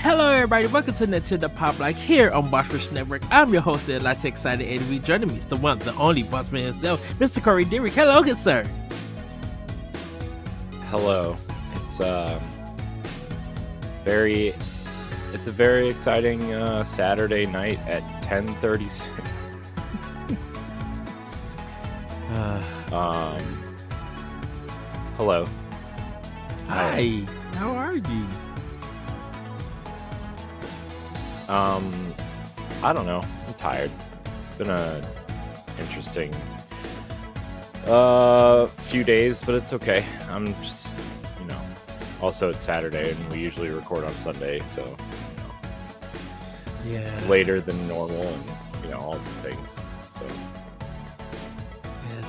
Hello, everybody. Welcome to Nintendo Pow Block here on Bossfish Network. I'm your host, Lots Excited ADV. Joining me is the one, the only Bossman himself, Mr. Corey Dirrig. Hello, good sir. Hello. It's a very exciting Saturday night at 10:36. Hello. Hi. How are you? I don't know. I'm tired. It's been a interesting few days, but it's okay. I'm just, also it's Saturday and we usually record on Sunday, so it's later than normal and all the things. So yes.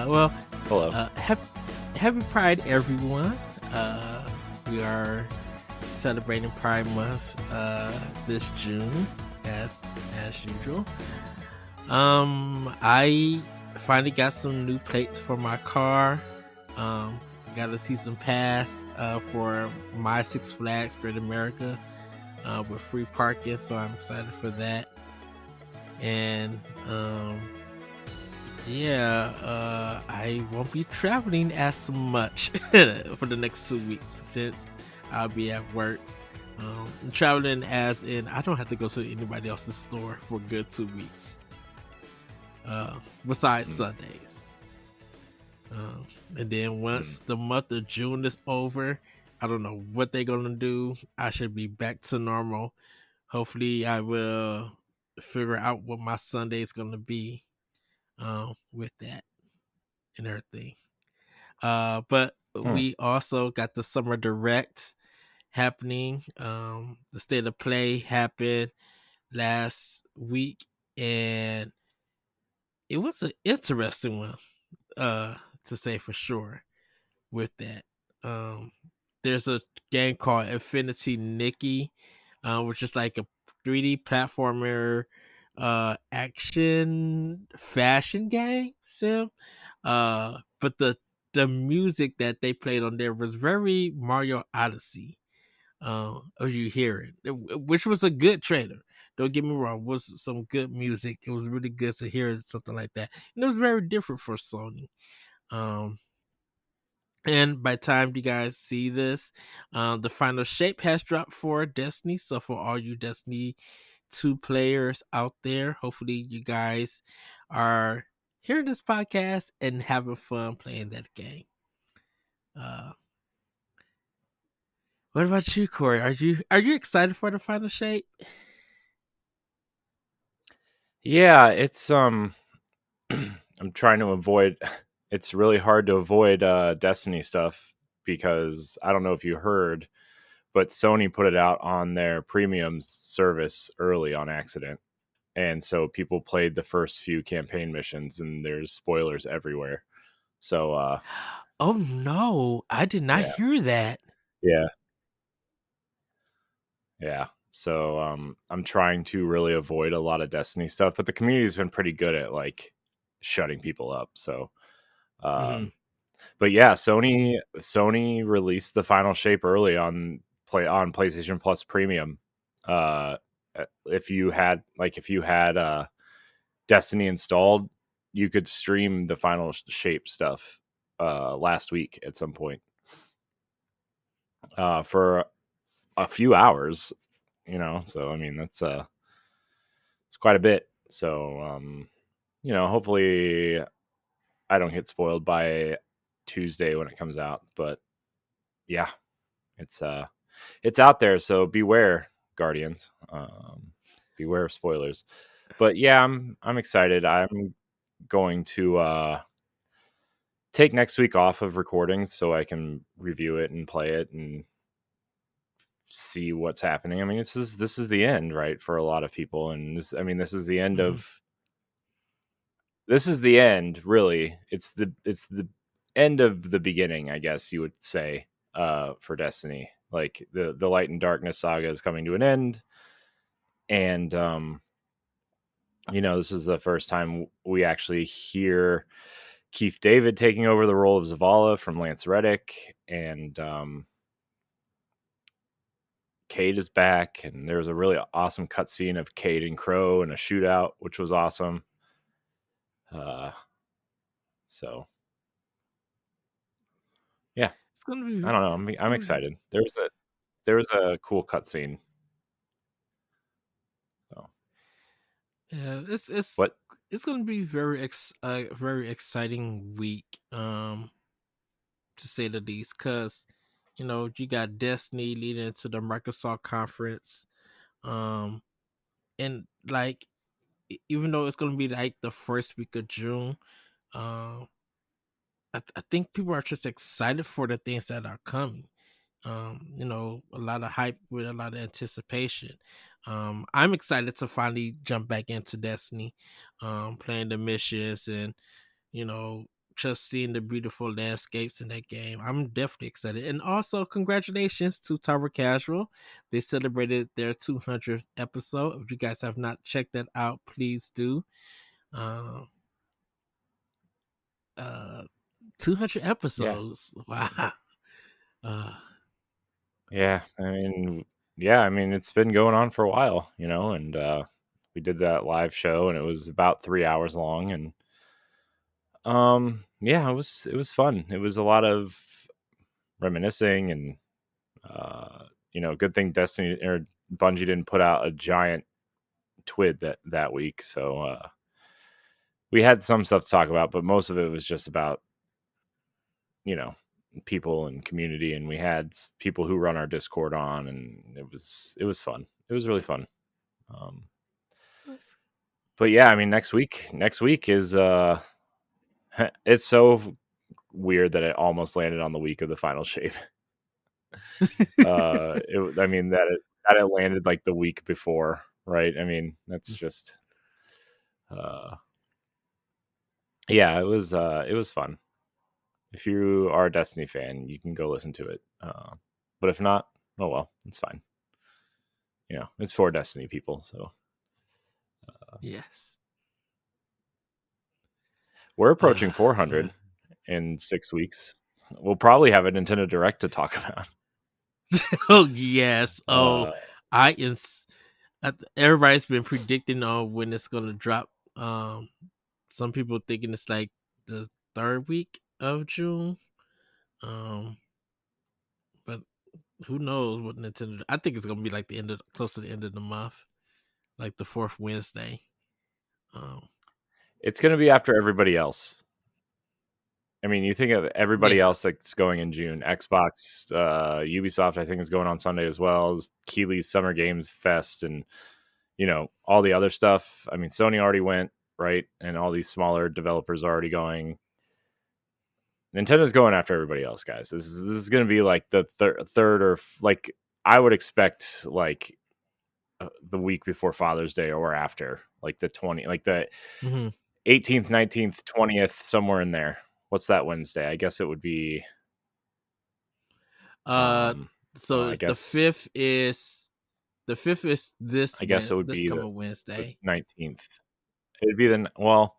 Well, hello. Happy Pride, everyone. We are celebrating Pride Month this June, as usual. I finally got some new plates for my car. Got a season pass for my Six Flags Great America with free parking, so I'm excited for that. And I won't be traveling as much for the next 2 weeks since I'll be at work. Traveling as in I don't have to go to anybody else's store for a good 2 weeks. Besides Sundays. And then once the month of June is over, I don't know what they're gonna do. I should be back to normal. Hopefully I will figure out what my Sunday is gonna be with that and everything. But we also got the Summer Direct happening. The State of Play happened last week, and it was an interesting one, to say for sure. With that, there's a game called Infinity Nikki, which is like a 3D platformer, action fashion game sim. But the music that they played on there was very Mario Odyssey. Or you hear it, which was a good trailer. Don't get me wrong, was some good music. It was really good to hear something like that, and it was very different for Sony. And by the time you guys see this, the final shape has dropped for Destiny. So for all you Destiny 2 players out there, hopefully you guys are hearing this podcast and having fun playing that game. What about you, Corey? Are you excited for the final shape? Yeah, it's I'm trying to avoid. It's really hard to avoid Destiny stuff because I don't know if you heard, but Sony put it out on their premium service early on accident. And so people played the first few campaign missions and there's spoilers everywhere. So oh no, I did not hear that. Yeah. So I'm trying to really avoid a lot of Destiny stuff, but the community's been pretty good at like shutting people up. So but yeah, Sony released the final shape early on PlayStation Plus Premium. If you had Destiny installed, you could stream the final shape stuff last week at some point for a few hours, so I mean that's it's quite a bit. So hopefully I don't get spoiled by Tuesday when it comes out, but yeah, it's out there, so beware, Guardians. Beware of spoilers. But yeah, I'm excited. I'm going to take next week off of recordings so I can review it and play it and see what's happening. I mean, this is the end, right, for a lot of people, and this is the end of this is the end, really. It's the end of the beginning, I guess you would say, for Destiny. Like the Light and Darkness saga is coming to an end, and this is the first time we actually hear Keith David taking over the role of Zavala from Lance Reddick, and Cade is back, and there was a really awesome cutscene of Cade and Crow in a shootout, which was awesome. So yeah, It's gonna be. I don't know. I'm excited. There was a cool cutscene. So Yeah, what? it's gonna be very exciting week, to say the least, because you got Destiny leading into the Microsoft conference, um, and like even though it's gonna be like the first week of June, um, I think people are just excited for the things that are coming. A lot of hype with a lot of anticipation. I'm excited to finally jump back into Destiny, playing the missions and you know just seeing the beautiful landscapes in that game. I'm definitely excited. And also congratulations to Tower Casual. They celebrated their 200th episode. If you guys have not checked that out, please do. Um uh 200 Yeah, episodes. Wow. Uh yeah. I mean, it's been going on for a while, and we did that live show, and it was about 3 hours long, and yeah, it was fun. It was a lot of reminiscing, and good thing Destiny or Bungie didn't put out a giant twid that week, so we had some stuff to talk about, but most of it was just about you know people and community, and we had people who run our Discord on, and it was fun. It was really fun. Um, but yeah, I mean, next week is it's so weird that it almost landed on the week of the final shape. I mean that it landed like the week before, right? I mean, that's just uh yeah, it was fun. If you are a Destiny fan, you can go listen to it. But if not, oh well, it's fine. It's for Destiny people. So yes. we're approaching Man. 400 in 6 weeks. We'll probably have a Nintendo Direct to talk about. Oh yes. Oh, Uh, I ins. Everybody's been predicting on when it's gonna drop. Some people thinking it's like the third week of June. Um, but who knows what Nintendo? I think it's gonna be like close to the end of the month, like the fourth Wednesday. Um, it's going to be after everybody else. I mean, you think of everybody yeah. else that's going in June. Xbox, Ubisoft, I think is going on Sunday as well. Keeley's Summer Games Fest, and all the other stuff. I mean, Sony already went, right, and all these smaller developers are already going. Nintendo's going after everybody else, guys. This is going to be like the third or like I would expect like the week before Father's Day or after, like the 20, like the Mm-hmm. 18th, 19th, 20th, somewhere in there. What's that Wednesday? I guess it would be. Uh, Um, well, so I it's guess the fifth is I guess it would this be the coming the Wednesday. 19th. It'd be well.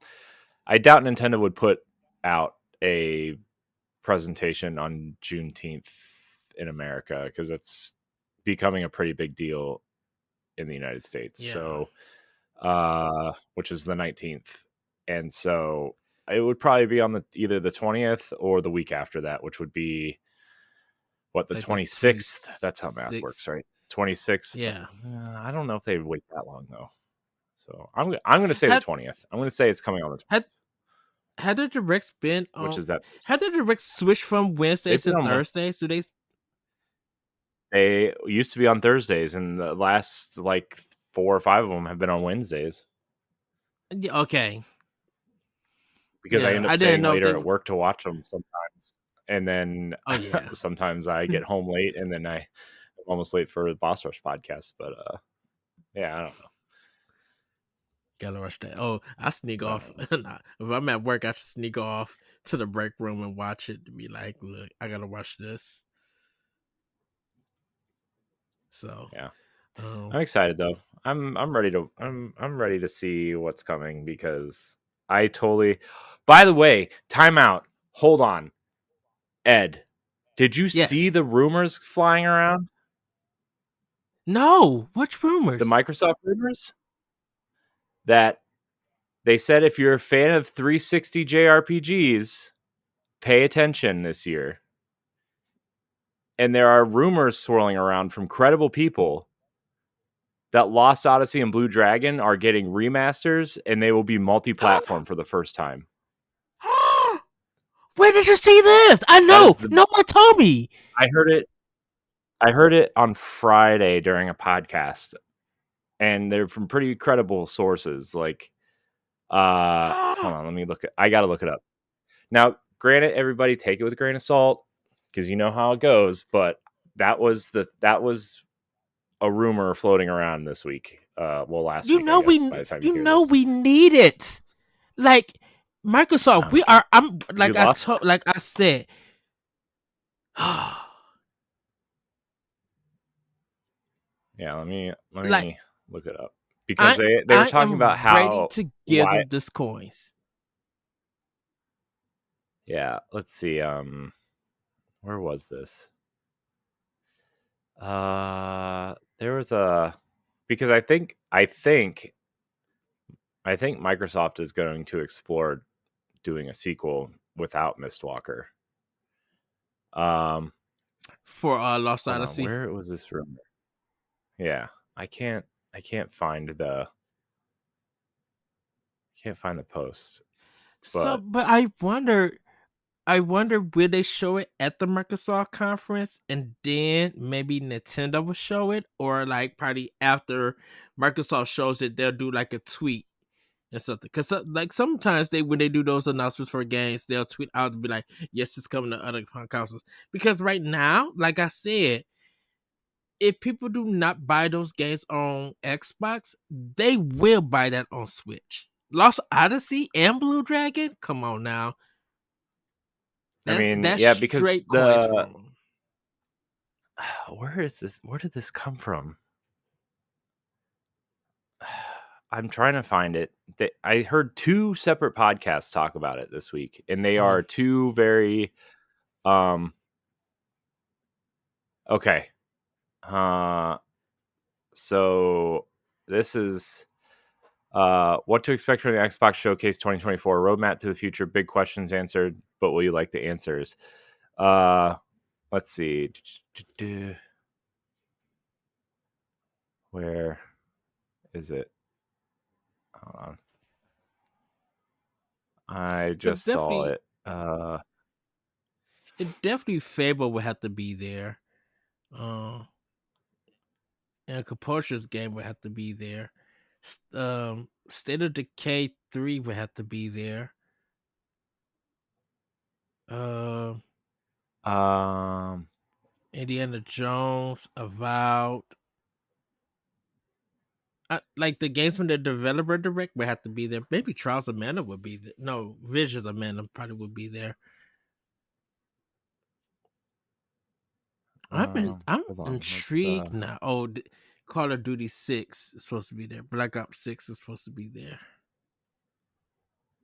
I doubt Nintendo would put out a presentation on Juneteenth in America because it's becoming a pretty big deal in the United States. Yeah. So, which is the 19th, and so it would probably be on either the 20th or the week after that, which would be what, the Like the 26th. That's how math works, 26th. right? 26th. Yeah. I don't know if they'd wait that long though. So I'm going to say the Had 20th. I'm going to say it's coming on the 20th, had had the directs been which on? is that Had the directs switched from they've Wednesdays been to on one. Thursdays? Do they? They used to be on Thursdays, and the last like 4 or 5 of them have been on Wednesdays Yeah, okay. because I Yeah, end up I didn't staying know if they. later at work to watch them sometimes, and then Oh yeah, sometimes I get home late, and then I'm almost late for the Boss Rush podcast. But yeah, I don't know. gotta watch that. Oh, I sneak I off. Nah, if I'm at work, I should sneak off to the break room and watch it to be like, look, I gotta watch this. So, Yeah, um, I'm excited though. I'm ready to see what's coming because I totally. By the way, timeout. Hold on, Ed. Did you see yes, the rumors flying around? No, which The rumors? Microsoft rumors that they said if you're a fan of 360 JRPGs, pay attention this year. And there are rumors swirling around from credible people that Lost Odyssey and Blue Dragon are getting remasters and they will be multi-platform for the first time. Where did you see this? I That know. is the No one told me. I heard it on Friday during a podcast, and they're from pretty credible sources. Like, hold on, let me look. I gotta look it up. Now, granted, everybody take it with a grain of salt because you know how it goes. But that was a rumor floating around this week. Well, last week, I guess. By the time you hear this, We need it. Like Microsoft, we okay, are. I'm we lost. like I said. Yeah, let me Like look it up because they were I talking about am ready how to give why. them this coins. Yeah, let's see. Where was this? There was a because I think Microsoft is going to explore doing a sequel without Mistwalker. For Lost Hold on, Odyssey. where was this rumor? Yeah, I can't find the post, So, but but I wonder will they show it at the Microsoft conference and then maybe Nintendo will show it, or like probably after Microsoft shows it, they'll do like a tweet and something. Because like sometimes they when they do those announcements for games, they'll tweet out to be like, "Yes, it's coming to other consoles." Because right now, like I said, if people do not buy those games on Xbox, they will buy that on Switch. Lost Odyssey and Blue Dragon, come on now, I mean, that's yeah, because straight coins the from them. where is this? Where did this come from? I'm trying to find it. I heard two separate podcasts talk about it this week, and they Mm. are two very um okay. Uh so this is what to expect from the Xbox Showcase 2024 roadmap to the future, big questions answered, but will you like the answers? Uh let's see. Where is it? Hold on. I Because just saw definitely, it. it definitely Fable would have to be there. Uh, and Compulsion's game would have to be there. State of Decay 3 would have to be there. Uh, Um Indiana Jones, Avowed. Like the games from the developer direct would have to be there. Maybe Trials of Mana would be there. No, Visions of Mana probably would be there. I'm hold on. Let's intrigued now. Oh, Call of Duty 6 is supposed to be there. Black Ops 6 is supposed to be there.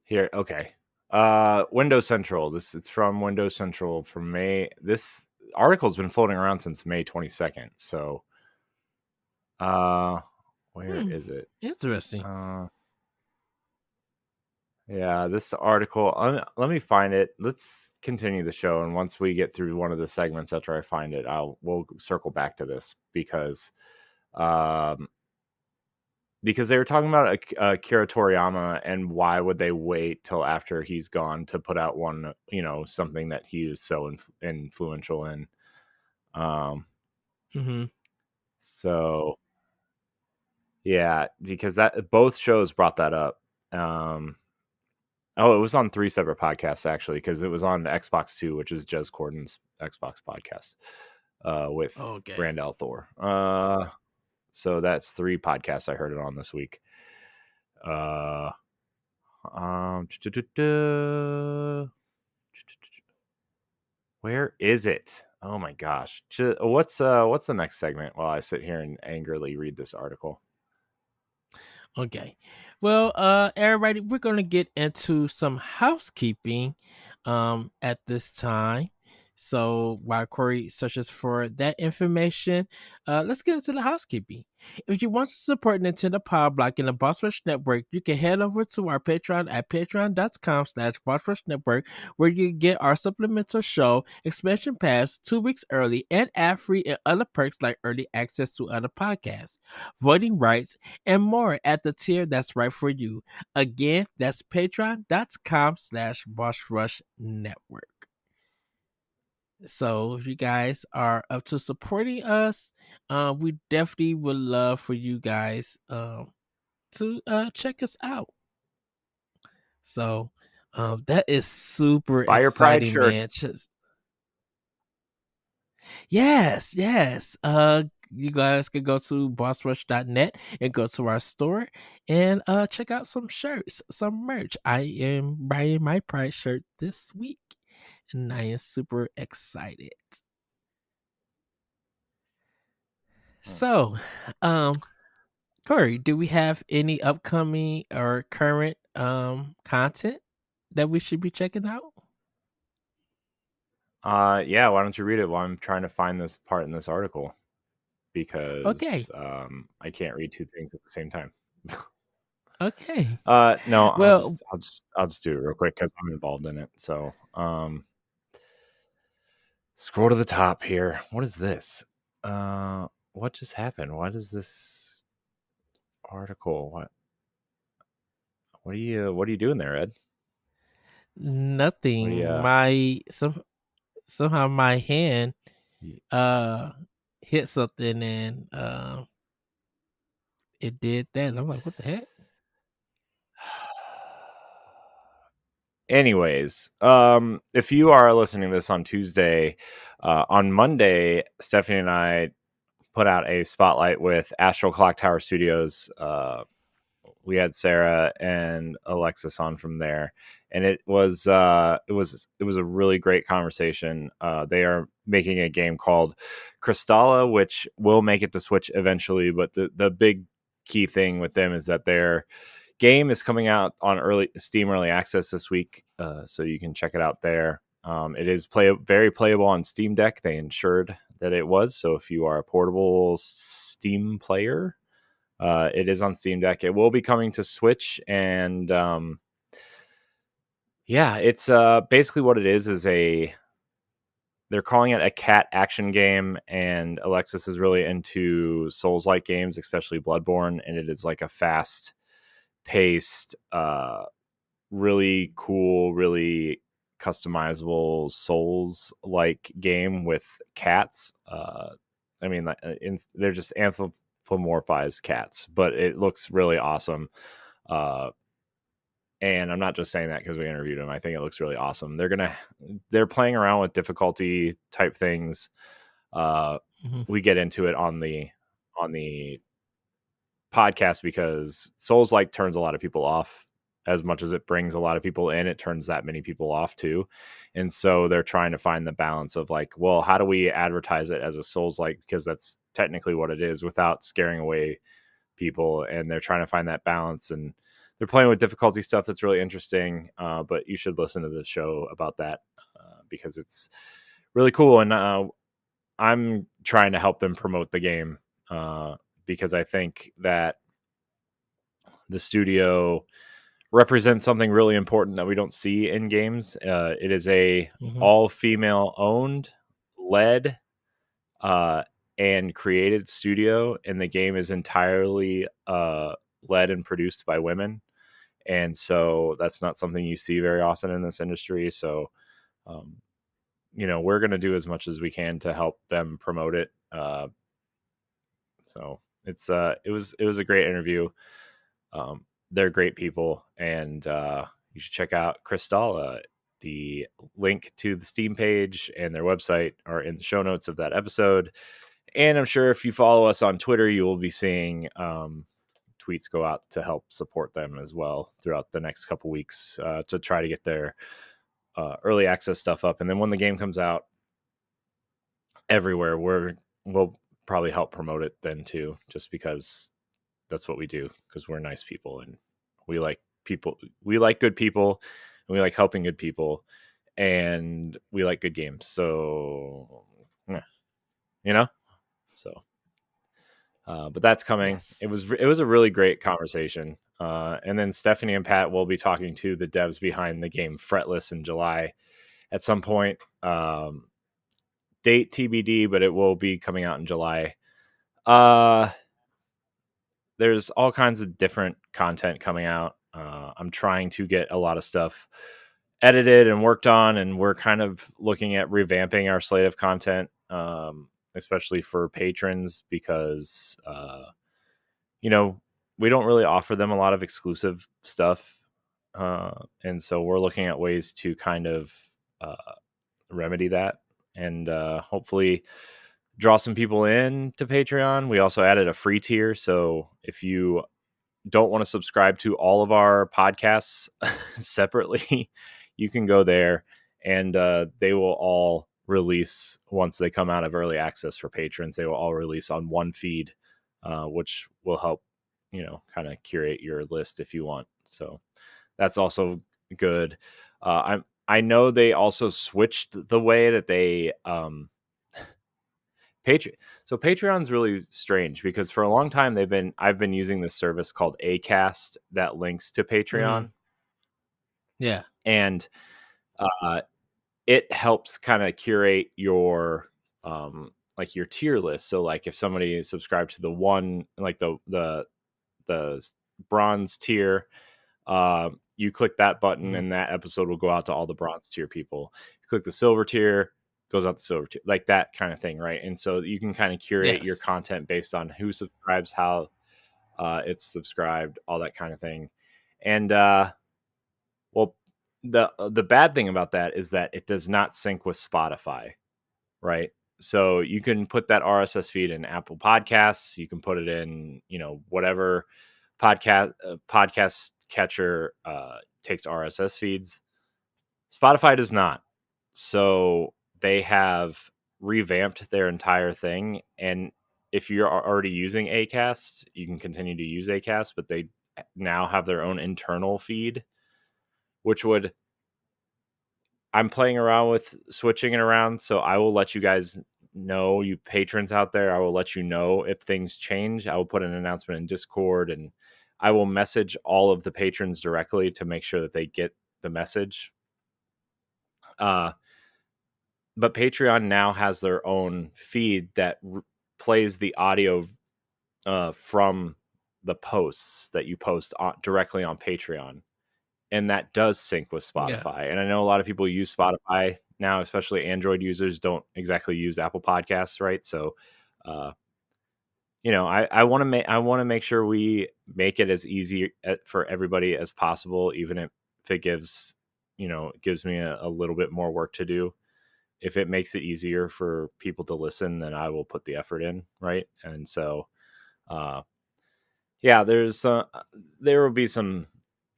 here, okay. Windows Central. It's from Windows Central from May. This article's been floating around since May 22nd. So, uh where Hmm, is it? interesting. Uh yeah, this article, let me find it. Let's continue the show, and once we get through one of the segments after I find it, we'll circle back to this um because they were talking about Akira Toriyama and why would they wait till after he's gone to put out one, something that he is so influential in. Um, Mm-hmm. so yeah, because that both shows brought that up. Um, oh, it was on three separate podcasts actually, because it was on Xbox Two, which is Jez Corden's Xbox podcast, with Okay. Randall Thor. So that's three podcasts I heard it on this week. Uh, Um, where is it? Oh my gosh. What's the next segment while I sit here and angrily read this article? Okay. Well, everybody, we're gonna get into some housekeeping at this time. So while Corey searches for that information, let's get into the housekeeping. If you want to support Nintendo Power Block and the Boss Rush Network, you can head over to our Patreon at patreon.com/Boss Rush Network, where you get our supplemental show, expansion pass 2 weeks early, and ad-free and other perks like early access to other podcasts, voting rights, and more at the tier that's right for you. Again, that's patreon.com/Boss Rush Network. So if you guys are up to supporting us, we definitely would love for you guys to check us out. So that is super Buy your pride exciting, shirt. man. Yes, yes. You guys can go to bossrush.net and go to our store and check out some shirts, some merch. I am buying my pride shirt this week and I am super excited. So, Corey, do we have any upcoming or current content that we should be checking out? Yeah, why don't you read it while I'm trying to find this part in this article, Okay. because I can't read two things at the same time. Okay. No, Well, I'll just do it real quick because I'm involved in it. So, scroll to the top here. What is this? What just happened? What is this article? What are you doing there, Ed? What are nothing. you? Somehow my hand y- uh hit something and it did that. And I'm like, what the heck? Anyways, if you are listening to this on Tuesday, on Monday, Stephanie and I put out a spotlight with Astral Clock Tower Studios. We had Sarah and Alexis on from there, and it was a really great conversation. They are making a game called Crystalla, which will make it to Switch eventually, but the big key thing with them is that their game is coming out on early Steam early access this week, so you can check it out there. It is very playable on Steam Deck. They ensured that it was, so if you are a portable Steam player, it is on Steam Deck. It will be coming to Switch, and yeah, it's basically what it is a they're calling it a cat action game, and Alexis is really into Souls-like games, especially Bloodborne, and it is like a fast paced, really cool, really customizable Souls like game with cats. I mean, they're just anthropomorphized cats, but it looks really awesome. Uh, and I'm not just saying that because we interviewed him. I think it looks really awesome. They're playing around with difficulty type things. Uh, Mm-hmm. we get into it on the podcast because Souls like turns a lot of people off. As much as it brings a lot of people in, it turns that many people off too. And so they're trying to find the balance of like, well, how do we advertise it as a Souls like, because that's technically what it is, without scaring away people. And they're trying to find that balance, and they're playing with difficulty stuff that's really interesting. But you should listen to the show about that, because it's really cool. And I'm trying to help them promote the game, because I think that the studio represents something really important that we don't see in games. It is a Mm-hmm. all female owned, led, uh, and created studio, and the game is entirely led and produced by women. And so that's not something you see very often in this industry. So, um, we're going to do as much as we can to help them promote it. So it was a great interview. They're great people, and you should check out Crystalla. The link to the Steam page and their website are in the show notes of that episode. And I'm sure if you follow us on Twitter, you will be seeing tweets go out to help support them as well throughout the next couple weeks, to try to get their early access stuff up. And then when the game comes out everywhere, we'll probably help promote it then too, just because that's what we do, because we're nice people and we like good people, and we like helping good people. and we like good games. So, you know, so. But that's coming. It Yes. was a really great conversation. And then Stephanie and Pat will be talking to the devs behind the game Fretless in July at some point. Date TBD, but it will be coming out in July. There's all kinds of different content coming out. I'm trying to get a lot of stuff edited and worked on, and we're kind of looking at revamping our slate of content, especially for patrons, because we don't really offer them a lot of exclusive stuff, and so we're looking at ways to kind of uh, remedy that, and hopefully draw some people in to Patreon. We also added a free tier, so if you don't want to subscribe to all of our podcasts separately, you can go there, and they will all release once they come out of early access for patrons. They will all release on one feed, which will help, kind of curate your list if you want. So that's also good. I know they also switched the way that they so Patreon's really strange, because for a long time I've been using this service called Acast that links to Patreon, Yeah. and uh, it helps kind of curate your like your tier list. So like if somebody is subscribed to the one, like the bronze tier, you click that button and that episode will go out to all the bronze tier people. You click the silver tier, goes out the silver tier, like that kind of thing, right? And so you can kind of curate your Yes. content based on who subscribes, how it's subscribed, all that kind of thing. And well, the bad thing about that is that it does not sync with Spotify, right? So you can put that RSS feed in Apple Podcasts. You can put it in, whatever podcast catcher takes RSS feeds. Spotify does not. So they have revamped their entire thing. And if you're already using Acast, you can continue to use Acast, but they now have their own internal feed, which would, I'm playing around with switching it around. So I will let you guys know, you patrons out there, I will let you know if things change. I will put an announcement in Discord, and I will message all of the patrons directly to make sure that they get the message. But Patreon now has their own feed that plays the audio from the posts that you post directly on Patreon. And that does sync with Spotify. Yeah. And I know a lot of people use Spotify now, especially Android users don't exactly use Apple Podcasts, right? So, I want to make sure we make it as easy for everybody as possible, even if it gives me a little bit more work to do. If it makes it easier for people to listen, then I will put the effort in, right? And so, yeah, there will be some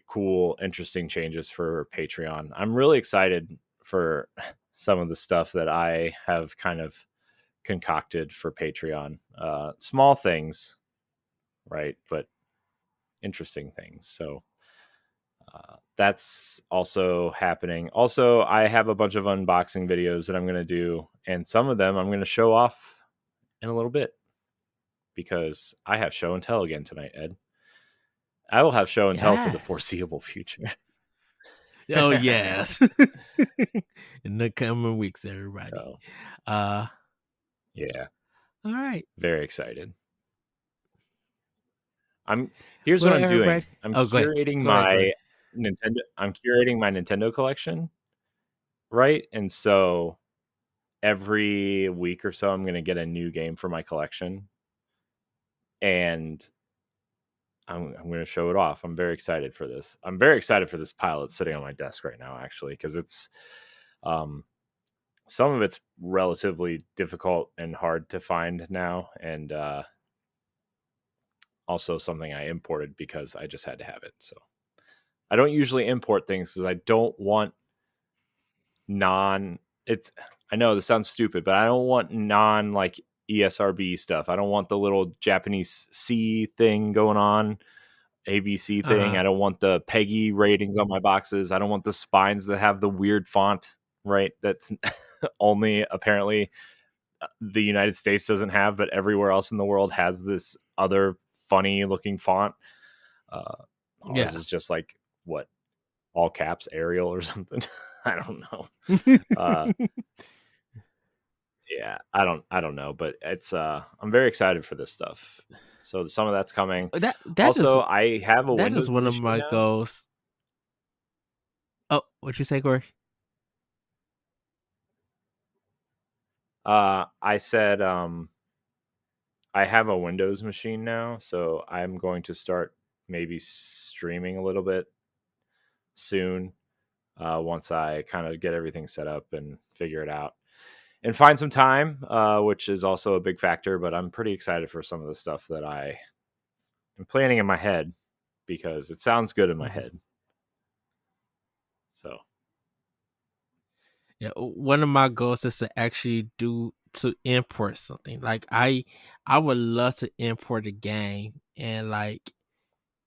cool, interesting changes for Patreon. I'm really excited for some of the stuff that I have kind of concocted for Patreon. Small things, right? But interesting things. So that's also happening. Also, I have a bunch of unboxing videos that I'm going to do, and some of them I'm going to show off in a little bit, because I have show and tell again tonight, Ed. I will have show and tell for the Yes. foreseeable future. Oh yes. In the coming weeks, everybody. So, Uh yeah, all right. very excited. Here's Well, what I'm doing. everybody. I'm Oh, go ahead. curating Go ahead, my Corey. Nintendo collection, right? And so every week or so I'm going to get a new game for my collection, and I'm going to show it off. I'm very excited for this. I'm very excited for this pile that's sitting on my desk right now, actually, because it's some of it's relatively difficult and hard to find now, and also something I imported because I just had to have it. So I don't usually import things because I don't want I know this sounds stupid, but I don't want non like ESRB stuff. I don't want the little Japanese C thing going on, ABC thing. Uh-huh. I don't want the PEGI ratings on my boxes. I don't want the spines that have the weird font. right? That's only apparently the United States doesn't have, but everywhere else in the world has this other funny looking font. Ours Yeah. is just like what, all caps Arial or something. I don't know. Uh, yeah, I don't know, but it's I'm very excited for this stuff. So some of that's coming. that is Also, I have a that is Windows one of machine my now. goals. Oh, what you say, Corey? I said I have a Windows machine now, so I'm going to start maybe streaming a little bit soon. Once I kind of get everything set up and figure it out and find some time, which is also a big factor. But I'm pretty excited for some of the stuff that I am planning in my head because it sounds good in my Mhm. head. So Yeah, one of my goals is to actually do to import something. Like I would love to import a game and like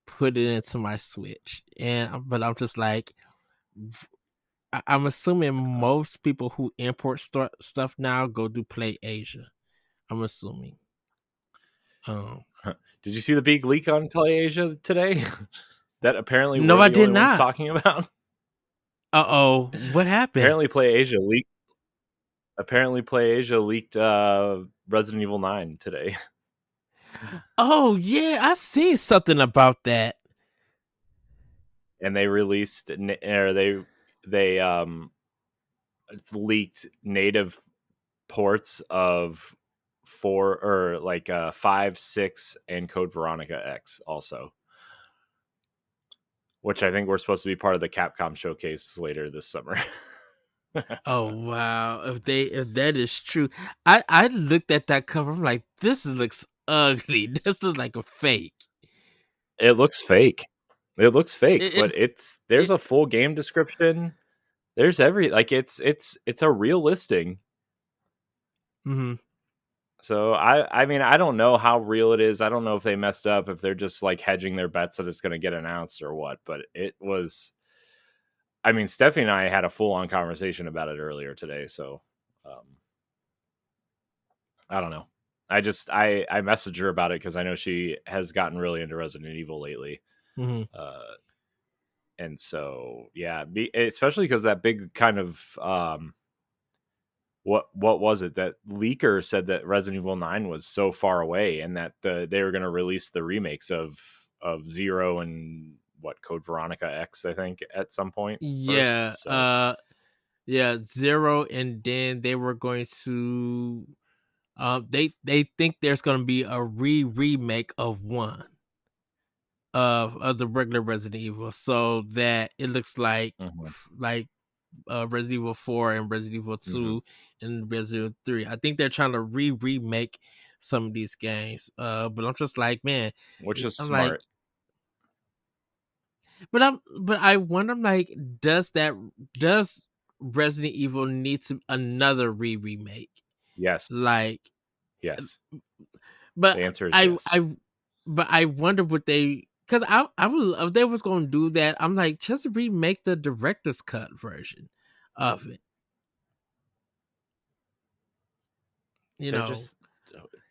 put it into my Switch. And but I'm just like I'm assuming most people who import stuff now go do Play Asia. I'm assuming. Um, did you see the big leak on Play Asia today? That apparently no, we're I the did only ones not. talking about. What happened? Apparently, Play Asia leaked. Apparently, Play Asia leaked Resident Evil 9 today, Oh yeah, I seen something about that. and they released or they leaked native ports of 4 or like 5, 6, and Code Veronica X also, which I think we're supposed to be part of the Capcom showcase later this summer. Oh wow! If that is true, I looked at that cover. I'm like, this looks ugly. This looks like a fake. It looks fake. It looks fake, It but it, there's it a full game description. There's like it's a real listing. mm-hmm. So I mean I don't know how real it is. I don't know if they messed up, if they're just like hedging their bets that it's going to get announced or what. But it was. I mean, Stephanie and I had a full on conversation about it earlier today. So I don't know. I messaged her about it because I know she has gotten really into Resident Evil lately. Mm-hmm. Uh, and so yeah, especially because that big kind of what was it, that leaker said that Resident Evil 9 was so far away and that they were going to release the remakes of Zero and what, Code Veronica X, I think, at some point Yeah, first. So yeah, Zero, and then they were going to, they think there's going to be a remake of one of the regular Resident Evil, so that it looks like mhm, like Resident Evil 4 and Resident Evil mhm, 2 and Resident Evil 3. I think they're trying to remake some of these games. But I'm just like, man, which is I'm like, smart. but I wonder, I'm like, does Resident Evil need to another remake? Yes, Like, yes. but The answer is I yes. I but I wonder what they, because I would, if they was going to do that, I'm like, just remake the director's cut version of it. You They're know, just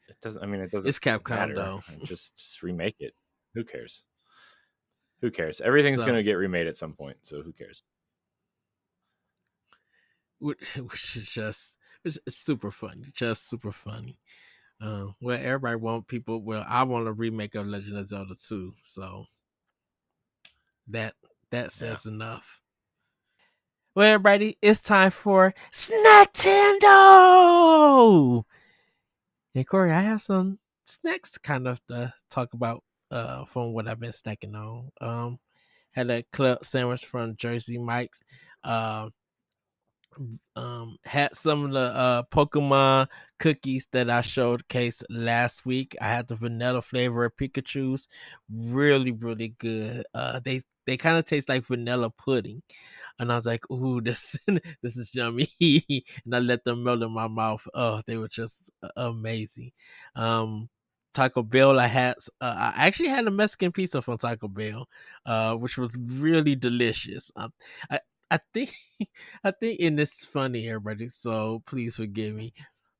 it doesn't. I mean, it doesn't it's Capcom matter. though. Just remake it. Who cares? Who cares? Everything's So gonna get remade at some point. So who cares? which is just, it's super funny, just super funny. Well, everybody want people. Well, I want a remake of Legend of Zelda 2, so that that Yeah. says enough. Well, everybody, it's time for Snacktendo. And Corey, I have some snacks to kind of talk about from what I've been snacking on. Had a club sandwich from Jersey Mike's. Um, had some of the Pokemon cookies that I showcased last week. I had the vanilla flavor of Pikachu's, really really good. They kind of taste like vanilla pudding, and I was like, "Ooh, this this is yummy," and I let them melt in my mouth. Oh, they were just amazing. Um, Taco Bell, I actually had a Mexican pizza from Taco Bell, which was really delicious. I I think I think and this is funny, everybody. So please forgive me.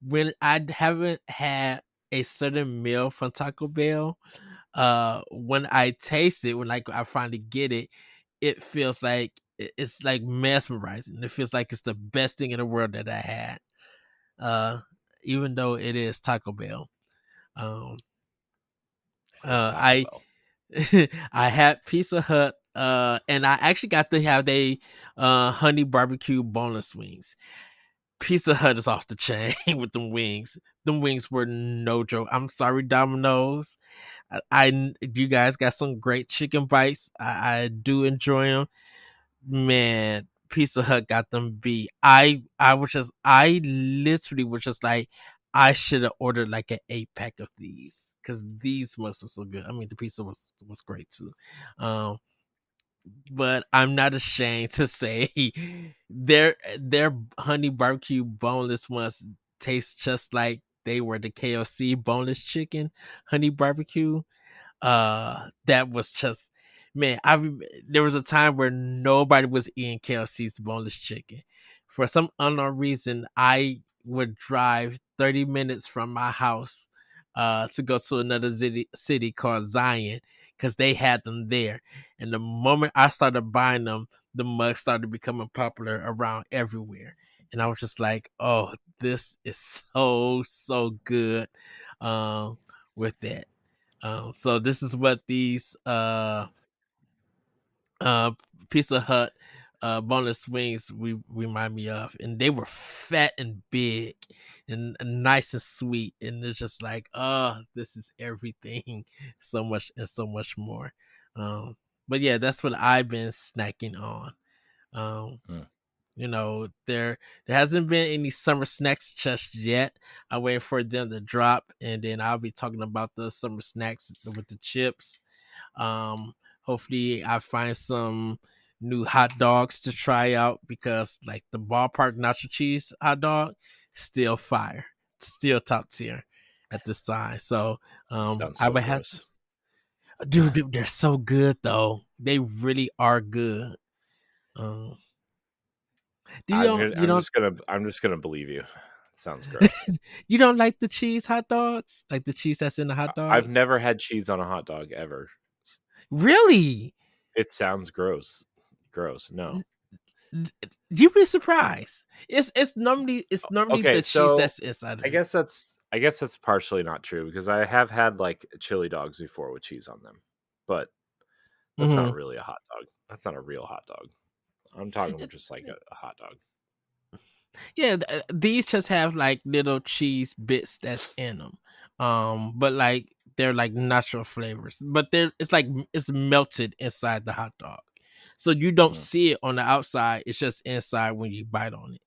When I haven't had a certain meal from Taco Bell, when I taste it, when like I finally get it, it feels like it's like mesmerizing. It feels like it's the best thing in the world that I had. Uh, even though it is Taco Bell. Um, It's Taco I Bell. I had Pizza Hut, and I actually got to have they honey barbecue boneless wings. Pizza Hut is off the chain with them wings. Them wings were no joke. I'm sorry, Domino's. You guys got some great chicken bites. I do enjoy them. Man, Pizza Hut got them beat. I literally was just like, I should have ordered like an 8 pack of these because these must were so good. I mean, the pizza was great too. Um, but I'm not ashamed to say their honey barbecue boneless ones taste just like they were the KFC boneless chicken honey barbecue. That was just, man, there was a time where nobody was eating KFC's boneless chicken. For some unknown reason, I would drive 30 minutes from my house to go to another city called Zion because they had them there. And the moment I started buying them, the mugs started becoming popular around everywhere. And I was just like, oh, this is so good with that. So this is what these uh Pizza Hut boneless wings we remind me of, and they were fat and big and nice and sweet, and it's just like, oh, this is everything, so much and so much more. But yeah, that's what I've been snacking on. Um, Mm. there hasn't been any summer snacks just yet. I'm waiting for them to drop, and then I'll be talking about the summer snacks with the chips. Hopefully I find some new hot dogs to try out because like the ballpark nacho cheese hot dog, still fire, still top tier at this time. So Sounds I so would have, gross. dude, they're so good though. They really are good. Um, do you don't you don't I'm just gonna believe you. Sounds gross. you don't like the cheese hot dogs? Like the cheese that's in the hot I've dogs? never had cheese on a hot dog ever. Really? It sounds gross. Gross. No. You'd be surprised. It's normally Okay, the cheese so that's inside of I it. guess that's partially not true because I have had like chili dogs before with cheese on them, but that's not Hmm. really a hot dog. That's not a real hot dog. I'm talking about just like a hot dog. Yeah, these just have like little cheese bits that's in them. But like they're like natural flavors, but it's like it's melted inside the hot dog, so you don't Mm, see it on the outside. It's just inside when you bite on it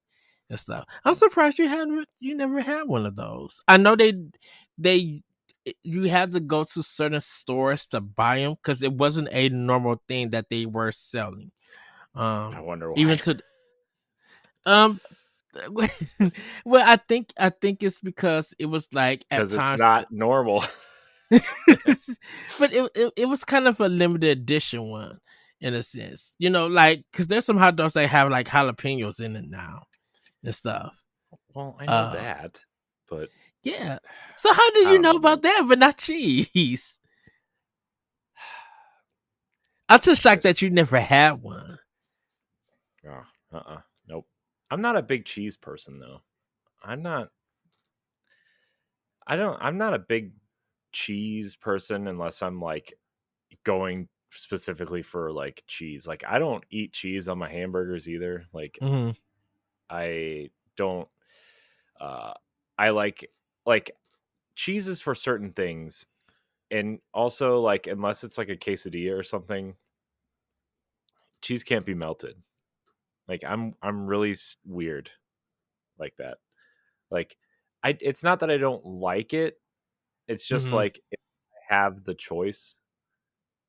and stuff. I'm mm. surprised you never had one of those. I know they you had to go to certain stores to buy them because it wasn't a normal thing that they were selling. I Um, wonder why. even to um, well, I think it's because it was like at Because it's times, not normal. but it was kind of a limited edition one in a sense, like because there's some hot dogs that have like jalapenos in it now and stuff. Well, I know Uh, that, but yeah. So how did I you don't know know, about man. that, but not cheese? I'm just shocked that Just you never had one. oh, nope. I'm not a big cheese person though. I'm not. I'm not a big cheese person unless I'm like going specifically for like cheese. Like I don't eat cheese on my hamburgers either. Like Hmm. I don't. Uh, I like cheeses for certain things, and also like unless it's like a quesadilla or something, cheese can't be melted. Like I'm really weird like that. Like it's not that I don't like it. It's just Hmm. like if I have the choice,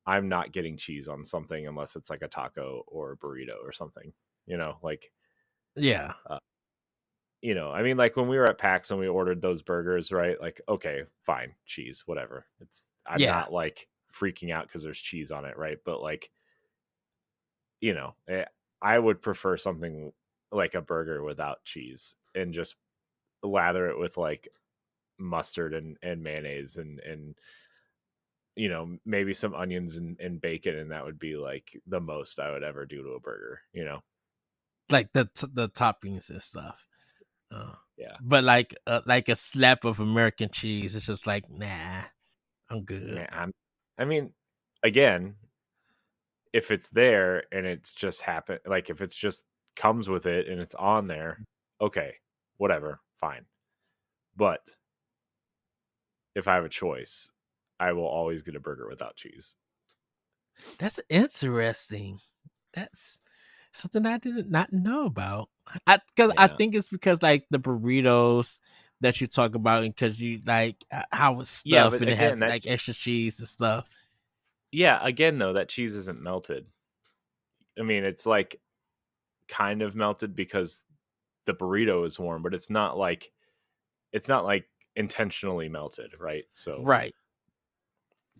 I'm not getting cheese on something unless it's like a taco or a burrito or something. Like Yeah. uh, I mean, like when we were at PAX and we ordered those burgers, right? Like, okay, fine, cheese, whatever. I'm Yeah. not like freaking out because there's cheese on it, right? But like, I would prefer something like a burger without cheese and just lather it with like mustard and mayonnaise and maybe some onions and bacon, and that would be like the most I would ever do to a burger. Like the toppings and stuff. Uh, Yeah. but like a slap of American cheese, it's just like nah, I'm good. Man, I mean, again, if it's there and it's just happen like if it's just comes with it and it's on there, okay, whatever, fine. But if I have a choice, I will always get a burger without cheese. That's interesting. That's something I did not know about. I Yeah. think it's because like the burritos that you talk about, and because you like how it's Yeah, stuffed but and it again, has like extra cheese and stuff. yeah, again though, that cheese isn't melted. I mean, it's like kind of melted because the burrito is warm, but it's not like intentionally melted, right? So, Right.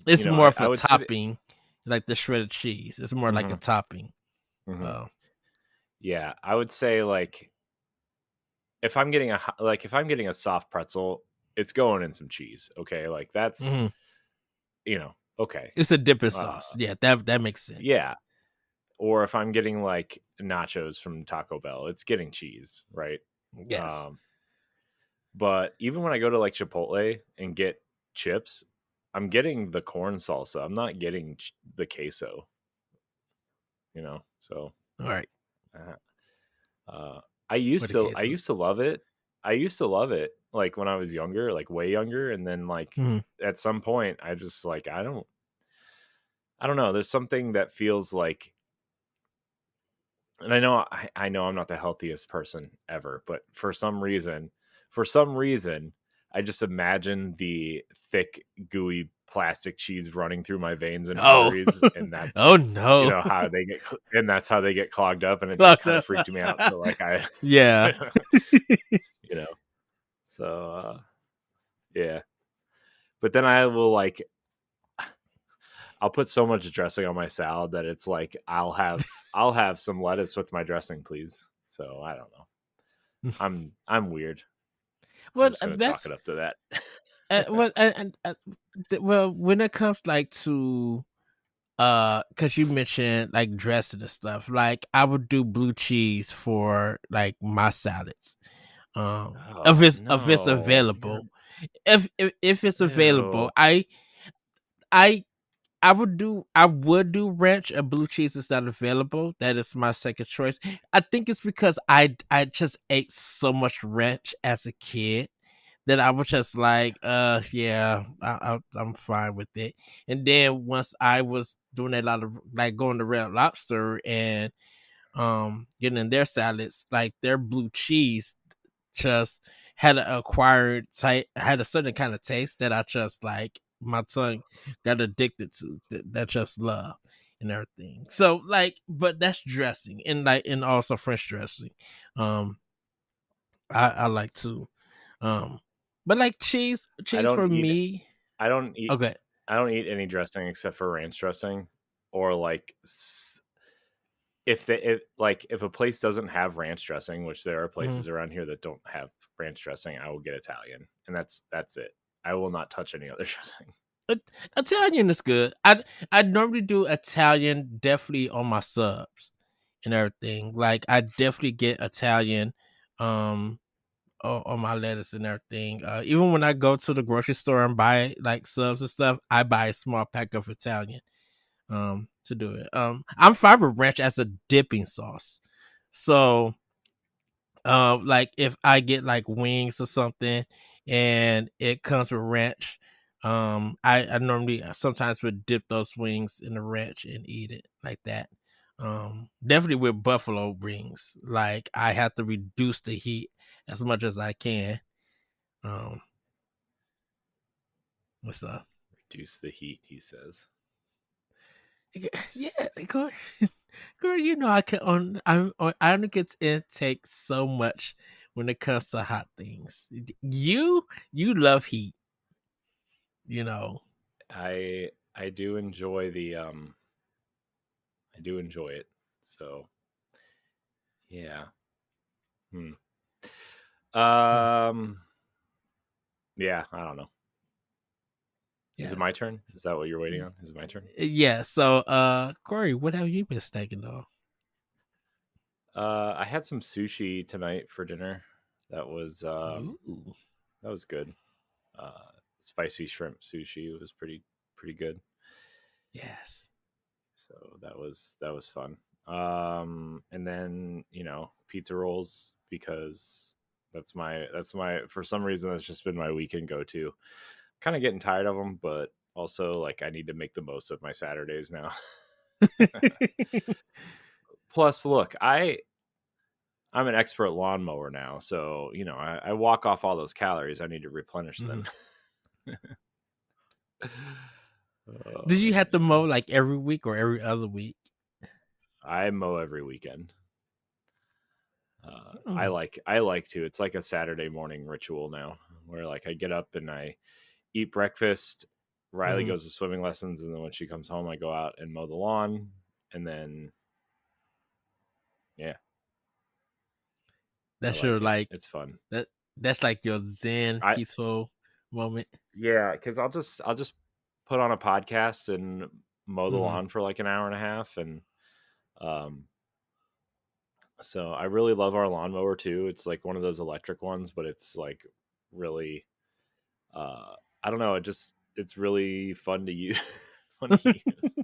It's more of I a would say that, topping, like the shredded cheese. It's more like a hmm topping. hmm Uh, yeah, I would say like if I'm getting a soft pretzel, it's going in some cheese. Okay, like that's mhm. okay. It's a dipping Uh, sauce. Yeah, that makes sense. yeah, or if I'm getting like nachos from Taco Bell, it's getting cheese, right? Yes. Um, but even when I go to like Chipotle and get chips, I'm getting the corn salsa. I'm not getting the queso. So All right. uh, uh, With the I used quesos. to love it. I used to love it like when I was younger, like way younger, and then like Mhm. at some point, I just like I don't know. There's something that feels like, and I know I'm not the healthiest person ever, but for some reason, I just imagine the thick, gooey plastic cheese running through my veins and Oh, arteries, and that's oh no, how they get, and that's how they get clogged up, and it just clogged kind of up. freaked me out. So like Yeah. you know, so yeah, but then I will like I'll put so much dressing on my salad that it's like I'll have some lettuce with my dressing, please. So I don't know. I'm weird. I'm Well, just gonna chalk it that's up to that. well, well, when it comes like to because you mentioned like dressing and stuff, like I would do blue cheese for like my salads. If Oh it's no, available, if it's available, ew. I I would do ranch and blue cheese is not available. That is my second choice. I think it's because I just ate so much ranch as a kid that I was just like, yeah, I'm fine with it. And then once I was doing a lot of like going to Red Lobster and getting their salads, like their blue cheese just had an acquired type, had a certain kind of taste that I just like my tongue got addicted to, that just love and everything. So like, but that's dressing and like, and also French dressing. Um, I like to, um, but like I cheese don't for eat me. I don't eat Okay. I don't eat any dressing except for ranch dressing, or like if a place doesn't have ranch dressing, which there are Mm-hmm. places around here that don't have ranch dressing, I will get Italian, and that's it. I will not touch any other dressing. Italian is good. I normally do Italian definitely on my subs and everything. Like I definitely get Italian um on my lettuce and everything. Even when I go to the grocery store and buy like subs and stuff, I buy a small pack of Italian to do it. I'm fine with ranch as a dipping sauce. So like if I get like wings or something and it comes with ranch, I normally sometimes would dip those wings in the ranch and eat it like that. Definitely with buffalo wings, like I have to reduce the heat as much as I can. um what's up? Reduce the heat, he says. Yeah, girl, girl, you know I can I only get to intake so much when it comes to hot things. You love heat, you know. I do enjoy the I do enjoy it. So Yeah. Hmm. Yeah, I don't know. Is it Yes. my turn? Is that what you're waiting on? Is it my turn? Yeah. So, Corey, what have you been snacking on? I had some sushi tonight for dinner. That was Ooh. good. Uh, Spicy shrimp sushi was pretty good. Yes. So that was fun. And then pizza rolls because that's my for some reason that's just been my weekend go to. Kind of getting tired of them, but also like I need to make the most of my Saturdays now. Plus, look, I'm an expert lawnmower now, so I walk off all those calories. I need to replenish them. Mhm. Do Oh you have to mow man, like every week or every other week? I mow every weekend. I Mm. like to. It's like a Saturday morning ritual now, where like I get up and I eat breakfast. Riley Mhm. goes to swimming lessons, and then when she comes home, I go out and mow the lawn, and then yeah, I That's your like it. like It's fun. that. That's like your Zen I peaceful moment. Yeah, because I'll just put on a podcast and mow the Hmm. lawn for like an hour and a half, and um, so I really love our lawnmower too. It's like one of those electric ones, but it's like really, uh, I don't know. It's really fun to use. Fun to use.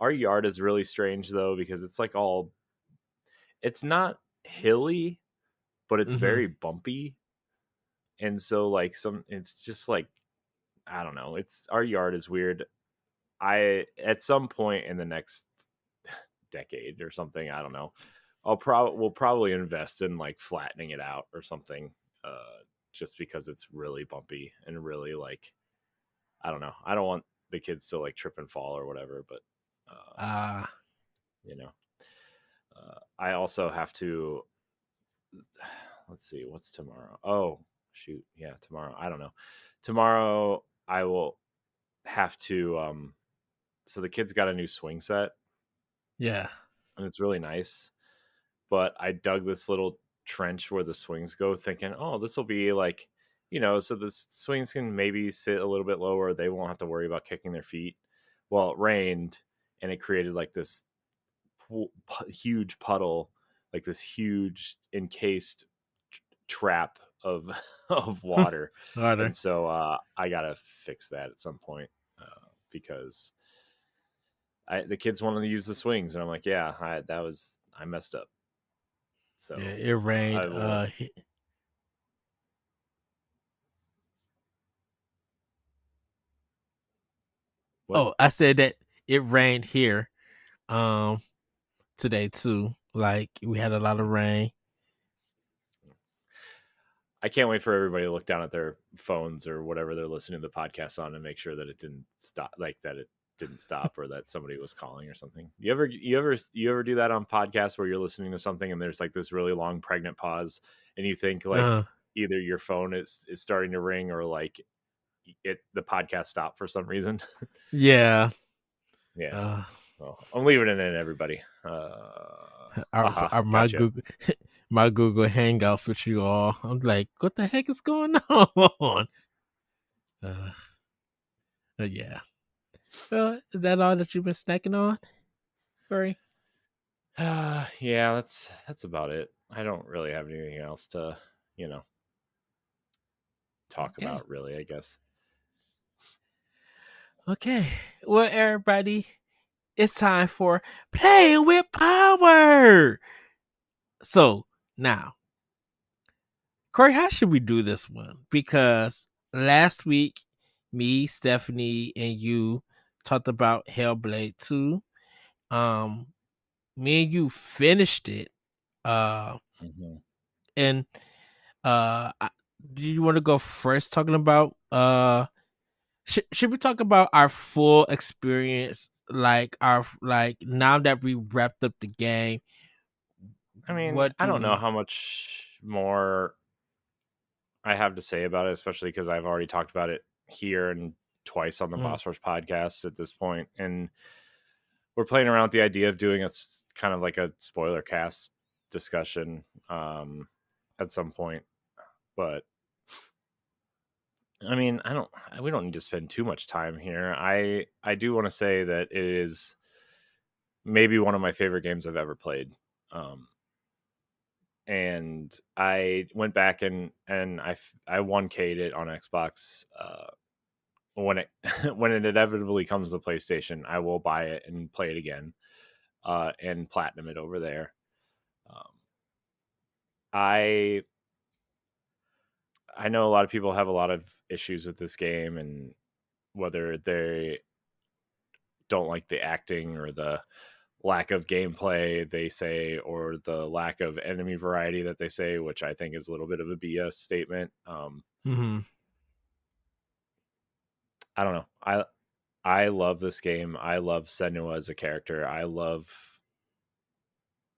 Our yard is really strange though because it's like all. It's not hilly, but it's Hmm. very bumpy, and so like it's just like I don't know. It's our yard is weird. I at some point in the next decade or something, I don't know. We'll probably invest in like flattening it out or something. Just because it's really bumpy and really like I don't know. I don't want the kids to like trip and fall or whatever, but uh, Ah. you know. I also have to let's see what's tomorrow. Oh, shoot. Yeah, tomorrow. I don't know. Tomorrow I will have to so the kids got a new swing set Yeah. and it's really nice. But I dug this little trench where the swings go, thinking, oh, this will be like, so the swings can maybe sit a little bit lower. They won't have to worry about kicking their feet. Well, it rained and it created like this huge puddle, like this huge encased trap of of water. Harder. And so I gotta fix that at some point because the kids wanted to use the swings, and I'm like, yeah, I messed up. Yeah. So It rained. I will. What? Oh, I said that it rained here. Um, today too. Like we had a lot of rain. I can't wait for everybody to look down at their phones or whatever they're listening to the podcast on and make sure that it didn't stop, like that it didn't stop or that somebody was calling or something. You ever do that on podcasts where you're listening to something and there's like this really long pregnant pause and you think like Uh. either your phone is starting to ring or like the podcast stopped for some reason. Yeah. Yeah. Uh. Well, I'm leaving it in, everybody. Our my Gotcha. Google my Google Hangouts with you all. I'm like, what the heck is going on? Uh, yeah. Is that all that you've been snacking on, Corey? Yeah, that's about it. I don't really have anything else to, you know, talk Okay. about really, I guess. Okay. Well, everybody, it's time for playing with power. So now, Corey, how should we do this one? Because last week, me, Stephanie, and you talked about Hellblade 2. Um, Me and you finished it. Uh, Mhm. and do you want to go first talking about should we talk about our full experience, like our like now that we wrapped up the game? I mean, What I do don't know we? how much more I have to say about it, especially because I've already talked about it here and twice on the Mm, Boss Rush podcast at this point, and we're playing around with the idea of doing a kind of like a spoiler cast discussion at some point, but I mean, we don't need to spend too much time here. I do want to say that it is maybe one of my favorite games I've ever played. And I went back and I 1K'd it on Xbox. When it when it inevitably comes to PlayStation, I will buy it and play it again, and platinum it over there. Um, I I know a lot of people have a lot of issues with this game, and whether they don't like the acting or the lack of gameplay they say, or the lack of enemy variety that they say, which I think is a little bit of a BS statement. Mm-hmm. I don't know. I love this game. I love Senua as a character. I love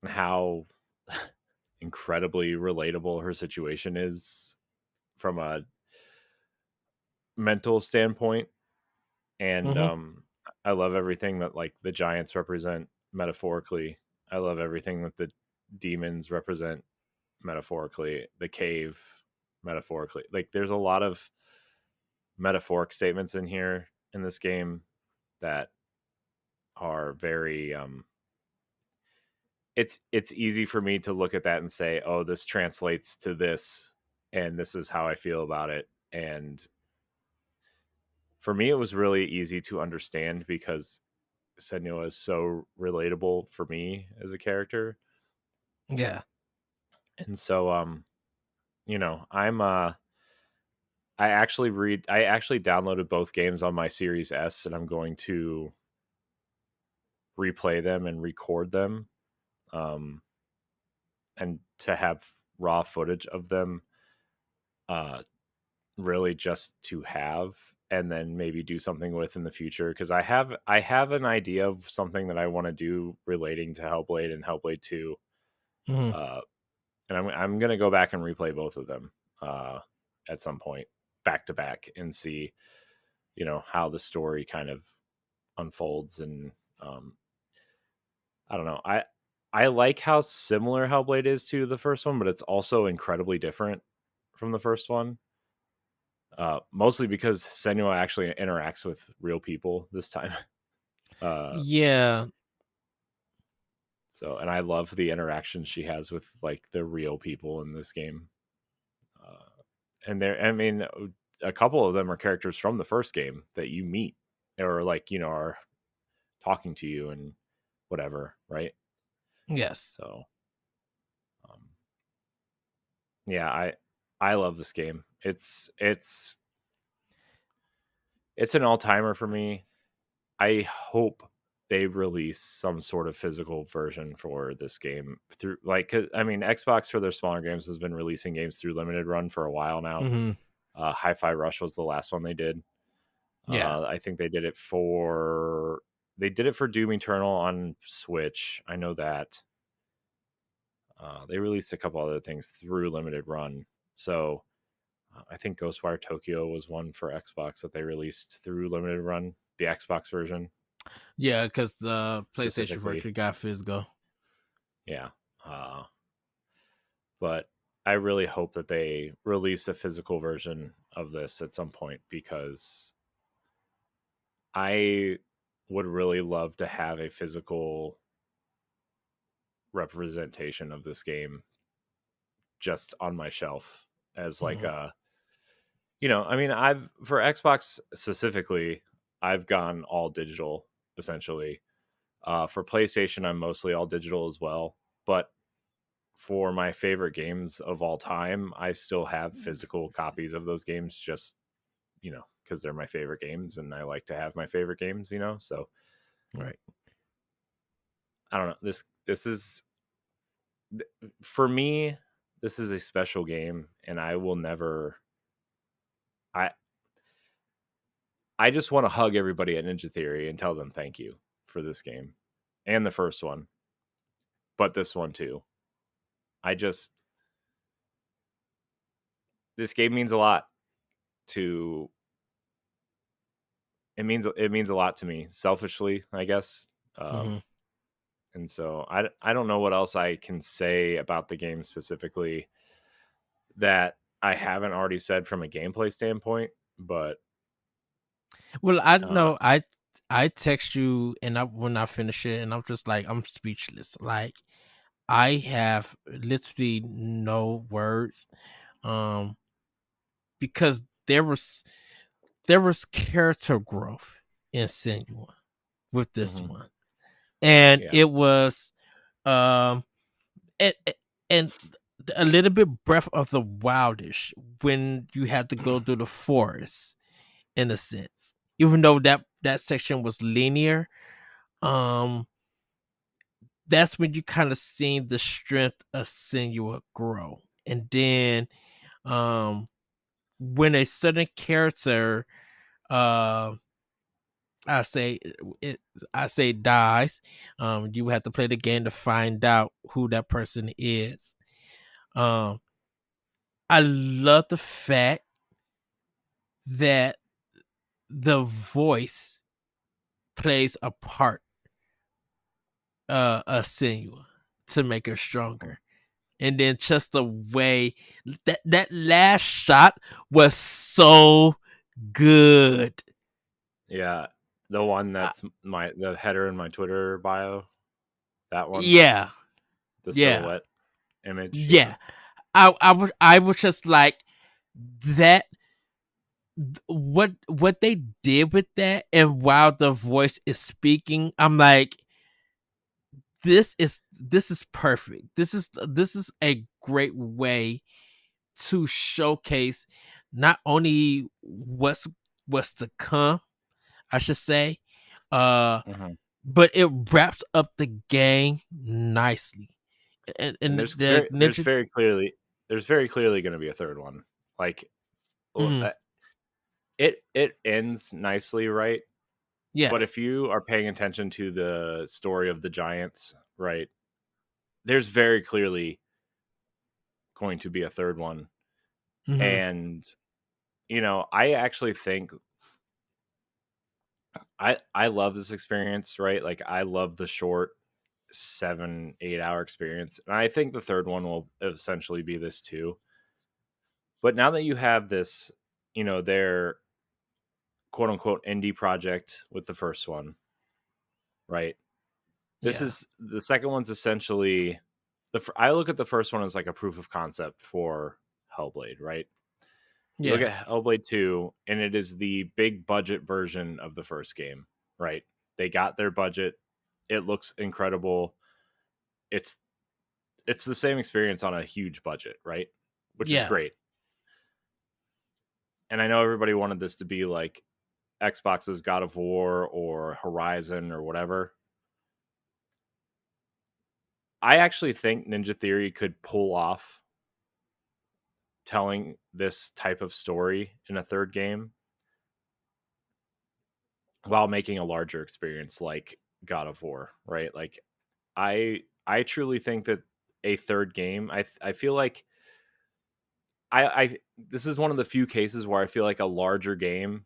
how incredibly relatable her situation is from a mental standpoint. And Mm-hmm. I love everything that like the giants represent metaphorically. I love everything that the demons represent metaphorically, the cave metaphorically. Like there's a lot of metaphoric statements in here in this game that are very it's easy for me to look at that and say, "Oh, this translates to this and this is how I feel about it." And for me it was really easy to understand because Senua is so relatable for me as a character. Yeah. And so you know, I actually downloaded both games on my Series S, and I'm going to replay them and record them, um, and to have raw footage of them, uh, really just to have, and then maybe do something with in the future. Because I have an idea of something that I want to do relating to Hellblade and Hellblade 2, Mm-hmm. uh, and I'm gonna go back and replay both of them at some point back to back and see, you know, how the story kind of unfolds. And um, I don't know. I like how similar Hellblade is to the first one, but it's also incredibly different from the first one. Mostly because Senua actually interacts with real people this time. Uh, Yeah. so, and I love the interactions she has with like the real people in this game. Uh, and there, I mean, a couple of them are characters from the first game that you meet, or like, you know, are talking to you and whatever, right? Yes. So, um, yeah, I love this game. It's an all timer for me. I hope they release some sort of physical version for this game through like 'cause, I mean, Xbox for their smaller games has been releasing games through limited run for a while now. Mm-hmm. Hi-Fi Rush was the last one they did. Yeah. I think they did it for Doom Eternal on Switch. I know that. They released a couple other things through limited run. So I think Ghostwire Tokyo was one for Xbox that they released through limited run, the Xbox version Yeah, because the PlayStation specifically. version got physical. Yeah. Uh, but I really hope that they release a physical version of this at some point because I would really love to have a physical representation of this game just on my shelf as like Mm-hmm. a, you know, I mean, I've for Xbox specifically, I've gone all digital essentially. For PlayStation, I'm mostly all digital as well. But for my favorite games of all time, I still have physical copies of those games just, you know, because they're my favorite games and I like to have my favorite games, you know? So Right. I don't know. This is for me, this is a special game and I will never I I just want to hug everybody at Ninja Theory and tell them thank you for this game and the first one, but this one too. I just this game means a lot to it means a lot to me selfishly, I guess. Um, Mhm. and so I don't know what else I can say about the game specifically that I haven't already said from a gameplay standpoint, but Well, I uh, know I text you and I when I finish it and I'm just like I'm speechless. Like I have literally no words. Um because there was character growth in Senua with this mhm, one. And yeah, it was um and and a little bit breath of the wildish when you had to go through the forest in a sense. Even though that section was linear, um that's when you kind of seen the strength of Senua grow. And then um when a certain character uh I say it I say dies, you have to play the game to find out who that person is. Um I love the fact that the voice plays a part of Senua to make her mhm. stronger. And then just the way that last shot was so good. Yeah, the one Uh, that's the header in my Twitter bio, that one, yeah, the yeah, silhouette image, yeah. yeah. I was just like that. What they did with that, and while the voice is speaking, I'm like, this is perfect. This is a great way to showcase not only what's to come, I should say, uh, Mhm. but it wraps up the game nicely. And And the ninja, there's very clearly going to be a third one. Like mhm, it ends nicely, right? But if yes, you are paying attention to the story of the giants, right, there's very clearly going to be a third one. hmm, And I actually think I love this experience, right? Like I love the short 7-8 hour experience. And I think the third one will essentially be this too. But now that you have this, their quote unquote indie project with the first one, right? This yeah, is the second one's essentially I look at the first one as like a proof of concept for Hellblade, right? You look yeah, at Hellblade 2 and it is the big budget version of the first game, right? They got their budget. It looks incredible. It's it's the same experience on a huge budget, right? Which is yeah. great. And I know everybody wanted this to be like Xbox's God of War or Horizon or whatever. I actually think Ninja Theory could pull off telling this type of story in a third game while making a larger experience like God of War, right? Like I truly think that a third game, I feel like I this is one of the few cases where I feel like a larger game,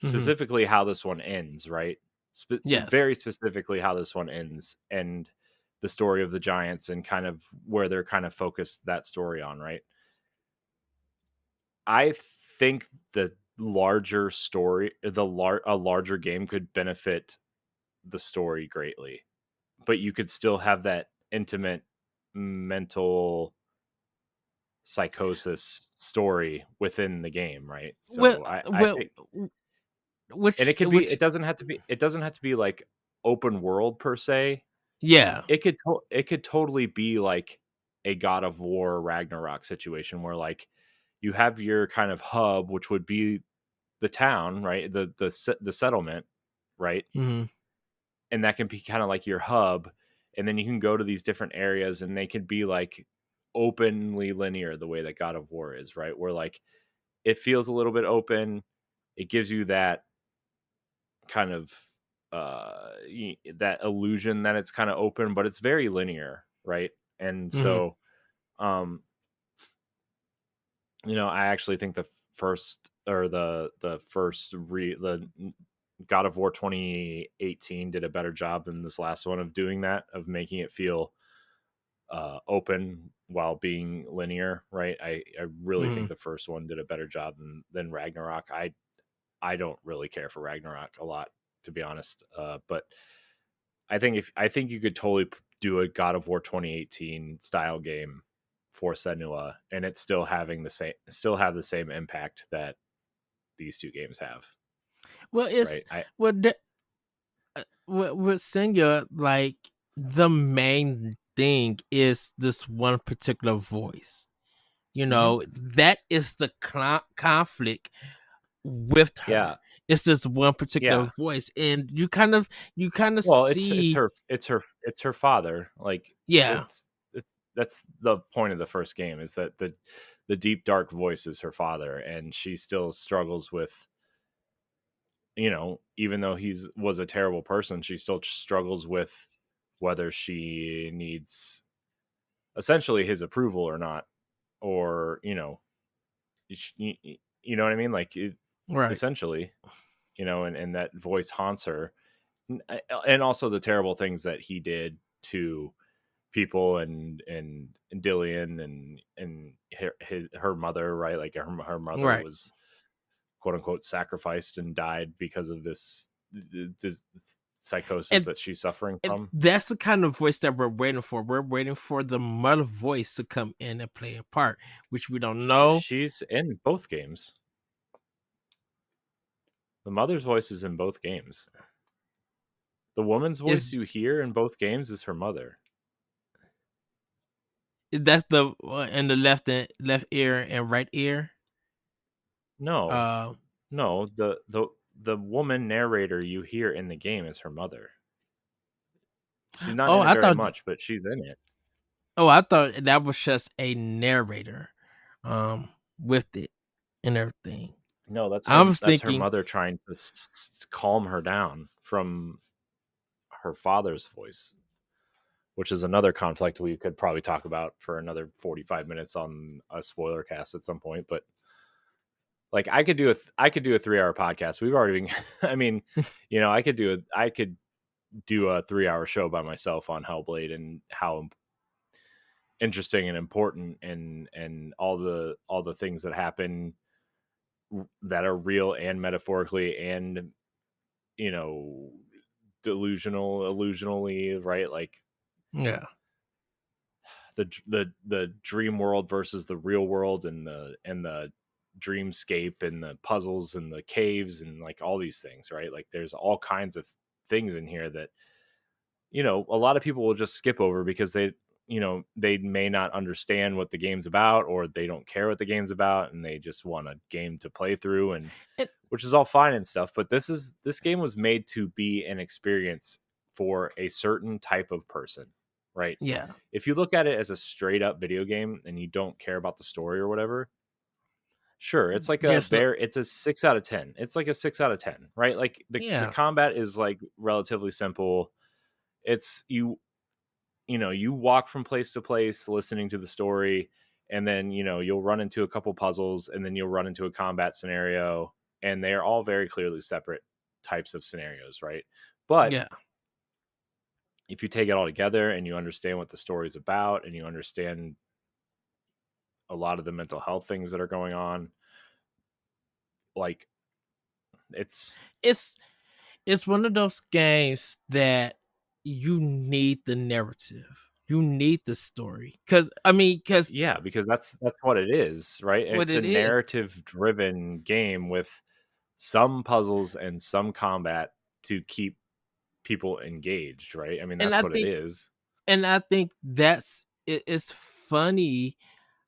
Hmm. specifically how this one ends, right? Yes, Very specifically how this one ends and the story of the giants and kind of where they're kind of focused that story on, right? I think the larger story, a larger game could benefit the story greatly, but you could still have that intimate mental psychosis story within the game, right? well, So I well, think, and which, it doesn't have to be like open world per se. yeah, It could totally be like a God of War Ragnarok situation where like you have your kind of hub, which would be the town, right? The settlement, right? hmm, And that can be kind of like your hub, and then you can go to these different areas, and they could be like openly linear the way that God of War is, right? Where like it feels a little bit open, it gives you that kind of that illusion that it's kind of open, but it's very linear, right? And hmm, so, um, I actually think the first or the first God of War 2018 did a better job than this last one of doing that, of making it feel open while being linear, right? I really think Mm. the first one did a better job than Ragnarok. I don't really care for Ragnarok a lot, to be honest. But I think you could totally do a God of War 2018 style game for Senua, and it's still have the same impact that these two games have, Well, it's right? I well with Senya, like the main thing is this one particular voice. You Mhm. know, that is the conflict with her. Yeah, It's this one particular yeah. voice, and you kind of Well, see, it's her father. Like yeah, it's that's the point of the first game, is that the deep dark voice is her father, and she still struggles with, even though he's was a terrible person, she still struggles with whether she needs essentially his approval or not, or you, you know what I mean, like right, essentially, and that voice haunts her. And also the terrible things that he did to people, and Dillian, and her mother, right? Like her mother right. was quote unquote sacrificed and died because of this psychosis And, that she's suffering and from. that's the kind of voice that we're waiting for. We're waiting for the mother voice to come in and play a part, which we don't know. She's in both games. The mother's voice is in both games. The woman's voice Is you hear in both games is her mother. that's the in the left ear and right ear? No, Uh no, the woman narrator you hear in the game is her mother. She's not oh, in it I very thought much, but she's in it. I thought that was just a narrator, with it and everything. No, I was that's her thinking, mother trying to calm her down from her father's voice, which is another conflict we could probably talk about for another 45 minutes on a spoiler cast at some point. But like I could do a 3 hour podcast. We've already been I mean, I could do a 3 hour show by myself on Hellblade and how interesting and important, and all the things that happen that are real and metaphorically, and you know illusionally, right? Like yeah, the dream world versus the real world, and the dreamscape, and the puzzles, and the caves, and like all these things, right? Like there's all kinds of things in here that a lot of people will just skip over because they may not understand what the game's about, or they don't care what the game's about, and they just want a game to play through, and it, which is all fine and stuff. But this game was made to be an experience for a certain type of person, right? yeah. If you look at it as a straight up video game and you don't care about the story or whatever, sure, it's like There's no, it's a 6 out of 10. It's like a 6 out of 10, right? Like the yeah, combat is like relatively simple. It's you walk from place to place listening to the story, and then you'll run into a couple puzzles, and then you'll run into a combat scenario, and they are all very clearly separate types of scenarios, right? But yeah. if you take it all together and you understand what the story is about, and you understand a lot of the mental health things that are going on, like it's It's it's one of those games that you need the narrative. You need the story. Cause yeah, because that's what it is, right? what It's a it is. narrative driven game with some puzzles and some combat to keep people engaged, right? I mean, And that's I what it think is. that's it's funny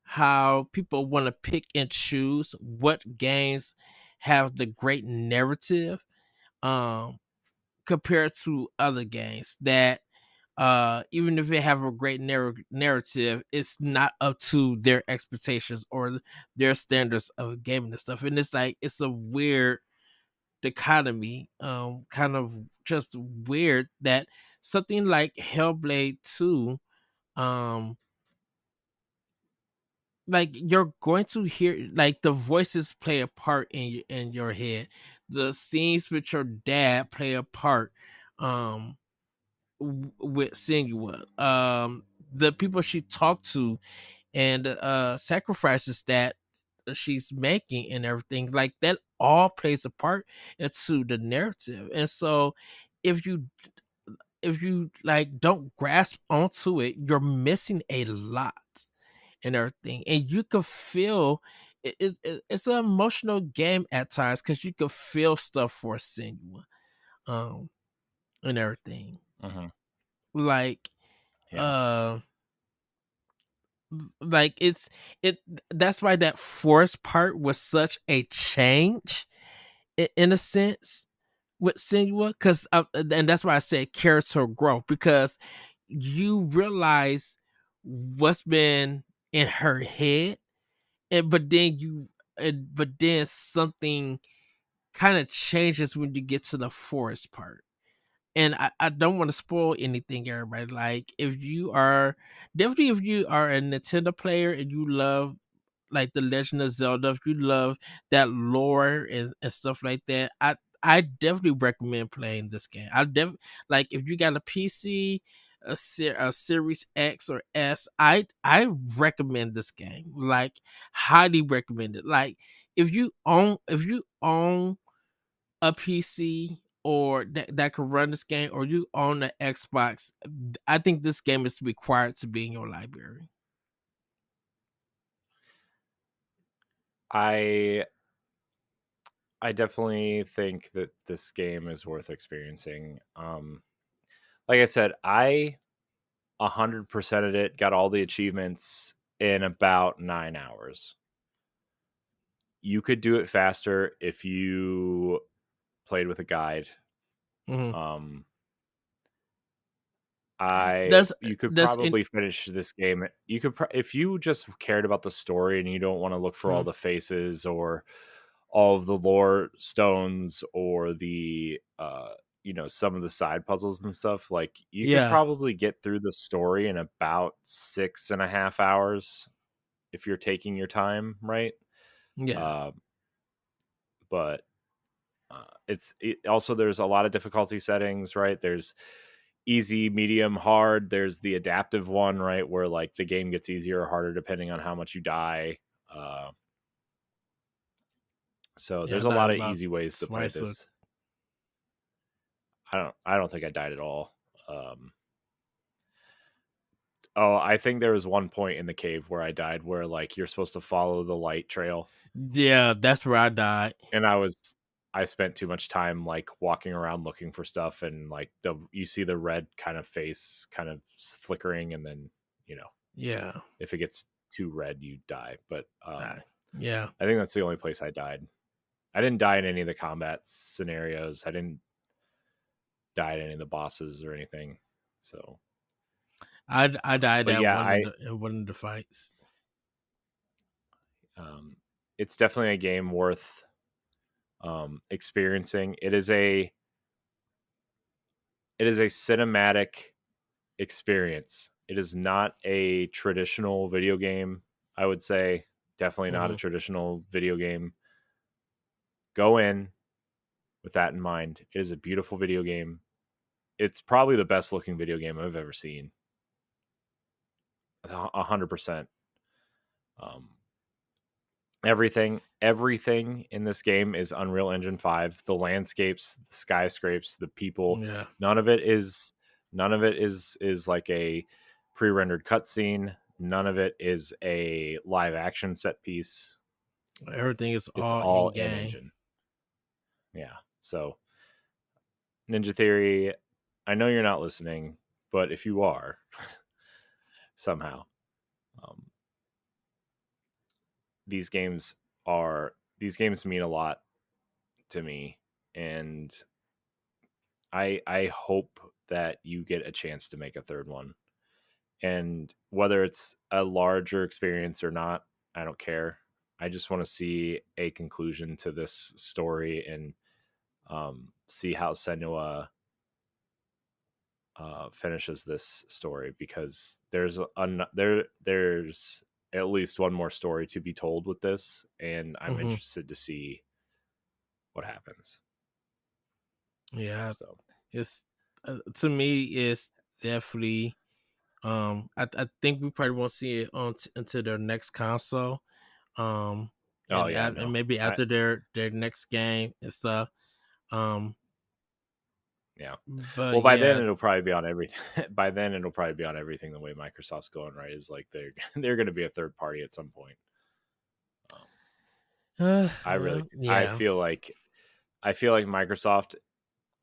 how people want to pick and choose what games have the great narrative, um compared to other games that, even if they have a great narrative, it's not up to their expectations or their standards of gaming and stuff. And it's like it's a weird dichotomy, kind of just weird that something like Hellblade 2, um like you're going to hear like the voices play a part in in your head. the scenes with your dad play a part with Senua. The people she talked to and sacrifices that she's making and everything like that all plays a part into the narrative. And so if you like don't grasp onto it, you're missing a lot and everything. And you could feel it's an emotional game at times because you could feel stuff for Senua um and everything. Hmm. Like Yeah. uh like it that's why that forest part was such a change in a sense with Senua, because and that's why I said character growth, because you realize what's been in her head, and but then something kind of changes when you get to the forest part. And I don't want to spoil anything, everybody. Like if you are definitely if you are a Nintendo player and you love like the Legend of Zelda, if you love that lore and stuff like that, I definitely recommend playing this game. Like if you got a PC, a Series X or S, I recommend this game. Like highly recommend it. Like if you own a PC or that can run this game, or you own an Xbox, I think this game is required to be in your library. I I definitely think that this game is worth experiencing. Like I said, I 100%ed it, got all the achievements in about 9 hours. You could do it faster if you played with a guide. Mhm. Um, I Does you could does in probably finish this game. You could if you just cared about the story and you don't want to look for all mhm. the faces or all of the lore stones or the some of the side puzzles and stuff, like you could Yeah, probably get through the story in about 6.5 hours if you're taking your time, right? yeah. uh, but also there's a lot of difficulty settings, right? There's easy, medium, hard. There's the adaptive one, right, where like the game gets easier or harder depending on how much you die. uh, so Yeah, I there's a died lot of about easy ways to play twice or this. I don't think I died at all. Um, oh, I think there was one point in the cave where I died where like you're supposed to follow the light trail, yeah, that's where I died. and I spent too much time like walking around looking for stuff, and like you see the red kind of face kind of flickering, and then you know Yeah, if it gets too red you die. But died. Yeah, I think that's the only place I died. I didn't die in any of the combat scenarios. I didn't die in any of the bosses or anything. So, I died but at yeah, I in one of the fights. um, it's definitely a game worth experiencing. It is a cinematic experience. It is not a traditional video game. I would say definitely not a Hmm. traditional video game. Go in with that in mind. It is a beautiful video game. It's probably the best looking video game I've ever seen. 100%. Um, everything in this game is Unreal Engine 5. The landscapes, the skyscrapes, the people, Yeah, none of it is like a pre-rendered cutscene. None of it is a live action set piece. everything is It's all all in in game. engine. Yeah. So, Ninja Theory, I know you're not listening, but if you are somehow, um, these games these games mean a lot to me, and I hope that you get a chance to make a third one. And whether it's a larger experience or not, I don't care. I just want to see a conclusion to this story, and see how Senua finishes this story, because there's at least one more story to be told with this, and I'm Hmm. interested to see what happens. Yeah, So it's to me, it's definitely. I think we probably won't see it until their next console. oh yeah, no. And maybe I, after their next game and stuff. Um, yeah. but Well, by then yeah, it'll probably be on everything. By then it'll probably be on everything the way Microsoft's going, right? Is like they're they're going to be a third party at some point. Um, I yeah. feel like Microsoft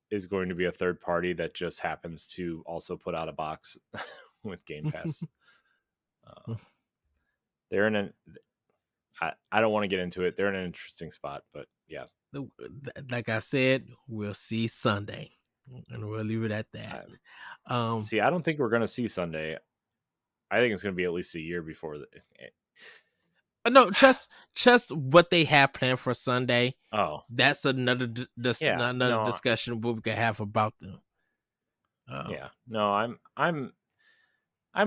is going to be a third party that just happens to also put out a box with Game Pass. Uh, they're in an I don't want to get into it. They're in an interesting spot, but yeah. Like I said, we'll see Sunday, and we'll leave it at that. Um, See, I don't think we're going to see Sunday. I think it's going to be at least a year before. no, just what they have planned for Sunday. Oh, That's another yeah. another No, discussion what we can have about them. yeah. No, I'm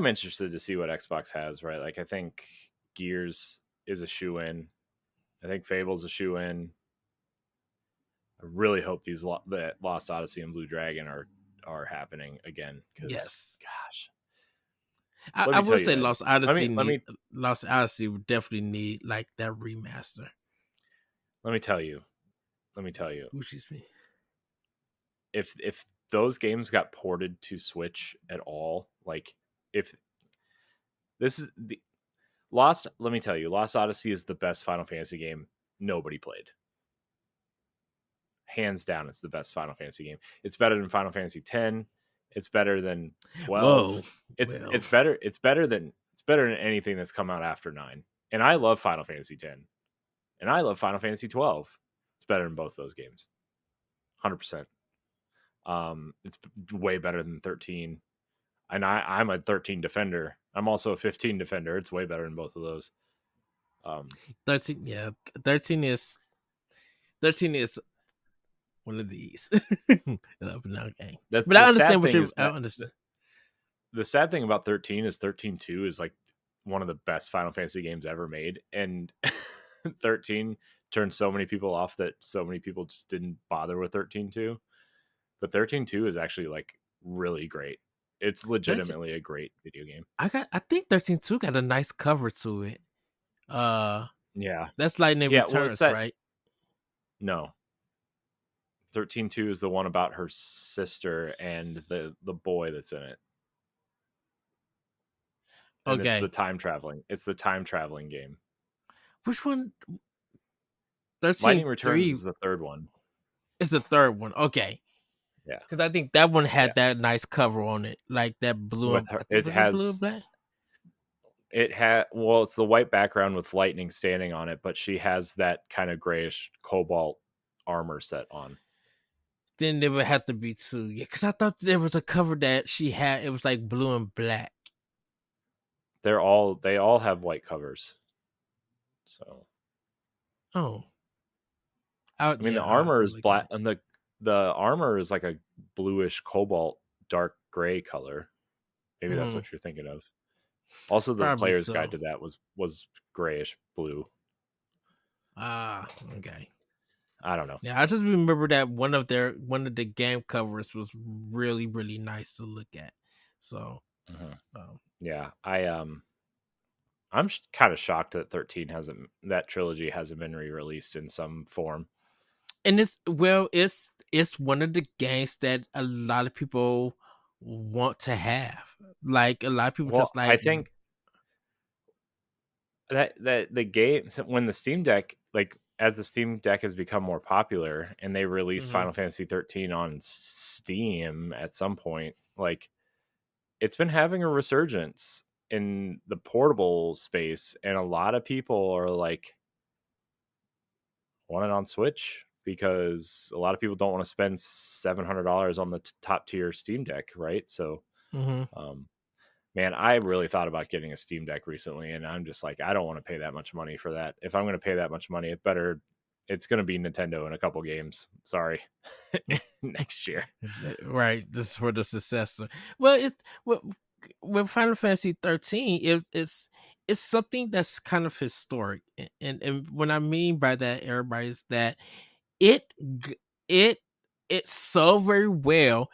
interested to see what Xbox has, right? Like I think Gears is a shoe in. I think Fable's a shoe in. I really hope that Lost Odyssey and Blue Dragon are happening again because Yes, gosh, let I me tell would you, say man. Lost Odyssey would definitely need like that remaster. Let me tell you. Let me tell you. Excuse me. If those games got ported to Switch at all, like if this is the Lost, let me tell you, Lost Odyssey is the best Final Fantasy game nobody played. Hands down, it's the best Final Fantasy game. It's better than Final Fantasy 10. It's better than 12. Whoa, well, It's better than anything that's come out after 9. And I love Final Fantasy 10. And I love Final Fantasy 12. It's better than both those games. 100%. It's way better than 13. And I'm a 13 defender. I'm also a 15 defender. It's way better than both of those. 13. Yeah, 13 is one of these. An up and down game. That's But I the understand sad what thing you. is I that understand. the sad thing about 13 is 13-2 is like one of the best Final Fantasy games ever made, and 13 turned so many people off that so many people just didn't bother with 13-2. But 13-2 is actually like really great. It's 13. legitimately a great video game. I think 13-2 got a nice cover to it. Yeah. That's Lightning Yeah, well, it's Returns, that right? no. 13-2 is the one about her sister and the boy that's in it. And it's the Okay. time traveling. It's the time traveling game. Which one? Lightning 13-3 Returns is the third one. is the third one. Okay. Yeah. Because I think that one Yeah. had that nice cover on it, like that blue. With her, Was it blue and black? well, it's the white background with lightning standing on it, but she has that kind of grayish cobalt armor set on. Then there would have to be two. Yeah, because I thought there was a cover that she had. It was like blue and black. They all have white covers. So Oh, I mean, the I'll have armor to is look at black, it. and the armor is like a bluish cobalt, dark gray color. Maybe that's Mhm. what you're thinking of. Also, the Probably player's so. guide to that was grayish blue. Ah, okay. I don't know. Yeah, I just remember that one of the game covers was really really nice to look at. So, um, Yeah, I'm kind of shocked that that trilogy hasn't been re-released in some form. and it's one of the games that a lot of people want to have. Like a lot of people Well, just I like. think that the game when the Steam Deck like as the Steam Deck has become more popular and they released Mhm. Final Fantasy 13 on Steam at some point, like it's been having a resurgence in the portable space, and a lot of people are like want it on Switch because a lot of people don't want to spend $700 on the top tier Steam Deck, right? So, Mhm. um, man, I really thought about getting a Steam Deck recently, and I'm just like, I don't want to pay that much money for that. If I'm going to pay that much money, it's going to be Nintendo in a couple games. Sorry, next year. Right, this is for the successor. Well, well, with Final Fantasy 13, it's something that's kind of historic, and what I mean by that, everybody, is that it it it sold very well,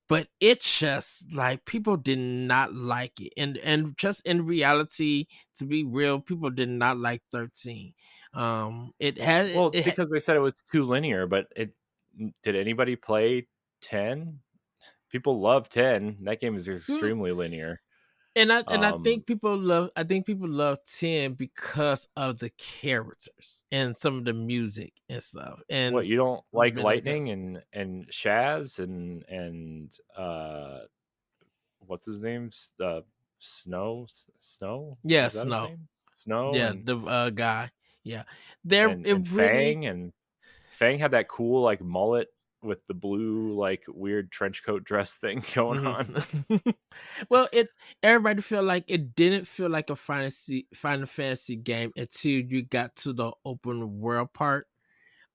but it's just like people did not like it, and just in reality, to be real, people did not like 13. It had Well, it's it had, because they said it was too linear, but it did anybody play 10? People love 10. That game is extremely linear. and I Um, think people love 10 because of the characters and some of the music and stuff what and you don't a like bit of the Lightning cutscenes. and Shaz and what's his name? Snow? Yeah, Is that his Snow. name? Snow Yeah, the guy. Yeah, there it and really. Fang had that cool like mullet with the blue like weird trench coat dress thing going on. Mhm. Well, it everybody felt like it didn't feel like a Final Fantasy game until you got to the open world part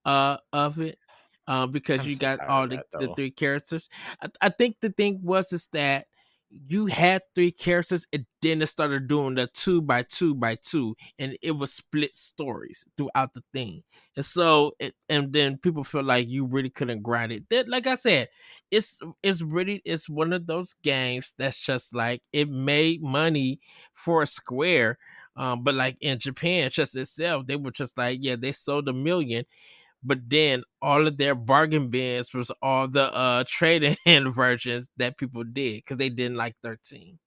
of it, because I'm you so got tired all of that the though. three characters. I think the thing was is that you had three characters, and then it started doing the two by two by two, and it was split stories throughout the thing. And so and then people feel like you really couldn't grind it. That, like I said, it's one of those games that's just like it made money for Square. But like in Japan, just itself, they were just like, yeah, they sold 1 million, but then all of their bargain bins was all the trading in versions that people did because they didn't like 13.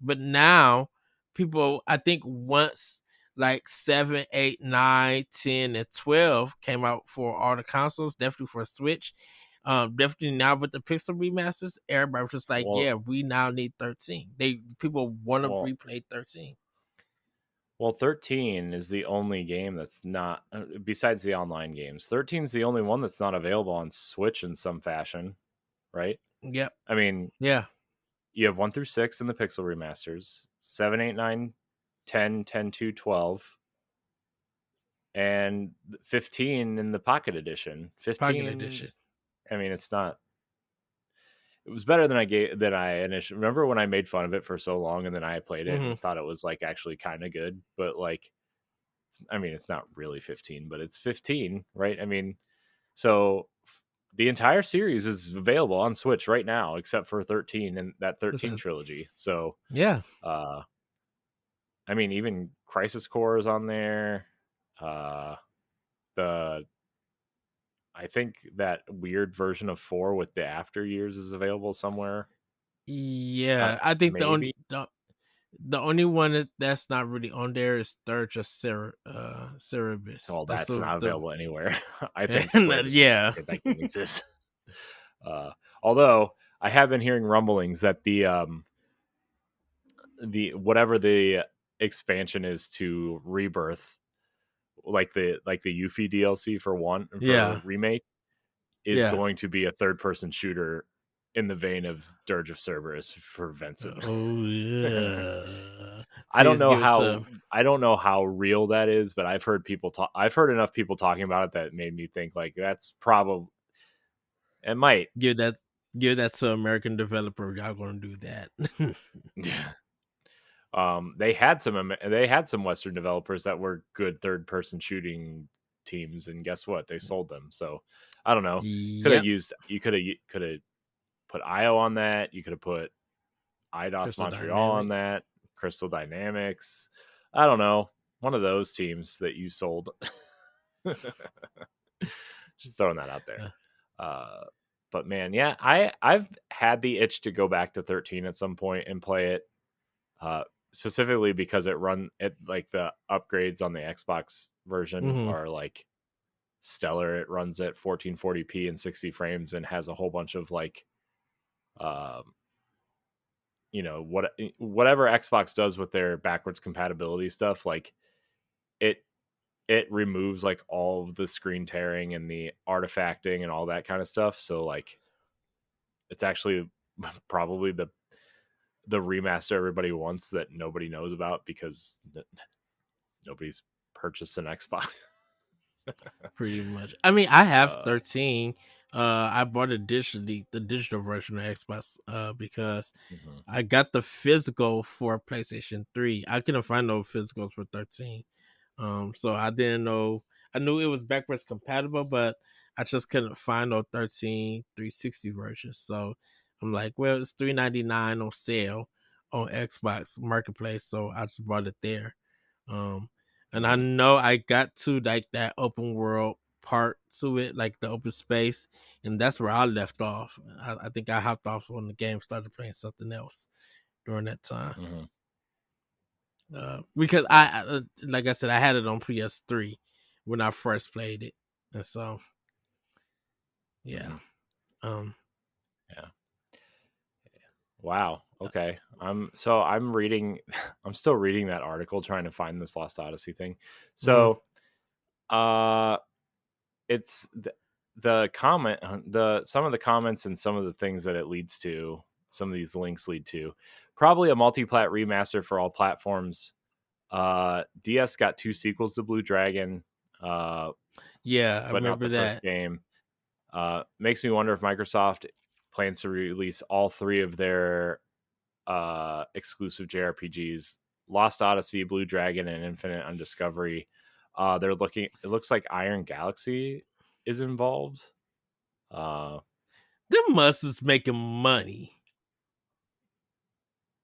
But now people, I think once like 7, 8, 9, 10, and 12 came out for all the consoles, definitely for Switch. Definitely now with the Pixel remasters, everybody was just like, Well, yeah, we now need 13. People want to well, replay 13. well, 13 is the only game that's not besides the online games. 13 is the only one that's not available on Switch in some fashion, right? Yep. I mean, Yeah. you have 1 through 6 in the Pixel remasters, 7, 8, 9, 10, 10, 2, 12, and 15 in the Pocket Edition. Pocket 15, edition. I mean, it's not it was better than I initially remember when I made fun of it for so long and then I played it Hmm. and thought it was like actually kind of good, but like I mean, it's not really 15, but it's 15, right? I mean, so the entire series is available on Switch right now except for 13 and that 13 trilogy. So, Yeah. uh I mean, even Crisis Core is on there. Uh the I think that weird version of 4 with the after years is available somewhere. Yeah, I think Maybe. the only one that's not really on there is Sturge of Cerebus. Well, That's that's not the available anywhere. I think and Square just wants to yeah. forget that game exists. Uh, although I have been hearing rumblings that the whatever the expansion is to Rebirth, like the Yuffie DLC for one for Yeah. remake, is Yeah. going to be a third person shooter in the vein of Dirge of Cerberus for Vincent. Oh yeah. I don't Please know give it how to real that is, but I've heard people talk. I've heard enough people talking about it that made me think like that's probably it might. give that give that to American developer. Y'all gonna do that. They had some Western developers that were good third person shooting teams, and guess what? They sold them. So I don't know. Could have Yep. used could have put IO on that. You could have put IDOS Crystal Montreal on Dynamics. that. Crystal Dynamics. I don't know. One of those teams that you sold. Just throwing that out there. Uh, Uh, but man, yeah, I've had the itch to go back to 13 at some point and play it. Specifically because it like the upgrades on the Xbox version mhm. are like stellar. It runs at 1440p and 60 frames and has a whole bunch of like um whatever Xbox does with their backwards compatibility stuff, like it it removes like all of the screen tearing and the artifacting and all that kind of stuff. So like it's actually probably the remaster everybody wants that nobody knows about because nobody's purchased an Xbox. Pretty much. I mean, I have uh 13. I bought the digital version of Xbox because mhm. I got the physical for PlayStation 3. I couldn't find no physicals for 13. So I didn't know. I knew it was backwards compatible, but I just couldn't find no 13 360 versions. So I'm like, well, it's $3.99 on sale on Xbox Marketplace, so I just bought it there. Um, and I Mhm. know I got to like that open world part to it, like the open space, and that's where I left off. I think I hopped off when the game started playing something else during that time. Mhm. Because like I said, I had it on PS3 when I first played it, and so yeah. Mhm. Um, Yeah. Wow. Okay. I'm reading I'm still reading that article trying to find this Lost Odyssey thing. mhm. So uh it's the comment the some of the comments and some of the things that it leads to, some of these links lead to probably a multi-plat remaster for all platforms. DS got 2 sequels to Blue Dragon, uh Yeah, I but not remember the first that. game. Makes me wonder if Microsoft plans to release all 3 of their exclusive JRPGs: Lost Odyssey, Blue Dragon, and Infinite Undiscovery. They're looking. It looks like Iron Galaxy is involved. Uh, Them must was making money.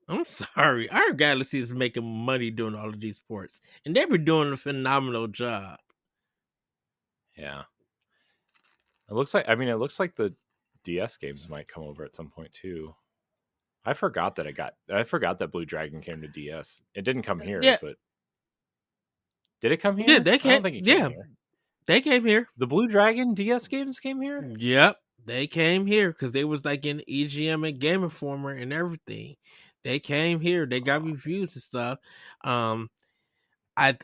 I'm sorry, our Galaxy is making money doing all of these ports, and they were doing a phenomenal job. yeah, it looks like. I mean, it looks like the DS games might come over at some point too. I forgot that I forgot that Blue Dragon came to DS. It didn't come here, Yeah, but did it come yeah, here? they I came. don't think it came Yeah, here. they came here. The Blue Dragon DS games came here. Yep, they came here because they was like in EGM and Game Informer and everything. They came here. They got Oh, reviews and stuff. Um, I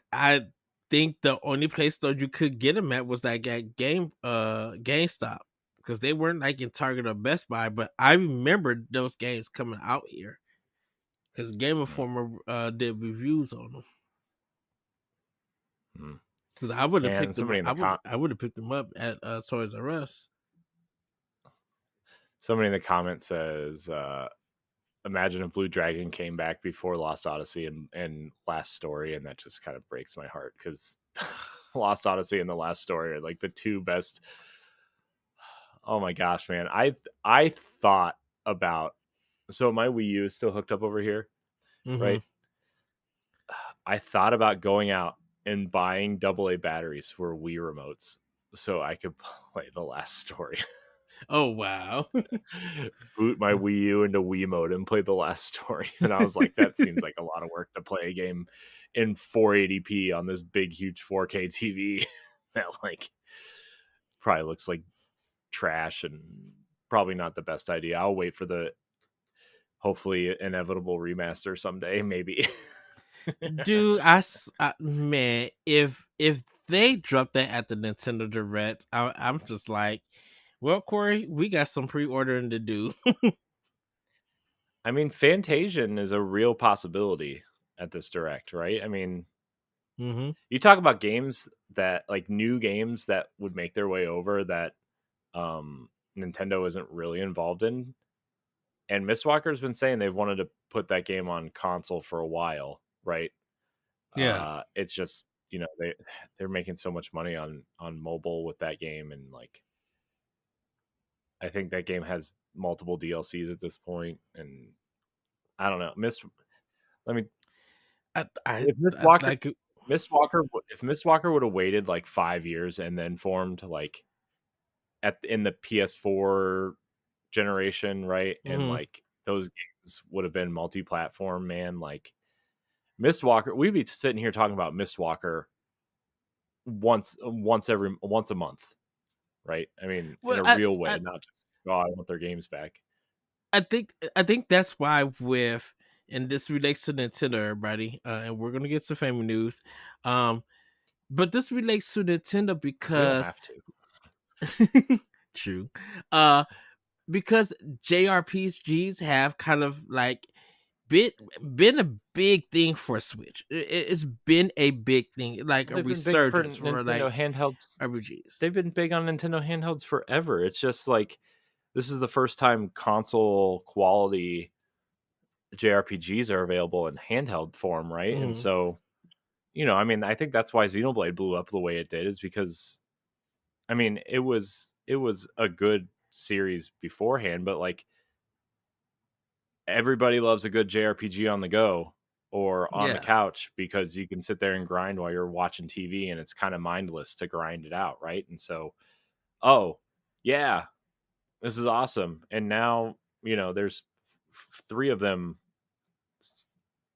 think the only place though you could get them at was like at GameStop, because they weren't like in Target or Best Buy. But I remember those games coming out here because Game hmm, Informer did reviews on them. hmm. Because I would have And picked them up. somebody in the com- I would have picked them up at Toys R Us. somebody in the comments says, imagine if Blue Dragon came back before Lost Odyssey and Last Story, and that just kind of breaks my heart because Lost Odyssey and the Last Story are like the 2 best. Oh my gosh, man! I thought about, so my Wii U is still hooked up over here, Mm-hmm. right? I thought about going out and buying AA batteries for Wii remotes so I could play the Last Story. Oh wow. Boot my Wii U into Wii mode and play the Last Story. And I was like, that seems like a lot of work to play a game in 480p on this big, huge 4K TV that like probably looks like trash and probably not the best idea. I'll wait for the hopefully inevitable remaster someday, maybe. Dude, man, if they drop that at the Nintendo Direct, I'm just like, well, Corey, we got some pre-ordering to do. I mean, Fantasian is a real possibility at this direct, right? I mean, Mm-hmm. you talk about games that like new games that would make their way over that Nintendo isn't really involved in. And Mistwalker's been saying they've wanted to put that game on console for a while, right? Yeah, It's just, they're making so much money on mobile with that game, and like I think that game has multiple DLCs at this point, and I don't know. Let me I I, if I like. If Mistwalker would have waited like 5 years and then formed like in the PS4 generation, right? And Mm-hmm. like those games would have been multi-platform, man. Like Mistwalker, we'd be sitting here talking about Mistwalker once a month, right? I mean, in Well, a real way, not just oh, I want their games back. I think that's why with, and this relates to Nintendo, everybody, and we're gonna get some family news. Um, but this relates to Nintendo We don't because have to. true. Because JRPGs have kind of like been been a big thing for Switch. It's been a big thing, like Well, a they've been big for resurgence for Nintendo like handhelds. RPGs. They've been big on Nintendo handhelds forever. It's just like this is the first time console quality JRPGs are available in handheld form, right? And Mm. so, I mean, I think that's why Xenoblade blew up the way it did, is because I mean, it was a good series beforehand, but like everybody loves a good JRPG on the go or on the Yeah, couch because you can sit there and grind while you're watching TV, and it's kind of mindless to grind it out, right? And so, oh, yeah, this is awesome. And now, there's three of them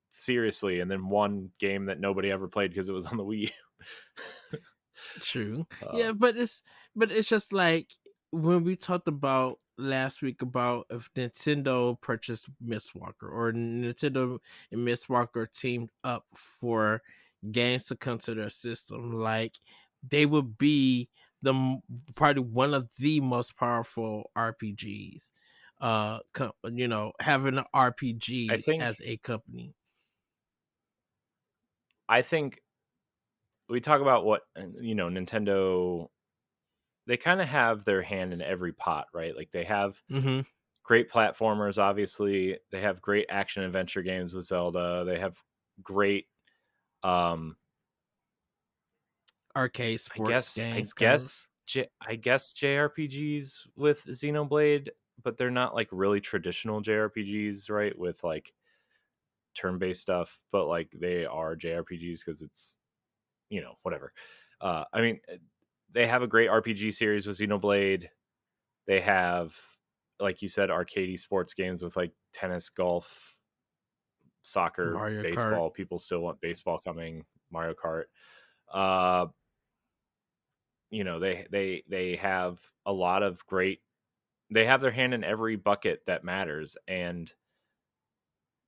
seriously, and then one game that nobody ever played because it was on the Wii. true. uh, Yeah, but it's just like when we talked about last week about if Nintendo purchased Miss Walker or Nintendo and Miss Walker teamed up for games to come to their system, like they would be probably one of the most powerful RPGs. Having I RPGs as think a company. I think we talk about what Nintendo, they kind of have their hand in every pot, right? Like they have Mm-hmm. great platformers, obviously. They have great action adventure games with Zelda. They have great, um, Arcade I sports guess, games, kind of. I guess JRPGs with Xenoblade, but they're not like really traditional JRPGs, right? With like turn-based stuff, but like they are JRPGs because it's whatever. I mean, they have a great RPG series with Xenoblade. They have, like you said, arcadey sports games with like tennis, golf, soccer, Mario Kart. baseball. People still want baseball coming. Mario Kart. Uh, they have a lot of great. They have their hand in every bucket that matters, and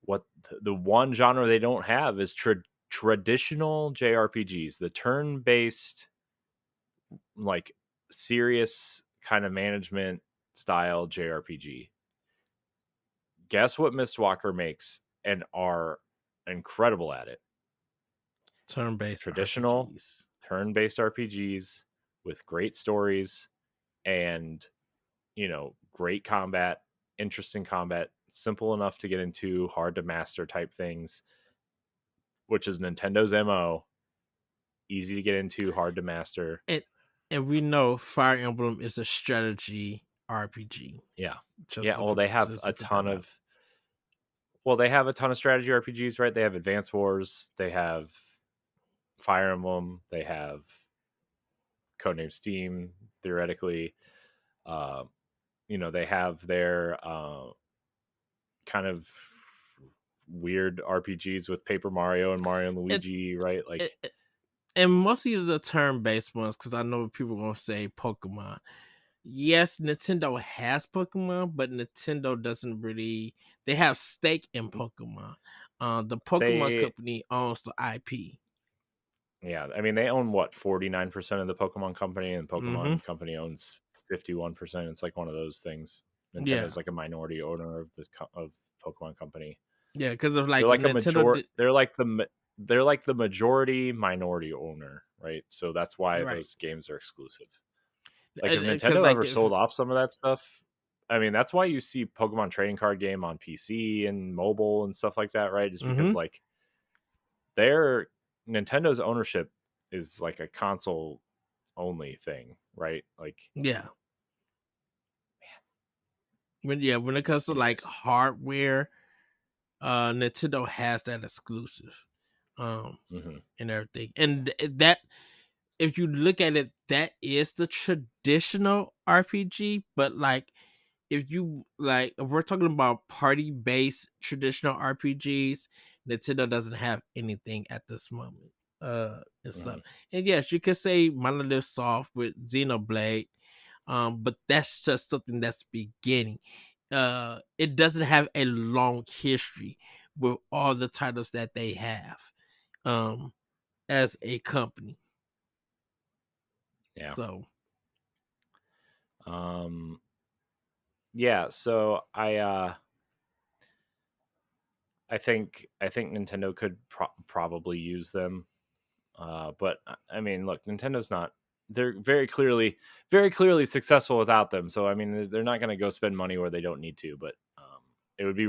what the one genre they don't have is traditional JRPGs, the turn-based, like serious kind of management style JRPG. Guess what Miss Walker makes and are incredible at it? Turn-based Traditional RPGs. turn-based RPGs with great stories and, great combat, interesting combat, simple enough to get into, hard to master type things, which is Nintendo's MO. Easy to get into, hard to master. And and we know Fire Emblem is a strategy RPG. Yeah. Just Yeah, to well, put, they have just a to put ton that out. of well, they have a ton of strategy RPGs, right? They have Advance Wars, they have Fire Emblem, they have Codename Steam, theoretically. Uh, they have their kind of weird RPGs with Paper Mario and Mario and And, Luigi, right? and, Like and mostly the turn-based ones, because I know people gonna say Pokemon. Yes, Nintendo has Pokemon, but Nintendo doesn't really. They have stake in Pokemon. The Pokemon they, company owns the IP. yeah, I mean, they own what, 49% of the Pokemon company, and Mm-hmm. Pokemon company owns 51%. It's like one of those things. Yeah, Nintendo's like a minority owner of of Pokemon company. yeah, because of They're like like a Nintendo major. did They're like the majority minority owner, right? So that's why right, those games are exclusive. Like if and because Nintendo like ever if sold off some of that stuff, I mean, that's why you see Pokemon trading card game on PC and mobile and stuff like that, right? Just mm-hmm. because like their Nintendo's ownership is like a console only thing, right? Like, Yeah, when it comes to like anyways. hardware, Nintendo has that exclusive, um, Hmm. and everything, and that if you look at it, that is the traditional RPG. But like, if we're talking about party based traditional RPGs, Nintendo doesn't have anything at this moment. And stuff. Hmm. And yes, you could say Monolith Soft with Xenoblade, but that's just something that's beginning. It doesn't have a long history with all the titles that they have, um, as a company. Yeah. So, Um. Yeah. So I think Nintendo could probably use them. But I mean, look, Nintendo's not. They're very clearly successful without them. So I mean, they're not going to go spend money where they don't need to. But it would be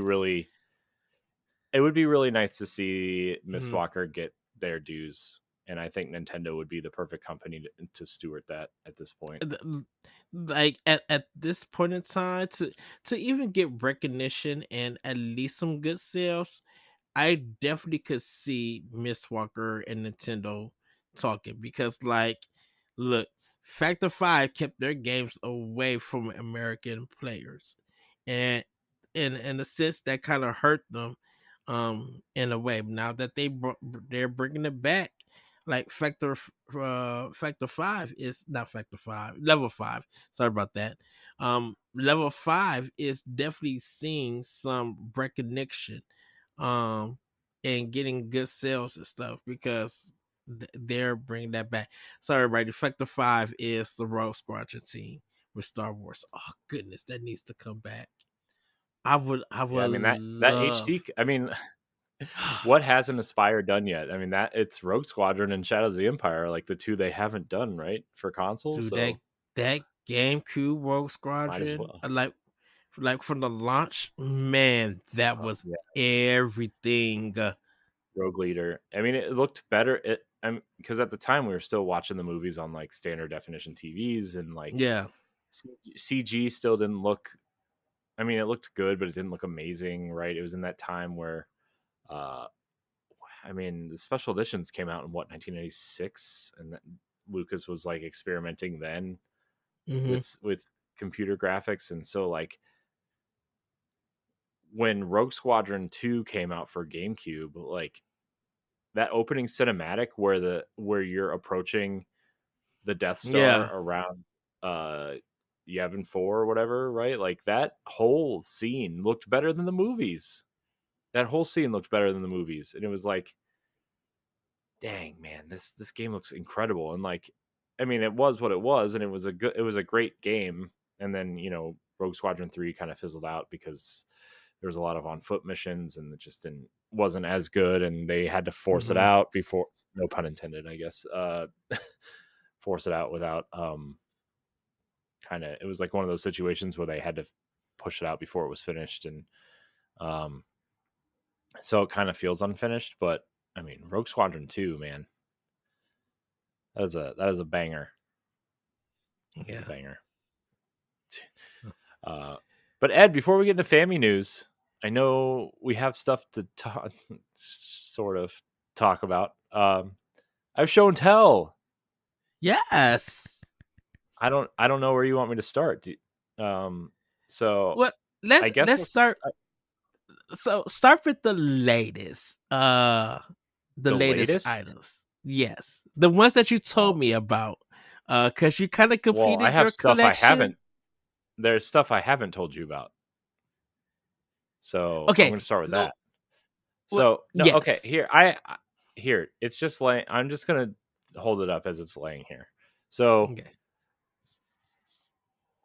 really nice to see mhm. Mistwalker get their dues. and I think Nintendo would be the perfect company to steward that at this point. Like at this point in time, to even get recognition and at least some good sales, I definitely could see Miss Walker and Nintendo talking because, like, look, Factor 5 kept their games away from American players, and in a sense that kind of hurt them, in a way. Now that they're bringing it back, like Factor 5 is not Factor 5, Level 5. Sorry about that. Level 5 is definitely seeing some recognition, um and getting good sales and stuff because they're bringing that back. So everybody, Factor 5 is the Rogue Squadron team with Star Wars. Oh goodness, that needs to come back. I Yeah, I would mean that love. HD. I mean, what hasn't Aspire done yet? I mean, that it's Rogue Squadron and Shadows of the Empire, like the two they haven't done right for console. Dude, So that GameCube Rogue might as Squadron, well. like from the launch, man, that was Yeah, everything. Rogue Leader. I mean, it looked better. I'm because at the time we were still watching the movies on like standard definition TVs, and like Yeah. CG still didn't look. I mean, it looked good, but it didn't look amazing, right? It was in that time where, uh, I mean, the special editions came out in what 1996, and Lucas was like experimenting then Hmm. with computer graphics, and so like when Rogue Squadron 2 came out for GameCube, like that opening cinematic where you're approaching the Death Star Yeah. around uh Yavin 4 or whatever, right? Like that whole scene looked better than the movies. That whole scene looked better than the movies. And it was like, dang, man, this game looks incredible. And like, I mean, it was what it was, and it was a great game. And then, Rogue Squadron 3 kind of fizzled out because there was a lot of on foot missions, and it just wasn't as good, and they had to force it Hmm. out before, no pun intended, I guess, force it out without kind of, it was like one of those situations where they had to push it out before it was finished, and um so it kind of feels unfinished. But I mean, Rogue Squadron 2, man, that is a banger. It's a Yeah. banger. uh but Ed, before we get into Family news, I know we have stuff to talk, sort of talk about. I've shown tell. Yes. I don't know where you want me to start. So Well, I let's guess let's start. So start with the latest. The the latest latest. items. Yes, the ones that you told Oh, me about. Because you kind of well, I completed have your stuff I collection. haven't. There's stuff I haven't told you about. So I'm Okay. going to start with So that. what? So no, okay. Yes. Here. It's just laying. I'm just going to hold it up as it's laying here. So Okay.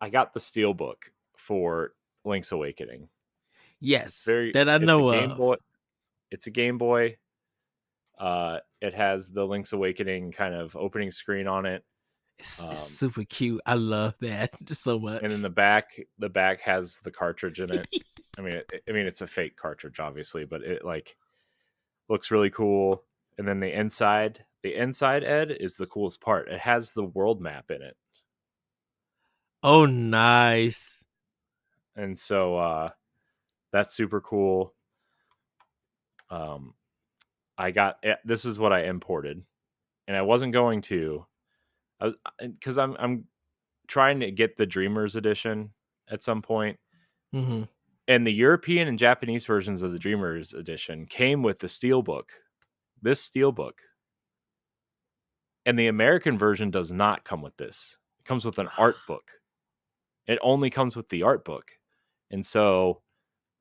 I got the steel book for Link's Awakening. It's Yes, very. that I It's a know Game of. Boy. It's a Game Boy. It has the Link's Awakening kind of opening screen on it. It's Um, super cute. I love that so and then much. the back has the cartridge in it. I mean, it's a fake cartridge, obviously, but it like looks really cool. And then the inside, Ed, is the coolest part. It has the world map in it, Oh, nice. and so that's super cool. Um, this is what I imported, and I wasn't going to. I was because I'm trying to get the Dreamers edition at some point. Hmm. And the European and Japanese versions of the Dreamers edition came with the steelbook. This steelbook. And the American version does not come with this. It comes with an art book. It only comes with the art book. And so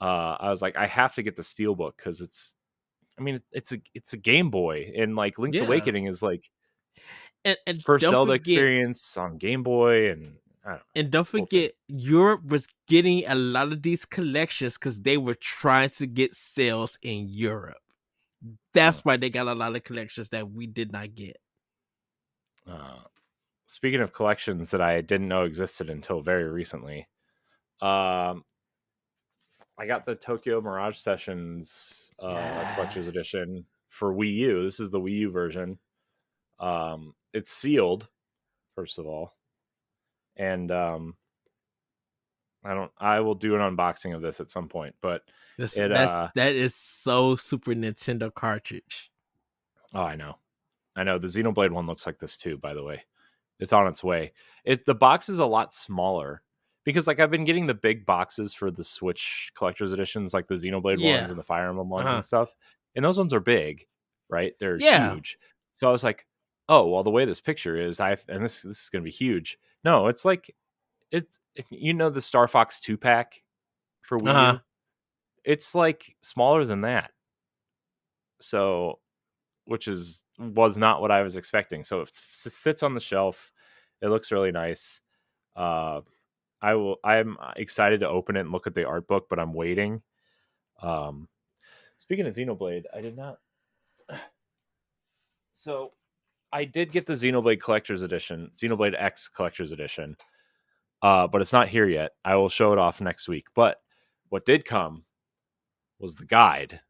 I was like, I have to get the steelbook because it's a Game Boy, and like Link's Yeah. Awakening is like And first don't Zelda forget, experience on Game Boy, and I don't know, and don't whole thing. forget, Europe was getting a lot of these collections because they were trying to get sales in Europe. Uh, That's why they got a lot of collections that we did not get. uh, Speaking of collections that I didn't know existed until very recently, um, I got the Tokyo Mirage Sessions collector's Yes. edition for Wii U. This is the Wii U version. It's sealed, first of all, and I will do an unboxing of this at some point, but it That is so Super Nintendo cartridge. oh, I know. The Xenoblade one looks like this too, by the way. It's on its way. The box is a lot smaller because like I've been getting the big boxes for the Switch collector's editions, like the Xenoblade ones Yeah. and the Fire Emblem ones Uh-huh. and stuff. And those ones are big, right? They're Yeah. huge. So I was like, oh, well, the way this picture is, this is gonna be huge. No, it's like it's the Star Fox 2-pack for Wii Uh-huh. U. It's like smaller than that. So was not what I was expecting. So it sits on the shelf. It looks really nice. Uh, I'm excited to open it and look at the art book, but I'm waiting. Speaking of Xenoblade, I did not. So I did get the Xenoblade Collector's Edition, Xenoblade X Collector's Edition, but it's not here yet. I will show it off next week. But what did come was the guide.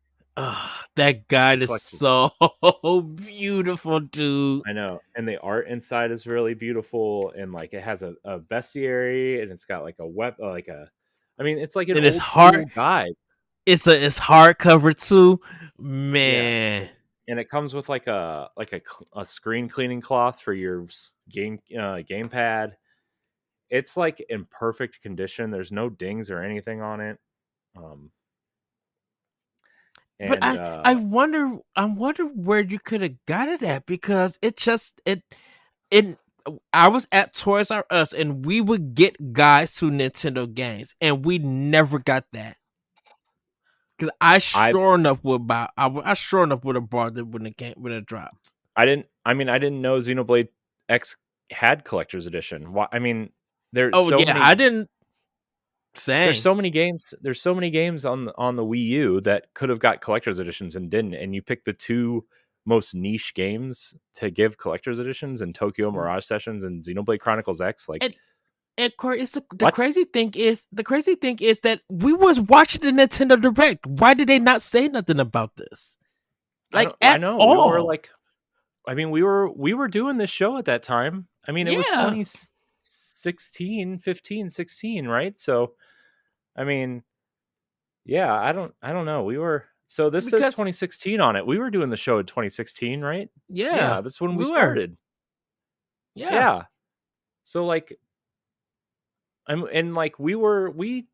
That guide is Collector's. so beautiful, dude. I know, and the art inside is really beautiful, and like it has a bestiary, and it's got like a I mean, it's like an And it's old hard. school guide. It's hardcover too, Yeah, man. and it comes with like a screen cleaning cloth for your gamepad. It's like in perfect condition. There's no dings or anything on it. Um, But and I wonder where you could have got it at because it I was at Toys R Us and we would get guides to Nintendo games and we never got that. Cause I I sure enough would buy. I sure enough would have bought it when it dropped. I didn't. I mean, I didn't know Xenoblade X had collector's edition. Why? I mean, there's Oh so yeah, I many. didn't. There's Same. so many games. There's so many games on the Wii U that could have got collector's editions and didn't. And you picked the two most niche games to give collector's editions, and Tokyo Mirage Sessions and Xenoblade Chronicles X. Like And and Corey, what? the crazy thing is that we was watching the Nintendo Direct. Why did they not say nothing about this? I Like don't. I at know we were all? like. I mean, we were doing this show at that time. I mean, it was Yeah, 2016, 15, 16, right? So I mean, yeah, I don't know. We were so this says because 2016 on it. We were doing the show in 2016, right? yeah, Yeah, that's when we we were. started. Yeah, Yeah. So like like we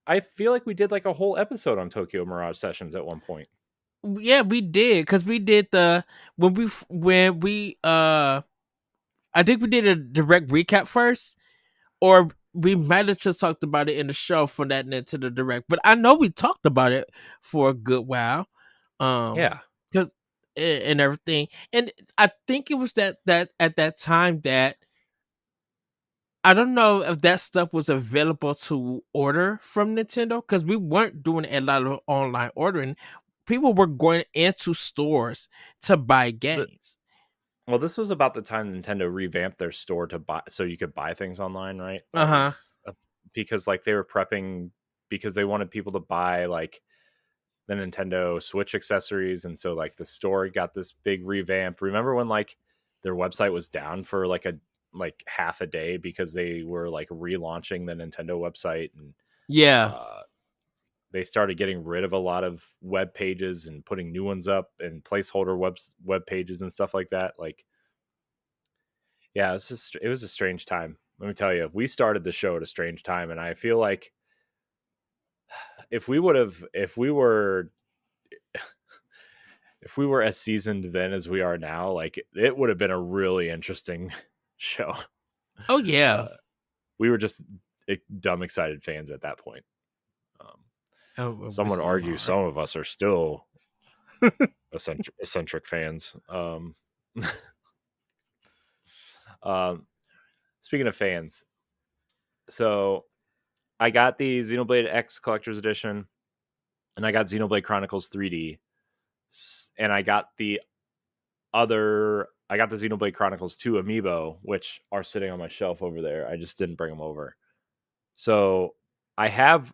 I feel like we did like a whole episode on Tokyo Mirage Sessions at one point. yeah, we did because we did the when we I think we did a direct recap first, or we might have just talked about it in the show for that Nintendo Direct. But I know we talked about it for a good while, Yeah. because and everything. And I think it was that at that time that I don't know if that stuff was available to order from Nintendo because we weren't doing a lot of online ordering. People were going into stores to buy The, games. well, this was about the time Nintendo revamped their store to buy so you could buy things online, right? Uh huh. Because like they were prepping because they wanted people to buy like the Nintendo Switch accessories, and so like the store got this big revamp. Remember when like their website was down for like half a day because they were like relaunching the Nintendo website, and Yeah. uh, they started getting rid of a lot of web pages and putting new ones up and placeholder web pages and stuff like that. Like, yeah, it was a strange time. Let me tell you, we started the show at a strange time, and I feel like if we were as seasoned then as we are now, like it would have been a really interesting show. Oh yeah. Uh, we were just dumb excited fans at that point. Oh, we Some would still argue are. some of us are still eccentric fans. Um, speaking of fans, so I got the Xenoblade X Collector's Edition, and I got Xenoblade Chronicles 3D, and I got the Xenoblade Chronicles 2 amiibo, which are sitting on my shelf over there. I just didn't bring them over. So I have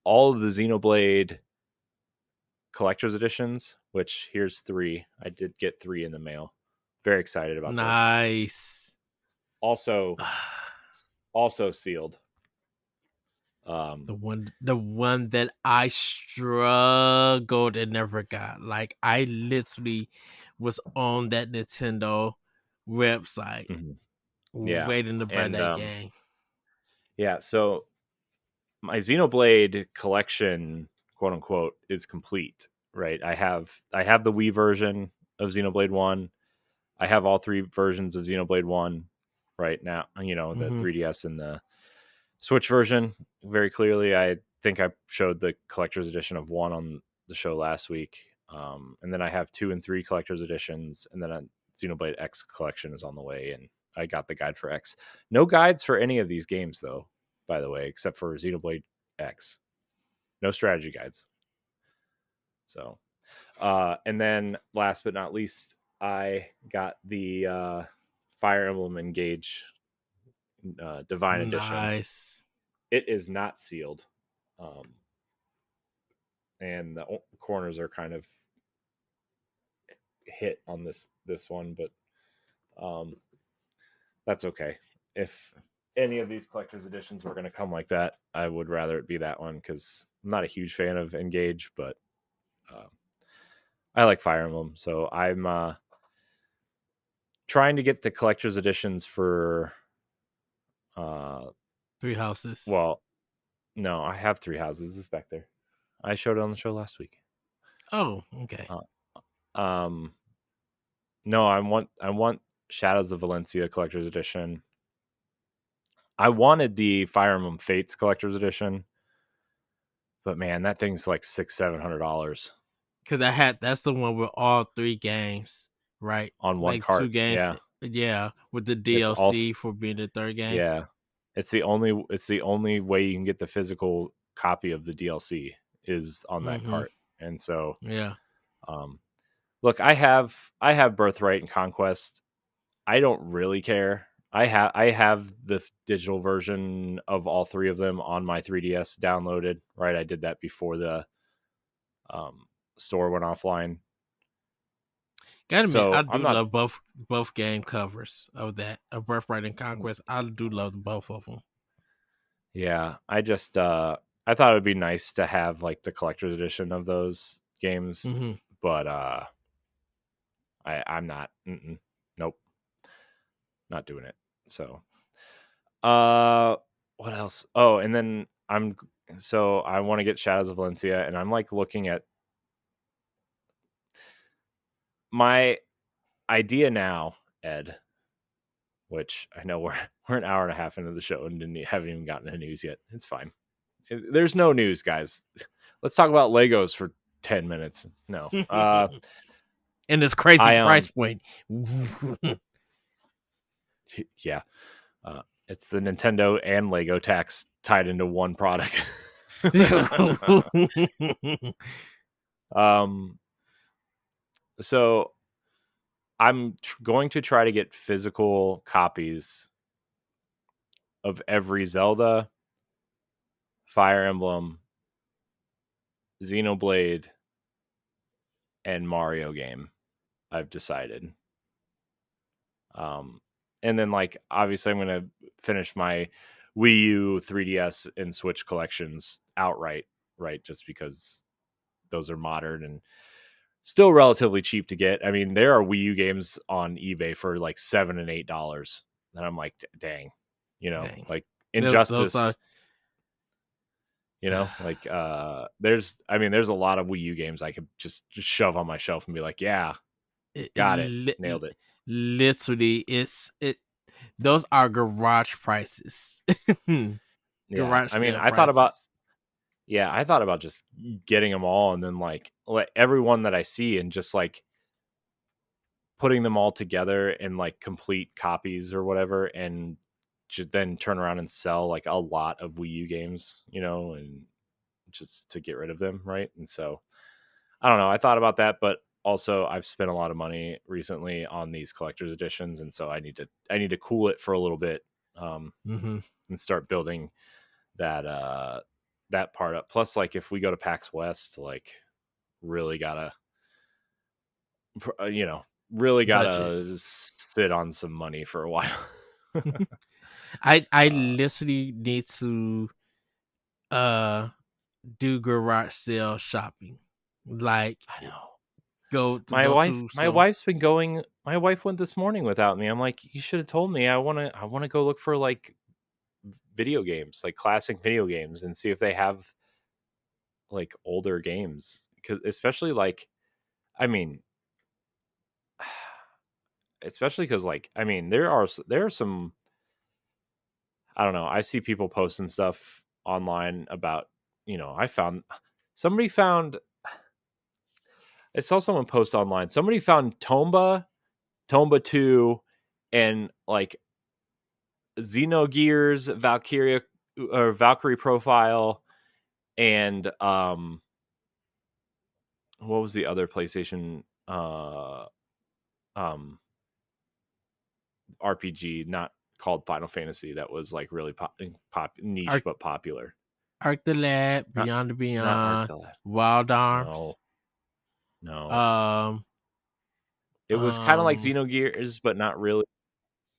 all of the Xenoblade collector's editions, which here's 3. I did get 3 in the mail. Very excited about this. Nice. Also, also sealed. The one that I struggled and never got. Like I literally was on that Nintendo website mhm. Yeah, waiting to buy and that game. yeah. So my Xenoblade collection, quote unquote, is complete. Right. I have the Wii version of Xenoblade One. I have all three versions of Xenoblade One right now. The Mm-hmm. 3DS and the Switch version very clearly. I think I showed the collector's edition of one on the show last week. And then I have 2 and 3 collector's editions, and then a Xenoblade X collection is on the way, and I got the guide for X. No guides for any of these games, though, by the way, except for Xenoblade X. No strategy guides. So, and then last but not least, I got the Fire Emblem Engage Divine Edition. Nice. It is not sealed, and the corners are kind of hit on this one, but that's okay. If any of these collector's editions were going to come like that, I would rather it be that one because I'm not a huge fan of Engage, but uh, I like Fire Emblem, so I'm trying to get the collector's editions for. Three houses. Well, no, I have 3 houses. It's back there. I showed it on the show last week. Oh, okay. Um, no, I want Shadows of Valencia collector's edition. I wanted the Fire Emblem Fates collector's edition, but man, that thing's like $600-700 Because that's the one with all 3 games, right? on one Like 2 cart. games. Yeah, Yeah, with the it's all. DLC for being the 3rd game. Yeah, it's the only way you can get the physical copy of the DLC is on that Mm-hmm. cart. And so, Yeah. um, look, I have Birthright and Conquest. I don't really care. I have the digital version of all 3 of them on my 3DS downloaded. Right, I did that before the um, store went offline. Gotta admit, I So I'm do not. love both game covers of that, of Birthright and Conquest. I do love both of them. Yeah, I just I thought it would be nice to have like the collector's edition of those games, Mm-hmm. but I'm not. Nope, not doing it. So what else? Oh, and then I want to get Shadows of Valencia, and I'm like looking at my idea now, Ed, which I know we're an hour and a half into the show and haven't even gotten to news yet. It's fine. There's no news, guys. Let's talk about Legos for 10 minutes. No. And this crazy I price point. Yeah. It's the Nintendo and Lego tax tied into one product. um so I'm going to try to get physical copies of every Zelda, Fire Emblem, Xenoblade, and Mario game. I've decided. And then like obviously I'm going to finish my Wii U, 3DS, and Switch collections outright, right? Just because those are modern and still relatively cheap to get. I mean, there are Wii U games on eBay for like $7 and $8, and I'm like, dang, Dang. like Those are Injustice. Like there's a lot of Wii U games I could just shove on my shelf and be like, yeah, got it, nailed it. literally it. Those are garage prices. Yeah, Garage I mean, sale prices. I thought about just getting them all and then like let everyone that I see and just like putting them all together in like complete copies or whatever, and just then turn around and sell like a lot of Wii U games, and just to get rid of them, right? And so I don't know. I thought about that, but also I've spent a lot of money recently on these collector's editions, and so I need to cool it for a little bit, Mm-hmm. and start building that part up. Plus, like if we go to PAX West, like really gotta, really budget. gotta sit on some money for a while. I uh, literally need to uh do garage sale shopping. Like I know. go to My some. wife's been going. My wife went this morning without me. I'm like, you should have told me. I want to go look for like video games, like classic video games, and see if they have like older games. Because especially like, I mean, especially because like, I mean, there are some. I don't know. I see people posting stuff online about. I found somebody found. I saw someone post online. Somebody found Tomba 2, and like Xenogears, Valkyrie Profile, and what was the other PlayStation um RPG not called Final Fantasy that was like really niche Arc but popular. Arc the Lab, Not Beyond the not Beyond, Arctila. Wild Arms. No, no. Um It was kind of like um Xenogears, but not really.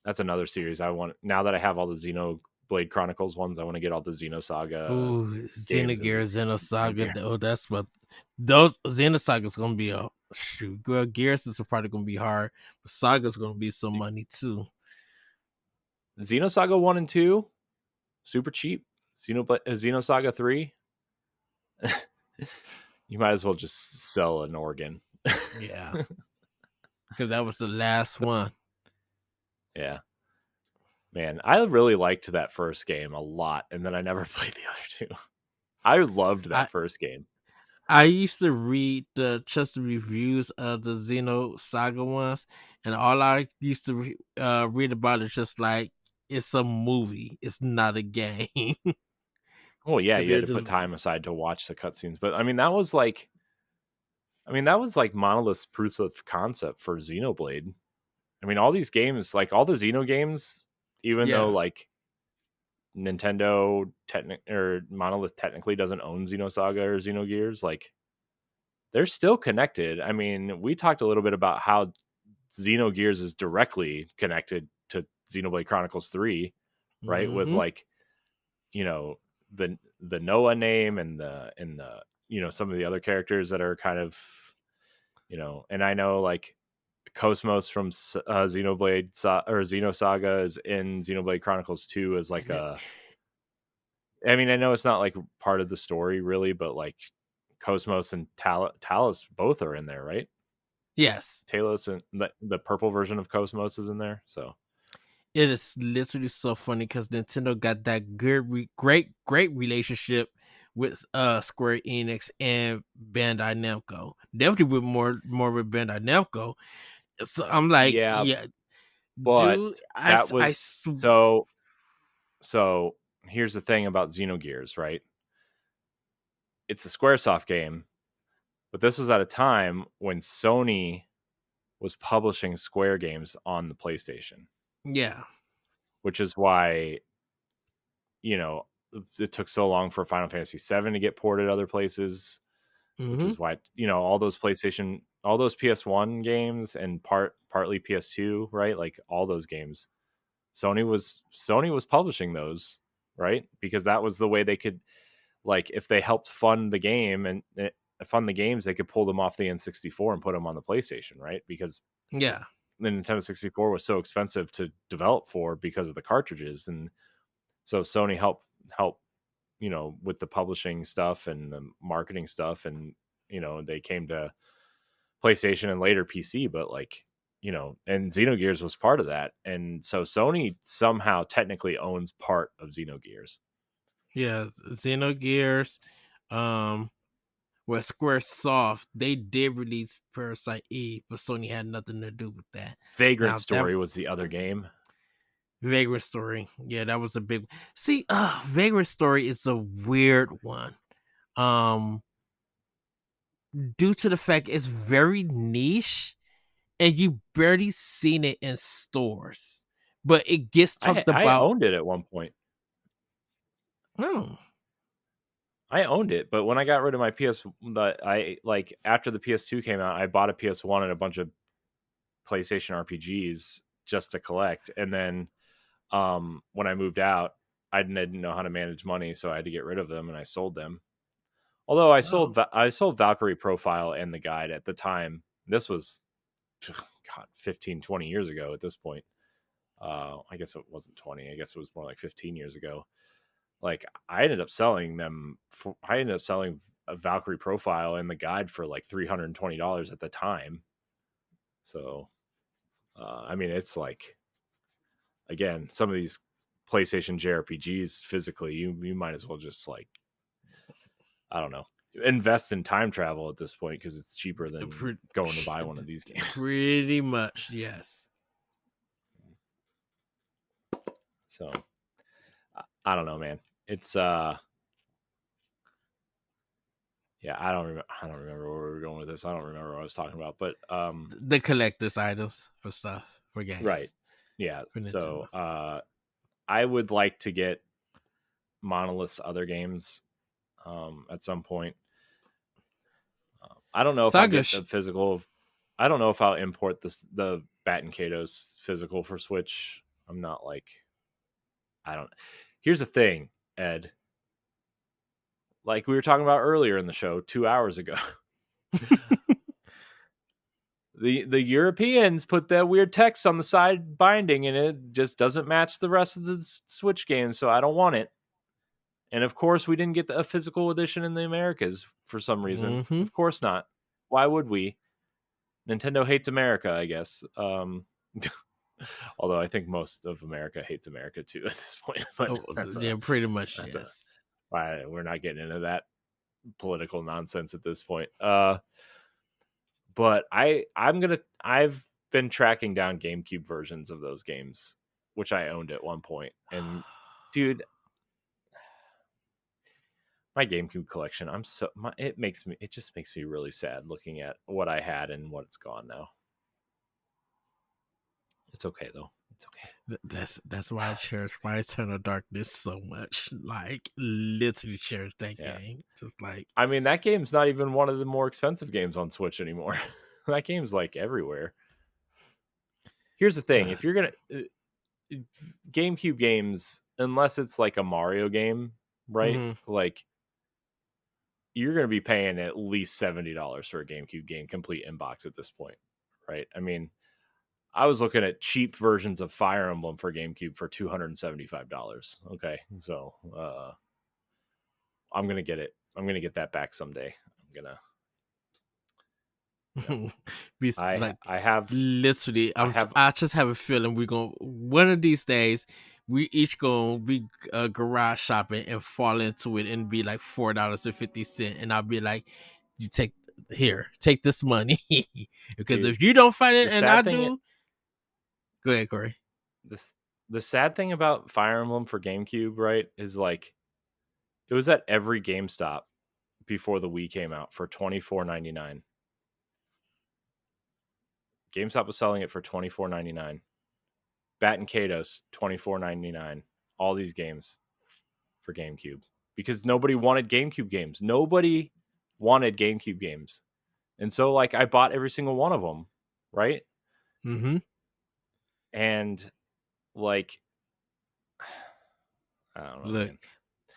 That's another series I want. Now that I have all the Xenoblade Chronicles ones, I want to get all the Xenosaga games and the Xenogears, Xenosaga. Xenogear. Oh, that's what those Xenosaga's gonna be a shoot. Well, Gears is probably gonna be hard, but Saga's gonna be some money too. Xenosaga 1 and 2, super cheap. Xenosaga 3, you might as well just sell an organ. Yeah, because that was the last one. Yeah. Man, I really liked that first game a lot, and then I never played the other two. I loved I that first game. I used to read the just reviews of the Xenosaga ones, and all I used to read about is just like it's a movie. It's not a game. Well, yeah, Because you had they're to put just time aside to watch the cutscenes, but that was like Monolith's proof of concept for Xenoblade. I mean, all these games, like all the Xeno games, even though yeah, like Nintendo or Monolith technically doesn't own Xenosaga or Xenogears, like they're still connected. I mean, we talked a little bit about how Xenogears is directly connected to Xenoblade Chronicles 3, right? With hmm like, you know, the Noah name and the some of the other characters that are kind of, and I know like Cosmos from or Xenosaga is in Xenoblade Chronicles 2 as like I mean, I know it's not like part of the story really, but like Cosmos and Talos both are in there, right? yes, Talos and the purple version of Cosmos is in there. So it is literally so funny because Nintendo got that good, great relationship with Square Enix and Bandai Namco. Definitely with more with Bandai Namco. So I'm like, yeah, yeah, but dude, that was so here's the thing about Xenogears, right? It's a Squaresoft game, but this was at a time when Sony was publishing Square games on the PlayStation, yeah, which is why, you know, it took so long for Final Fantasy VII to get ported other places, which hmm is why, all those all those PS1 games and partly PS2, right? Like all those games, Sony was publishing those, right? Because that was the way they could, like, if they helped fund the game and fund the games, they could pull them off the N64 and put them on the PlayStation, right? Because yeah, the Nintendo 64 was so expensive to develop for because of the cartridges, and so Sony helped with the publishing stuff and the marketing stuff, and they came to PlayStation and later PC, but like, and Xenogears was part of that, and so Sony somehow technically owns part of Xenogears. yeah. Xenogears, um, with SquareSoft, they did release Parasite Eve, but Sony had nothing to do with that. Vagrant Now that Story was the other game. Vagrant Story. Yeah, that was a big. See, Vagrant Story is a weird one. Um, due to the fact it's very niche and you barely seen it in stores, but it gets talked I about. owned it at one point. Oh, I owned it, but when I got rid of my I like after the PS2 came out, I bought a PS1 and a bunch of PlayStation RPGs just to collect. And then when I moved out, I didn't know how to manage money, so I had to get rid of them, and I sold them. Although I sold Valkyrie Profile and the guide at the time. This was 15, 20 years ago at this point. I guess it wasn't 20. I guess it was more like 15 years ago. Like I ended up selling a Valkyrie Profile and the guide for like $320 at the time. So, I mean, it's like, again, some of these PlayStation JRPGs physically, you might as well just like, I don't know, invest in time travel at this point because it's cheaper than going to buy one of these games. Pretty much, yes. So I don't know, man. It's yeah, I don't remember where we were going with this. I don't remember what I was talking about, but the collector's items for stuff for games, right? Yeah. So I would like to get Monolith's other games at some point. I don't know if I'll get the physical. I don't know if I'll import the Bat and Kato's physical for Switch. I'm not like, I don't. Here's the thing, Ed. Like we were talking about earlier in the show 2 hours ago. The Europeans put that weird text on the side binding, and it just doesn't match the rest of the Switch games, so I don't want it. And of course, we didn't get a physical edition in the Americas for some reason. Mm-hmm. Of course not. Why would we? Nintendo hates America, I guess. Although I think most of America hates America too at this point. But pretty much. Yes. Why we're not getting into that political nonsense at this point. But I've been tracking down GameCube versions of those games, which I owned at one point. And dude, my GameCube collection, it just makes me really sad looking at what I had and what it's gone now. It's okay though. It's okay. That's why I cherish my Eternal Darkness so much. Like literally cherish that game. Just like, I mean, that game's not even one of the more expensive games on Switch anymore. That game's like everywhere. Here's the thing: if you're gonna GameCube games, unless it's like a Mario game, right? Mm-hmm. Like you're gonna be paying at least $70 for a GameCube game complete in box at this point, right? I mean, I was looking at cheap versions of Fire Emblem for GameCube for $275. Okay, so I'm gonna get it. I'm gonna get that back someday. I'm gonna. I have literally. I just have a feeling we're gonna one of these days. We each gonna be garage shopping and fall into it and be like $4.50, and I'll be like, "You take this money," because if you don't find it and I do. Go ahead, Corey. The sad thing about Fire Emblem for GameCube, right, is like it was at every GameStop before the Wii came out for $24.99. GameStop was selling it for $24.99. Bat and Kato's $24.99. All these games for GameCube because nobody wanted GameCube games. Nobody wanted GameCube games, and so like I bought every single one of them, right? Mm-hmm. And like, I don't know. Look, man.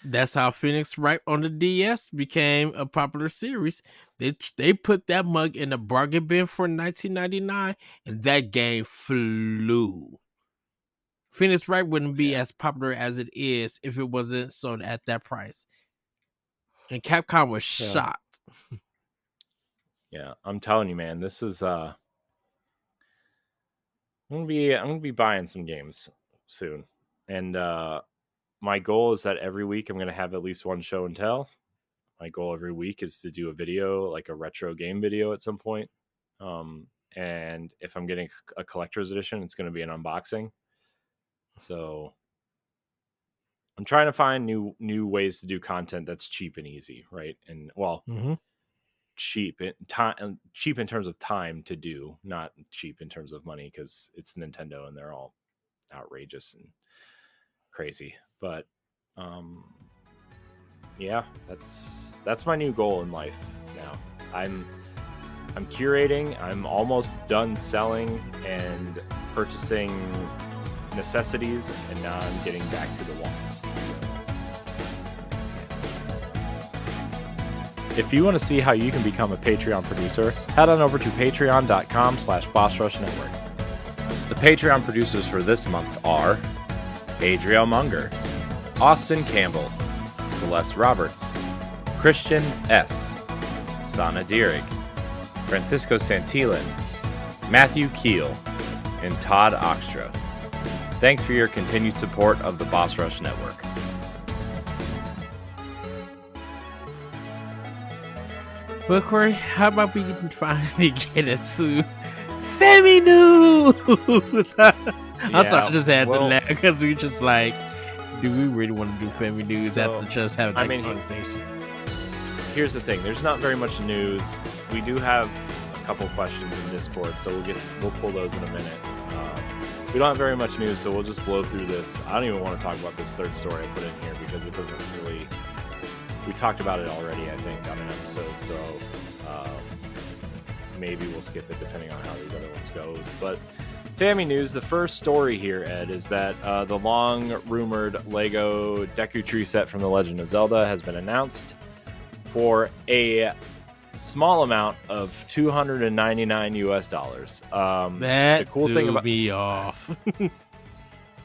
That's how Phoenix Wright on the DS became a popular series. They put that mug in a bargain bin for $19.99, and that game flew. Phoenix Wright wouldn't be as popular as it is if it wasn't sold at that price. And Capcom was shocked. Yeah, I'm telling you, man, this is I'm gonna be buying some games soon, and my goal is that every week I'm gonna have at least one show and tell. My goal every week is to do a video, like a retro game video at some point. And if I'm getting a collector's edition, it's gonna be an unboxing. So I'm trying to find new ways to do content that's cheap and easy, right? And well. Mm-hmm. Cheap in terms of time to do, not cheap in terms of money because it's Nintendo and they're all outrageous and crazy. But yeah, that's my new goal in life now. I'm curating. I'm almost done selling and purchasing necessities, and now I'm getting back to the wants. So, if you want to see how you can become a Patreon producer, head on over to patreon.com/BossRushNetwork. The Patreon producers for this month are Adriel Munger, Austin Campbell, Celeste Roberts, Christian S., Sana Dirrig, Francisco Santillan, Matthew Keel, and Todd Oxtra. Thanks for your continued support of the Boss Rush Network. Well, Corey, how about we finally get into Family News? I'm sorry, I just had to laugh because we just like, do we really want to do Family News after just having that conversation? Here's the thing: there's not very much news. We do have a couple questions in Discord, so we'll pull those in a minute. We don't have very much news, so we'll just blow through this. I don't even want to talk about this third story I put in here because it doesn't really. We talked about it already, I think, on an episode, so maybe we'll skip it depending on how these other ones go. But Family News, the first story here, Ed, is that the long-rumored Lego Deku Tree set from The Legend of Zelda has been announced for a small amount of $299 US. That the cool thing about me off.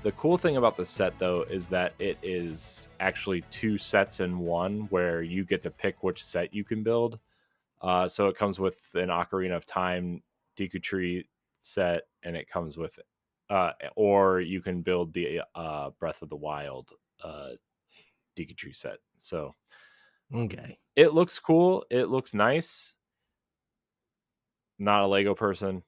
The cool thing about the set, though, is that it is actually 2 sets in one, where you get to pick which set you can build. So it comes with an Ocarina of Time Deku Tree set, and it comes with, or you can build the Breath of the Wild Deku Tree set. So, okay, it looks cool. It looks nice. Not a Lego person.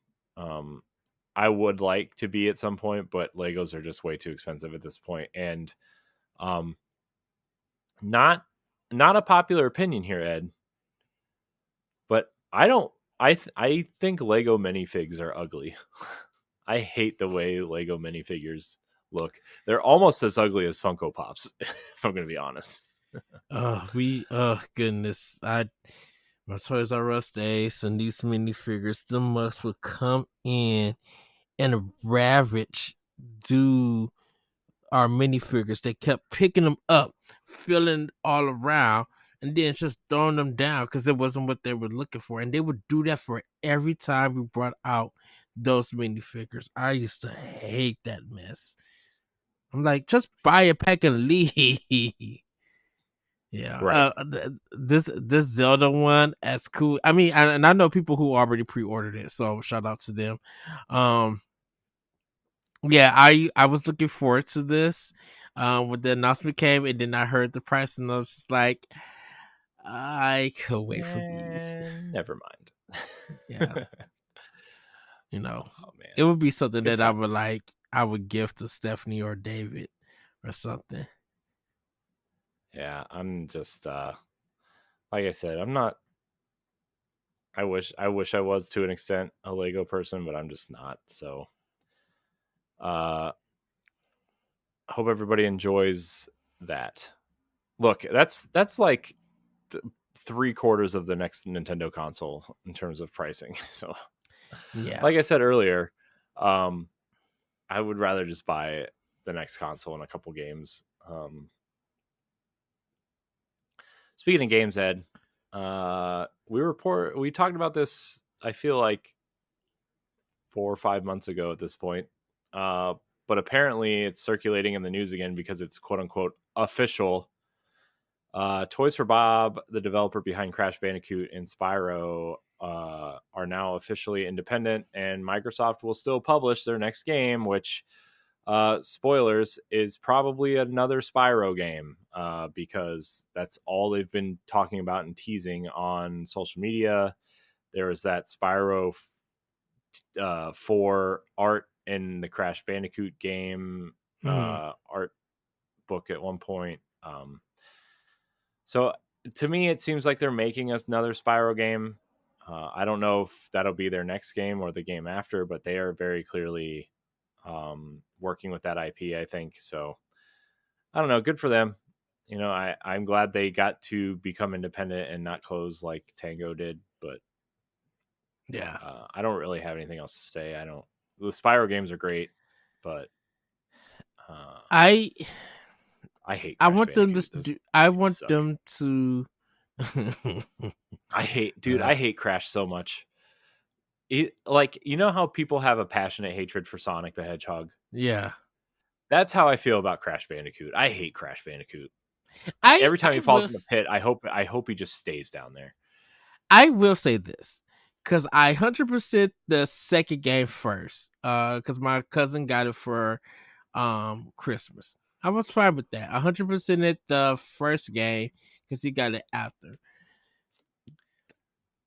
I would like to be at some point, but Legos are just way too expensive at this point. And not a popular opinion here, Ed, but I think Lego minifigs are ugly. I hate the way Lego minifigures look. They're almost as ugly as Funko Pops, if I'm going to be honest. Goodness. My Toys R Us days and these minifigures, the mugs would come in and ravage our minifigures. They kept picking them up, filling all around, and then just throwing them down because it wasn't what they were looking for. And they would do that for every time we brought out those minifigures. I used to hate that mess. I'm like, just buy a pack and leave. Yeah, right. This Zelda one, as cool. I mean, and I know people who already pre-ordered it, so shout out to them. Yeah, I was looking forward to this. When the announcement came, and then I heard the price, and I was just like, I could wait for these. Never mind. Yeah, oh, man. It would be something Good that times. I would give to Stephanie or David or something. Yeah, I'm just like I said, I'm not. I wish I was to an extent a Lego person, but I'm just not. So, hope everybody enjoys that. Look, that's like 3/4 of the next Nintendo console in terms of pricing. So, yeah, like I said earlier, I would rather just buy the next console and a couple games. Speaking of games, Ed, we talked about this, I feel like 4 or 5 months ago at this point. But apparently it's circulating in the news again because it's quote unquote official. Toys for Bob, the developer behind Crash Bandicoot and Spyro, are now officially independent, and Microsoft will still publish their next game, which, spoilers, is probably another Spyro game, because that's all they've been talking about and teasing on social media. There was that Spyro 4 art in the Crash Bandicoot game art book at one point. So to me, it seems like they're making us another Spyro game. I don't know if that'll be their next game or the game after, but they are very clearly working with that IP, I think. So I don't know. Good for them. You know, I'm glad they got to become independent and not close like Tango did. But Yeah. I don't really have anything else to say. I don't. The Spyro games are great, but uh, I I hate I Crash want them Bandicoot. to Those do. I games want suck. them to. I hate, dude. uh, I hate Crash so much. Like, you know how people have a passionate hatred for Sonic the Hedgehog? yeah. That's how I feel about Crash Bandicoot. I hate Crash Bandicoot. Every time I he will falls in the pit, I hope he just stays down there. I will say this because I 100% the second game first. Because my cousin got it for Christmas. I was fine with that. 100% it the first game because he got it after.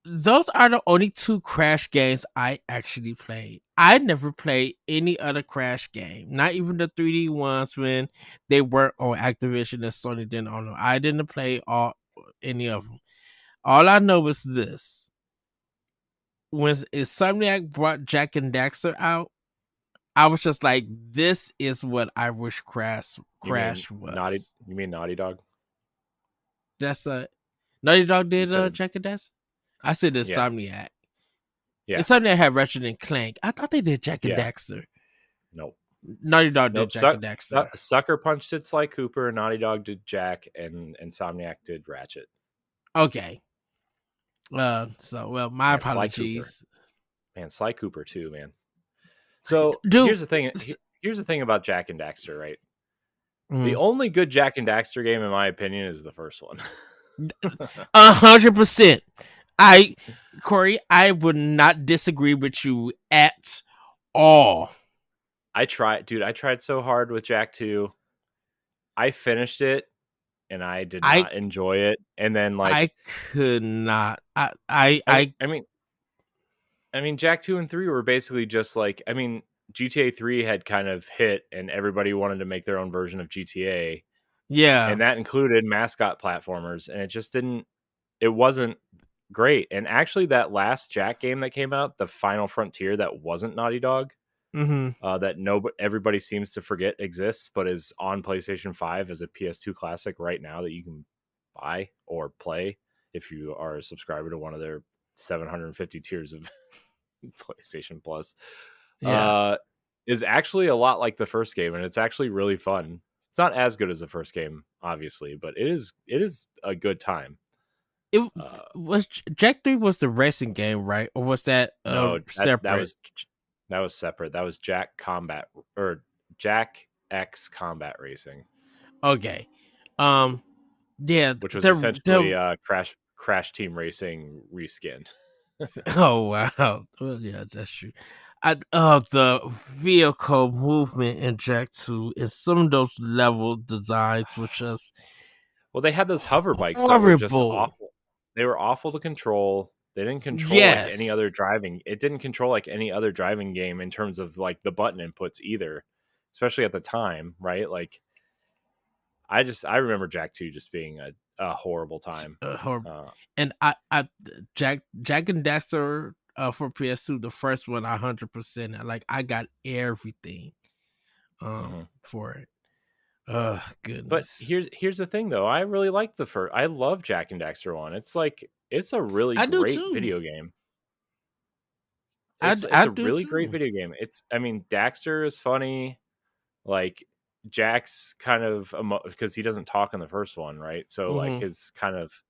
Those are the only two Crash games I actually played. I never played any other Crash game, not even the 3D ones when they weren't on Activision and Sony didn't own them. I didn't play any of them. All I know is this: when Insomniac brought Jack and Daxter out, I was just like, "This is what I wish You mean Crash was." Naughty Dog? That's Naughty Dog You did said Jack and Daxter. I said yeah, Insomniac. yeah, Insomniac had Ratchet and Clank. I thought they did Jack and yeah. Daxter. Nope, Naughty Dog did nope. Jack and Daxter. Sucker Punch did Sly Cooper. Naughty Dog did Jack, and Insomniac did Ratchet. Okay. Well, my Man, Sly Cooper. apologies. Man, Sly Cooper too, man. So Dude, here's the thing. Here's the thing about Jack and Daxter, right? The mm, only good Jack and Daxter game, in my opinion, is the first one. 100%. Corey, I would not disagree with you at all. I tried so hard with Jack 2. I finished it and I did I not enjoy it. And then I like could not. I mean I mean Jack 2 and 3 were basically just like GTA 3 had kind of hit and everybody wanted to make their own version of GTA, yeah. and that included mascot platformers, and it wasn't great. And actually that last Jack game that came out, the Final Frontier, that wasn't Naughty Dog, Mm-hmm. that everybody seems to forget exists, but is on PlayStation 5 as a PS2 classic right now that you can buy or play if you are a subscriber to one of their 750 tiers of PlayStation Plus. Yeah. Is actually a lot like the first game, and it's actually really fun. It's not as good as the first game, obviously, but it is a good time. It Uh, was Jack 3 was the racing game, right? Or was that no, separate? that was separate. That was Jack Combat, or Jack X Combat Racing, Okay. Um yeah, which was essentially the Crash Team Racing reskinned. oh wow. Well, yeah, that's true. The vehicle movement in Jack 2 and some of those level designs was just Well, they had those hover bikes that were just horrible. awful. They were awful to control. They didn't control like any Yes. other driving. It didn't control like any other driving game in terms of like the button inputs either, especially at the time, right? Like I remember Jack 2 just being a horrible time. Horrible. Uh, And I Jack and Daxter for PS2, the first one 100%. Like I got everything mhm. for it. Oh But goodness. here's the thing though. I really like the first. I love Jack and Daxter 1. It's like it's a really I do great too. video game. I, It's I a do really great too. video game. Daxter is funny. Like Jack's kind of because he doesn't talk in the first one, right? So like Mm-hmm. his kind of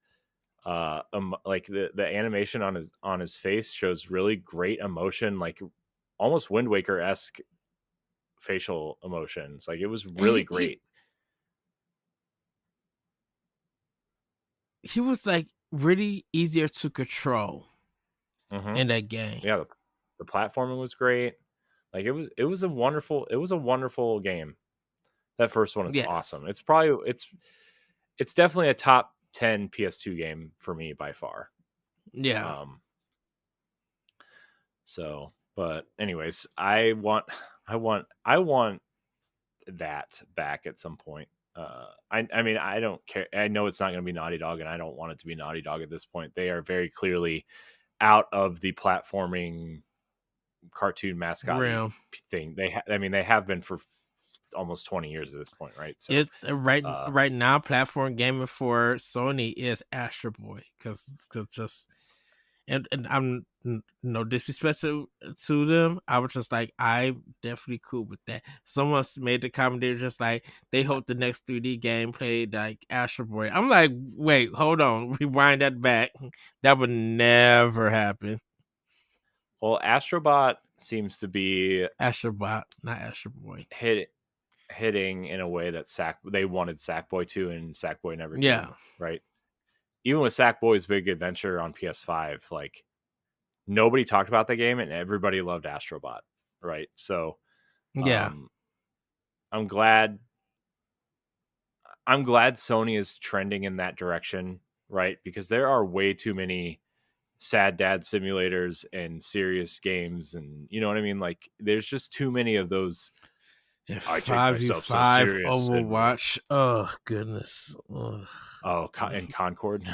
like the animation on his face shows really great emotion, like almost Wind Waker esque facial emotions. Like it was And really great. he was like really easier to control Hmm. in that game. Yeah, the platforming was great. Like it was a wonderful game. That first one is Yes. awesome. It's definitely a top 10 PS2 game for me by far. Yeah. Um, so, but anyways, I want that back at some point. I mean, I don't care. I know it's not going to be Naughty Dog, and I don't want it to be Naughty Dog at this point. They are very clearly out of the platforming cartoon mascot Real. thing. I mean, they have been for almost 20 years at this point, right? So, It right uh, right now platform gaming for Sony is Astro Boy because just and I'm no disrespect to them. I was just like, I'm definitely cool with that. Someone made the comment, they were just like, they hope the next 3D game played like Astro Boy. I'm like, wait, hold on, rewind that back. That would never happen. Well, Astrobot seems to be Astrobot, not Astro Boy. hitting in a way that they wanted Sackboy to, and Sackboy never Yeah. did, right? Even with Sackboy's Big Adventure on PS5, like nobody talked about the game and everybody loved Astrobot, right? So Yeah. I'm glad Sony is trending in that direction, right? Because there are way too many sad dad simulators and serious games, and you know what I mean? Like there's just too many of those. And I take myself so 5v5 serious. Overwatch. Oh goodness. And Concord.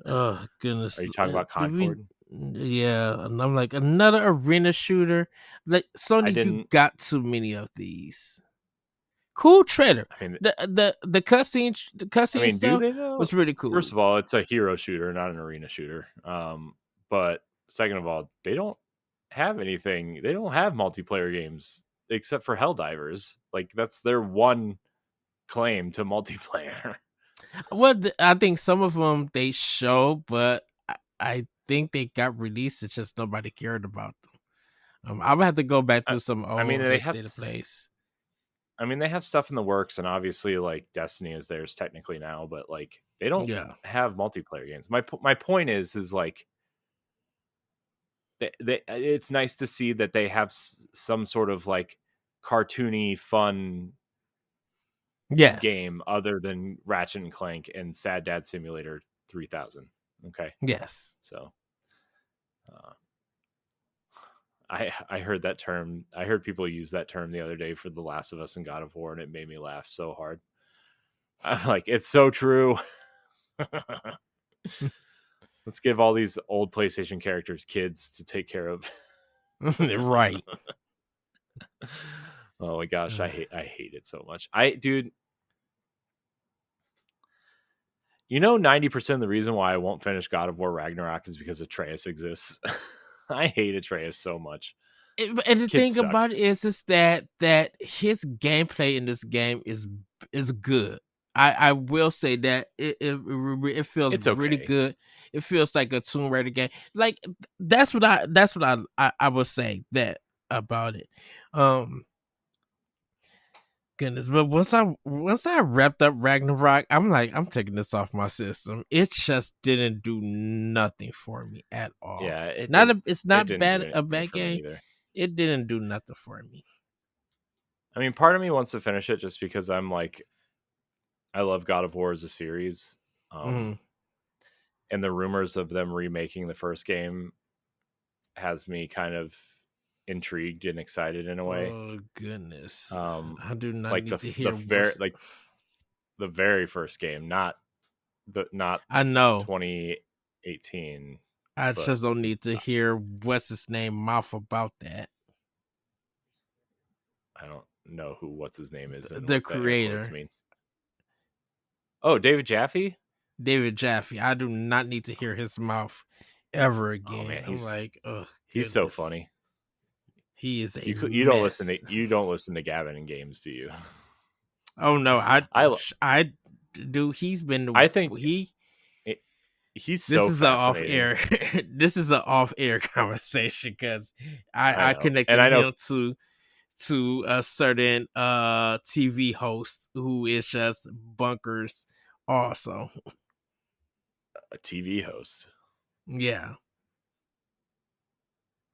Oh goodness. Are you talking about Concord? Yeah, and I'm like, another arena shooter. Like Sony, you got too many of these. Cool trailer. I mean, the cutscene stuff was really cool. First of all, it's a hero shooter, not an arena shooter. But second of all, they don't have anything. They don't have multiplayer games except for Helldivers. Like that's their one claim to multiplayer. Well, I think some of them they show, but I think they got released. It's just nobody cared about them. I would have to go back to some old State of Plays. I mean, they have stuff in the works, and obviously, like Destiny is theirs technically now, but like they don't have multiplayer games. My point is like it's nice to see that they have some sort of like cartoony, fun game other than Ratchet and Clank and Sad Dad Simulator 3000. Okay. Yes. So, I heard that term. I heard people use that term the other day for The Last of Us and God of War, and it made me laugh so hard. I'm like, it's so true. Let's give all these old PlayStation characters kids to take care of. Right. Oh my gosh, I hate it so much. Dude, 90% of the reason why I won't finish God of War Ragnarok is because Atreus exists. I hate Atreus so much. And the thing about it is that his gameplay in this game is good. I will say that it feels really good. It feels like a Tomb Raider game. Like that's what I would say that about it. Goodness, but once I wrapped up Ragnarok, I'm like, I'm taking this off my system. It just didn't do nothing for me at all. Yeah, it's not a bad game. It didn't do nothing for me. I mean, part of me wants to finish it just because I'm like, I love God of War as a series, and the rumors of them remaking the first game has me kind of intrigued and excited in a way. Oh goodness! I do not like need to hear the very first game, not I know 2018. I just don't need to hear what's his name mouth about that. I don't know what's his name is. The creator. Mean. Oh, David Jaffe. David Jaffe. I do not need to hear his mouth ever again. Oh, man, I'm like, oh, he's so funny. He is you don't listen to Gavin in games, do you? Oh no, I do. He's been. I think he's so fascinating. This is an off-air conversation because I connected him to a certain TV host who is just bunkers also. A TV host. Yeah.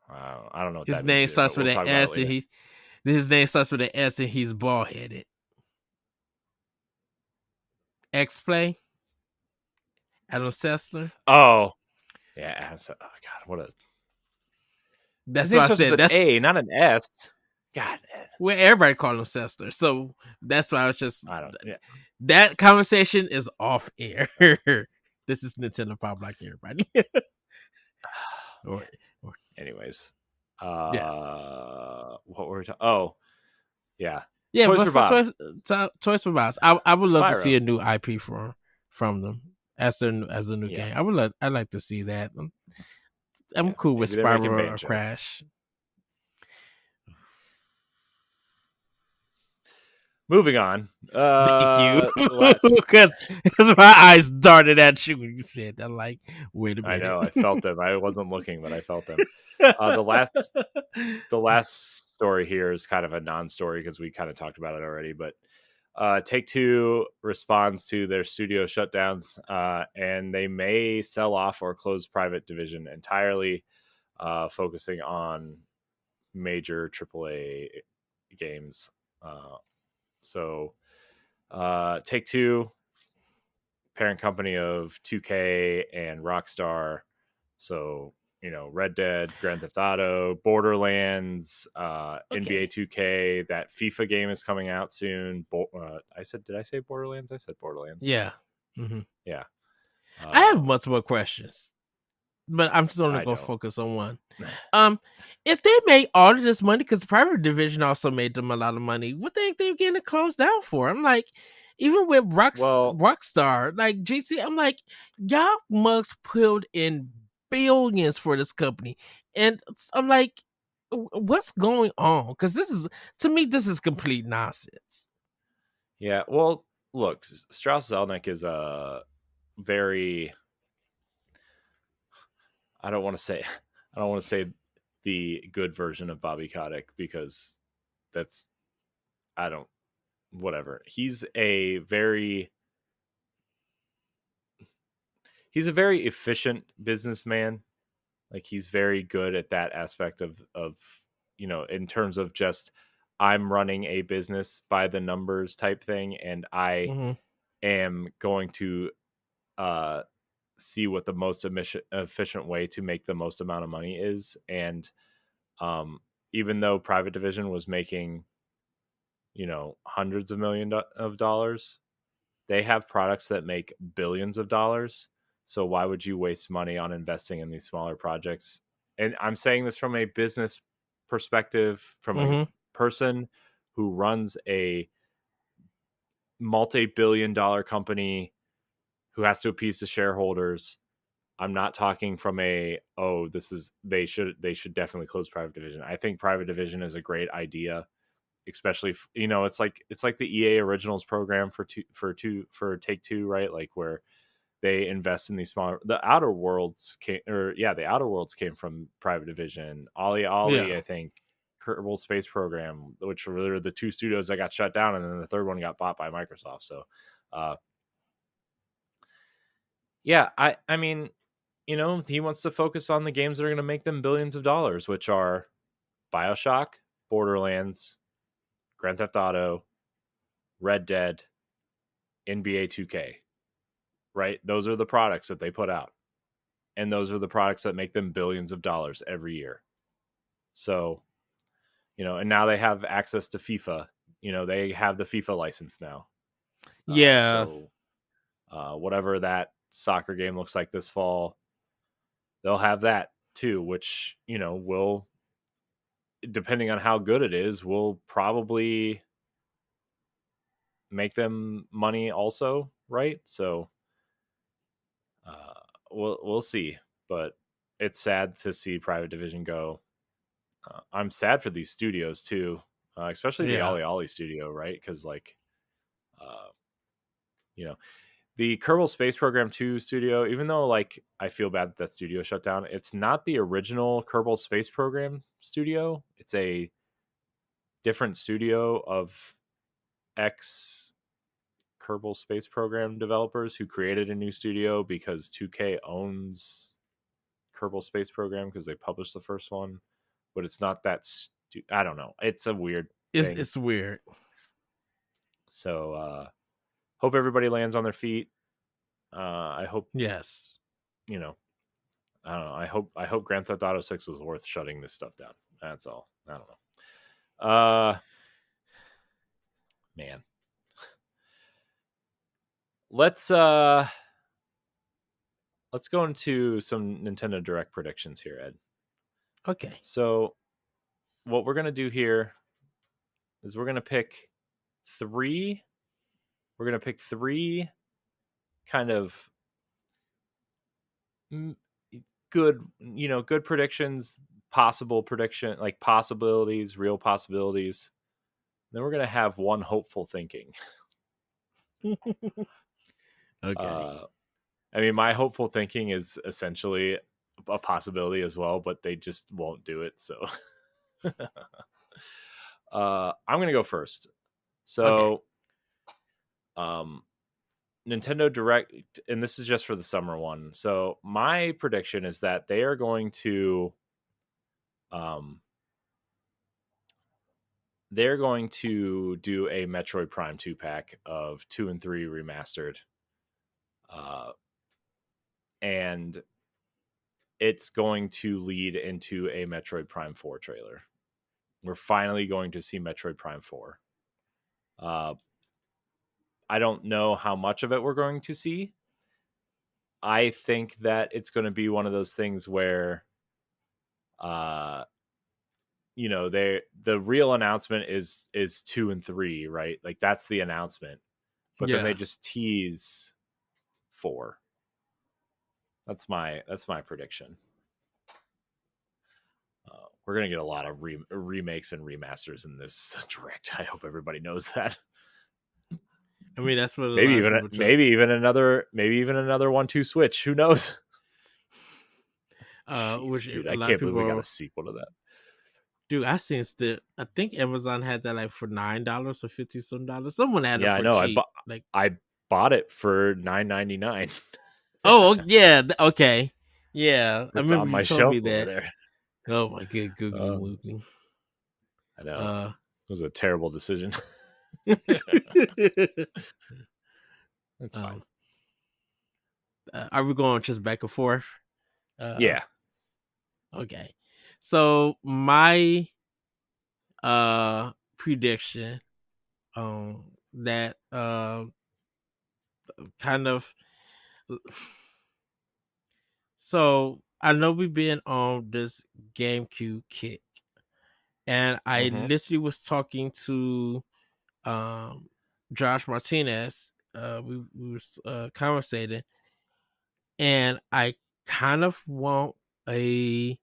I don't know what his name starts with an S and his name starts with an S and he's bald headed. X-Play? Adam Sessler? Oh. Yeah, oh god, what a that's what I said. That's A, not an S. God. Well, everybody called him Sessler. So that's why I was just that conversation is off air. This is Nintendo Pow Block, everybody. Anyways. Yes. What were we talking? Oh. Yeah. Yeah, Toys for Bob. I would love to see a new IP from them as a new game. I'd like to see that. I'm Yeah, cool with maybe they're making Spiral or Banjo. Crash. Moving on. Thank you, Last. because my eyes darted at you when you said that. Like, wait a I minute. know. I felt them. I wasn't looking, but I felt them. The last story here is kind of a non-story because we kind of talked about it already. But Take-Two responds to their studio shutdowns, and they may sell off or close private division entirely, focusing on major AAA games. So Take-Two, parent company of 2K and Rockstar. So, Red Dead, Grand Theft Auto, Borderlands, NBA Okay. 2K, that FIFA game is coming out soon. Did I say Borderlands? I said Borderlands. Yeah. Hmm. Yeah. I have multiple questions, but I'm just only I gonna don't. focus on one. If they made all of this money, because private division also made them a lot of money, what they getting it closed down for? I'm like, even with Well, Rockstar, like GC, I'm like, y'all mugs pulled in billions for this company, and I'm like, what's going on? Because this is, to me, this is complete nonsense. yeah. Well, look, Strauss Zelnick is a very, I don't want to say I don't want to say the good version of Bobby Kotick because that's I don't whatever. He's a very efficient businessman. Like he's very good at that aspect of in terms of just I'm running a business by the numbers type thing, and I Hmm. am going to uh see what the most efficient way to make the most amount of money is. And um even though private division was making hundreds of of dollars, they have products that make billions of dollars. So why would you waste money on investing in these smaller projects? And I'm saying this from a business perspective, from a Hmm. person who runs a multi-billion-dollar company who has to appease the shareholders. I'm not talking from they should definitely close private division. I think private division is a great idea, especially it's like the EA Originals program for Take-Two, right? Like where they invest in these smaller the Outer Worlds came from private division. Ollie Ollie, Yeah. I think Kerbal Space Program, which were the two studios that got shut down, and then the third one got bought by Microsoft. So uh yeah, I mean, he wants to focus on the games that are going to make them billions of dollars, which are BioShock, Borderlands, Grand Theft Auto, Red Dead, NBA 2K, right? Those are the products that they put out. And those are the products that make them billions of dollars every year. So, and now they have access to FIFA. They have the FIFA license now. Yeah. So whatever that soccer game looks like this fall, they'll have that too, which, will, depending on how good it is, will probably make them money also, right? So we'll see, but it's sad to see private division go. I'm sad for these studios too, especially the Yeah. Ollie Ollie studio, right? Because uh, you know, the Kerbal Space Program 2 studio, even though I feel bad that studio shut down, it's not the original Kerbal Space Program studio. It's a different studio of ex Kerbal Space Program developers who created a new studio because 2K owns Kerbal Space Program because they published the first one, but it's not that. I don't know. It's a weird thing. It's weird. So hope everybody lands on their feet. I hope Yes. you know. I don't know. I hope Grand Theft Auto 6 was worth shutting this stuff down. That's all. I don't know. Man. Let's go into some Nintendo Direct predictions here, Ed. Okay. So what we're gonna do here is we're gonna pick three. We're gonna pick three kind of good, good predictions, possible prediction, like possibilities, real possibilities. Then we're gonna have one hopeful thinking. Okay. I mean, my hopeful thinking is essentially a possibility as well, but they just won't do it. So I'm gonna go first. Okay. So Nintendo Direct, and this is just for the summer one. So my prediction is that they are going to they're going to do a Metroid Prime 2 pack of 2 and 3 remastered. And it's going to lead into a Metroid Prime 4 trailer. We're finally going to see Metroid Prime 4. I don't know how much of it we're going to see. I think that it's going to be one of those things where the real announcement is 2 and 3, right? Like that's the announcement. But then they just tease 4. That's my prediction. We're gonna get a lot of remakes and remasters in this direct. I hope everybody knows that. I mean, that's what maybe even another 1-2 Switch. Who knows? Which dude, a I lot of can't believe we got people. a sequel to that. Dude, I seen still. I think Amazon had that like for $9 or $50 some. Someone had it Yeah, I for know. cheap. Like, I bought it for $9.99. oh yeah, okay, yeah. I It's remember on you my told me shelf over that. there. Oh my good googly moogly. I know. It was a terrible decision. That's fine. Are we going just back and forth? Yeah. Okay. So my prediction that kind of, so I know we've been on this GameCube kick, and I Mm-hmm. literally was talking to Josh Martinez. We was conversating, and I kind of want a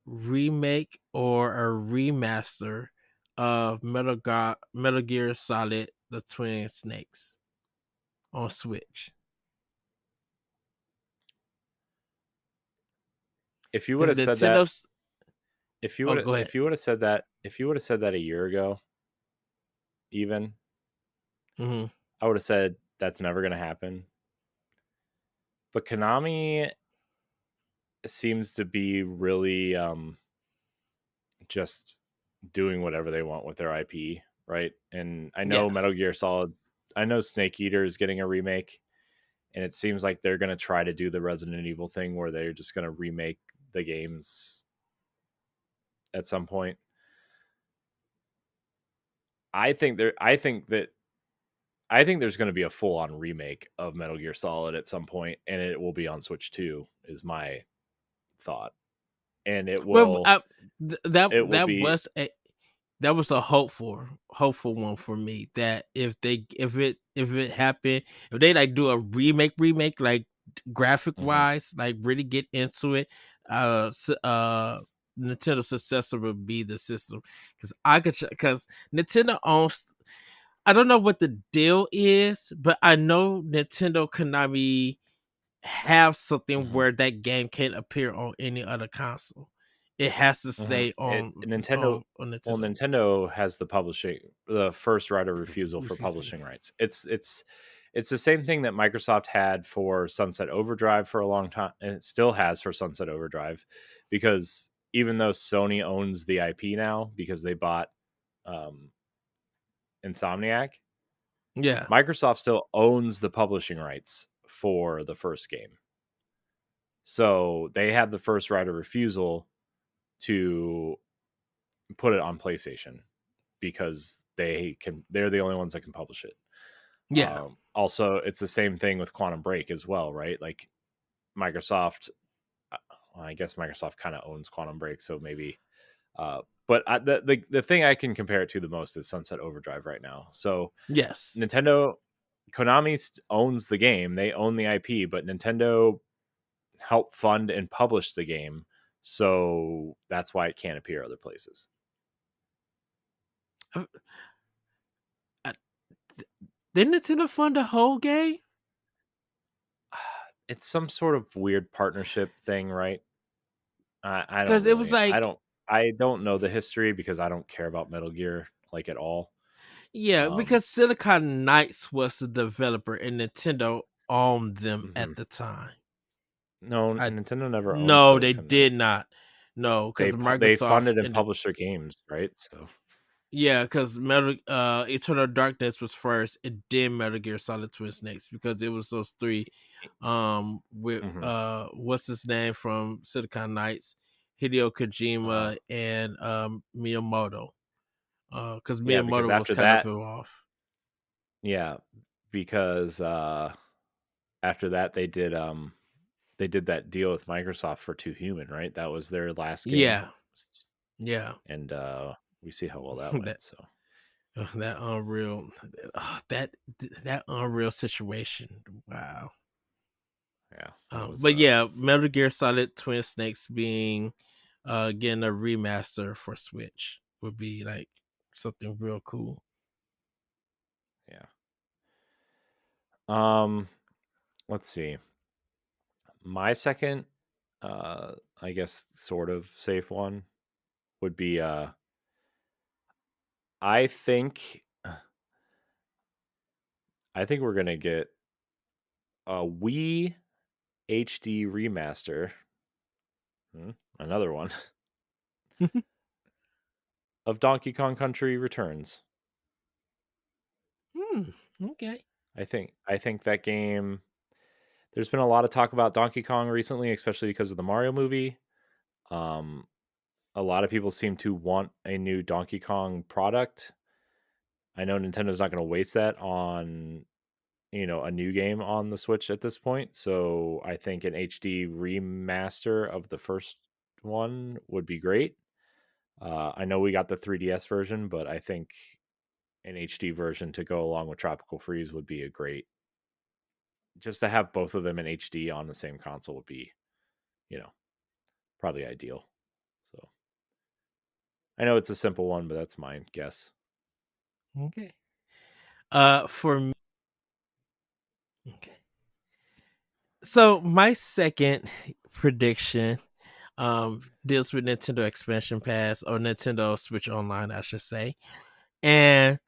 remake or a remaster of Metal Gear Solid: The Twin Snakes on Switch. If you would Because have said that, Nintendo's. Oh, go ahead. if you would have said that a year ago, even, Mm-hmm. I would have said that's never going to happen. But Konami seems to be really just doing whatever they want with their IP, right? And I know Metal Yes. Gear Solid, I know Snake Eater is getting a remake, and it seems like they're going to try to do the Resident Evil thing where they're just going to remake the games at some point. I think there's going to be a full on remake of Metal Gear Solid at some point, and it will be on Switch 2 is my thought. And it Well, will that be was a hopeful one for me. That if it happened, if they like do a remake like graphic wise, like really get into it, Nintendo successor would be the system, because Nintendo owns. I don't know what the deal is, but I know Nintendo Konami have something where that game can't appear on any other console. It has to stay on Nintendo. Nintendo. Well, Nintendo has the first right of refusal for Refusal. publishing rights. It's the same thing that Microsoft had for Sunset Overdrive for a long time, and it still has for Sunset Overdrive, because even though Sony owns the IP now because they bought Insomniac, Yeah. Microsoft still owns the publishing rights for the first game. So they have the first right of refusal to put it on PlayStation because they're the only ones that can publish it. Yeah. Also, it's the same thing with Quantum Break as well, right? Like Microsoft, well, I guess Microsoft kind of owns Quantum Break, so maybe. But the thing I can compare it to the most is Sunset Overdrive right now. So Yes. Konami owns the game; they own the IP, but Nintendo help fund and publish the game, so that's why it can't appear other places. Uh, uh, Didn't Nintendo fund the whole game? It's some sort of weird partnership thing, right? I don't Because it was really, like, I don't know the history because I don't care about Metal Gear like at all. yeah, Um, because Silicon Knights was the developer and Nintendo owned them mhm. at the time. No, I Nintendo never owned No, they Silicon did Knights. not. No, because They Microsoft funded and ended. published their games, right? So Yeah, because Metal Eternal Darkness was first, and then Metal Gear Solid Twin Snakes, because it was those three. With mhm. what's his name from Silicon Knights, Hideo uh, Kojima and Miyamoto. Because yeah, because Miyamoto was after kind of that, off. yeah, because after that they did that deal with Microsoft for Two Human, right? That was their last game, Yeah, yeah. and we see how well that went. that So that Unreal, that that Unreal situation. Wow. yeah, that was But yeah, Metal Gear Solid Twin Snakes being getting a remaster for Switch would be like something real cool. yeah. Um, let's see. My second, uh, I guess, sort of safe one would be I think I think we're gonna get a Wii HD remaster, another one of Donkey Kong Country Returns. Hmm. Okay. I think that game. There's been a lot of talk about Donkey Kong recently, especially because of the Mario movie. Um, a lot of people seem to want a new Donkey Kong product. I know Nintendo's not going to waste that on a new game on the Switch at this point. So I think an HD remaster of the first one would be great. I know we got the 3DS version, but I think an HD version to go along with Tropical Freeze would be a great. Just to have both of them in HD on the same console would be, you know, probably ideal. So I know it's a simple one, but that's my guess. Okay. For me, okay. So my second prediction deals with Nintendo Expansion Pass, or Nintendo Switch Online, I should say. And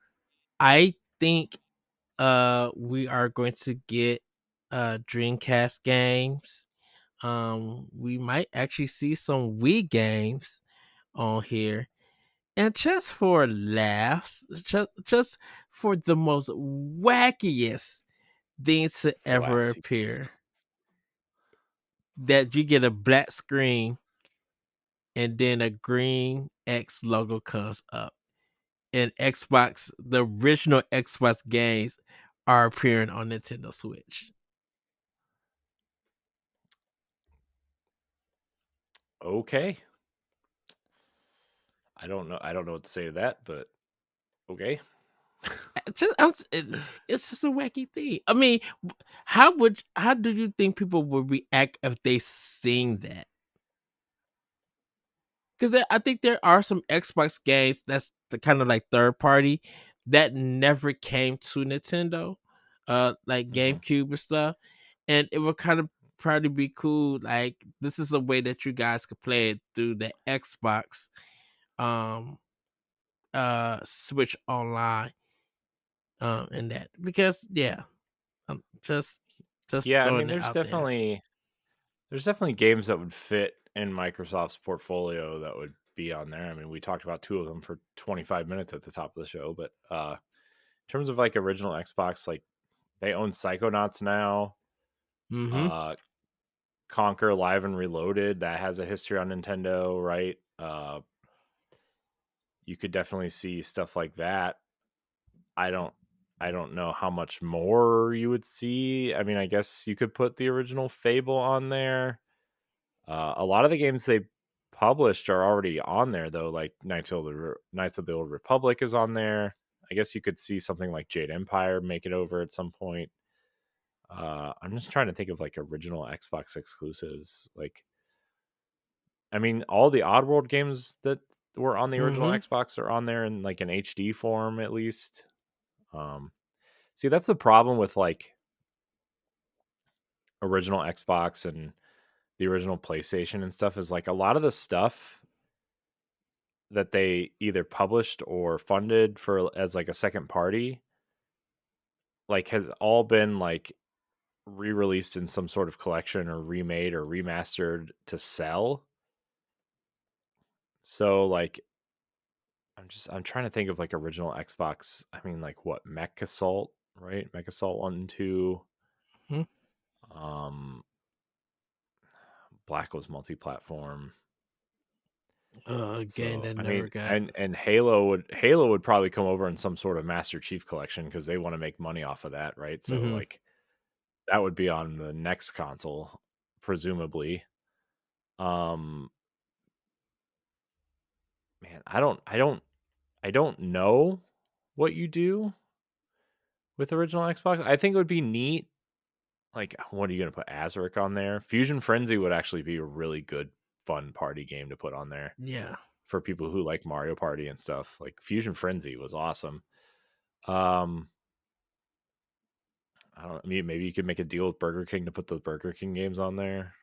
I think we are going to get Dreamcast games. We might actually see some Wii games on here. And just for laughs, just for the most wackiest things to For ever laughs, appear, that you get a black screen and then a green X logo comes up. And Xbox, the original Xbox games are appearing on Nintendo Switch. okay. I don't know what to say to that, but okay. It's just a wacky thing. I mean, how do you think people would react if they sing that? Because I think there are some Xbox games that's the kind of like third party that never came to Nintendo, like hmm GameCube and stuff, and it would kind of probably be cool. Like, this is a way that you guys could play it through the Xbox, um, Switch Online, and that, because yeah, um, just just Yeah, I mean, throwing it out there. there's definitely games that would fit in Microsoft's portfolio that would be on there. I mean, we talked about two of them for 25 minutes at the top of the show, but in terms of like original Xbox, like they own Psychonauts now. Mm-hmm. Uh, Conquer Live and Reloaded that has a history on Nintendo, right? You could definitely see stuff like that. I don't I don't know how much more you would see. I mean, I guess you could put the original Fable on there. A lot of the games they published are already on there, though. Like Knights of the Old Republic is on there. I guess you could see something like Jade Empire make it over at some point. I'm just trying to think of like original Xbox exclusives. Like, I mean, all the Oddworld games that were on the original Mm-hmm. Xbox are on there in like an HD form at least. Um, See, that's the problem with like original Xbox and the original PlayStation and stuff is like a lot of the stuff that they either published or funded for as like a second party like has all been like re-released in some sort of collection or remade or remastered to sell. So like I'm trying to think of like original Xbox. I mean like what Mech Assault, right? Mech Assault 1 and 2. Hmm. Um Black was multi-platform. A game So that I never mean, got. and Halo would probably come over in some sort of Master Chief collection because they want to make money off of that, right? So Mm-hmm. like that would be on the next console, presumably. Um, Man, I don't know what you do with original Xbox. I think it would be neat. Like, what are you gonna put Azeric on there? Fusion Frenzy would actually be a really good, fun party game to put on there Yeah. for people who like Mario Party and stuff. Like Fusion Frenzy was awesome. Um, I don't. I mean, maybe you could make a deal with Burger King to put those Burger King games on there.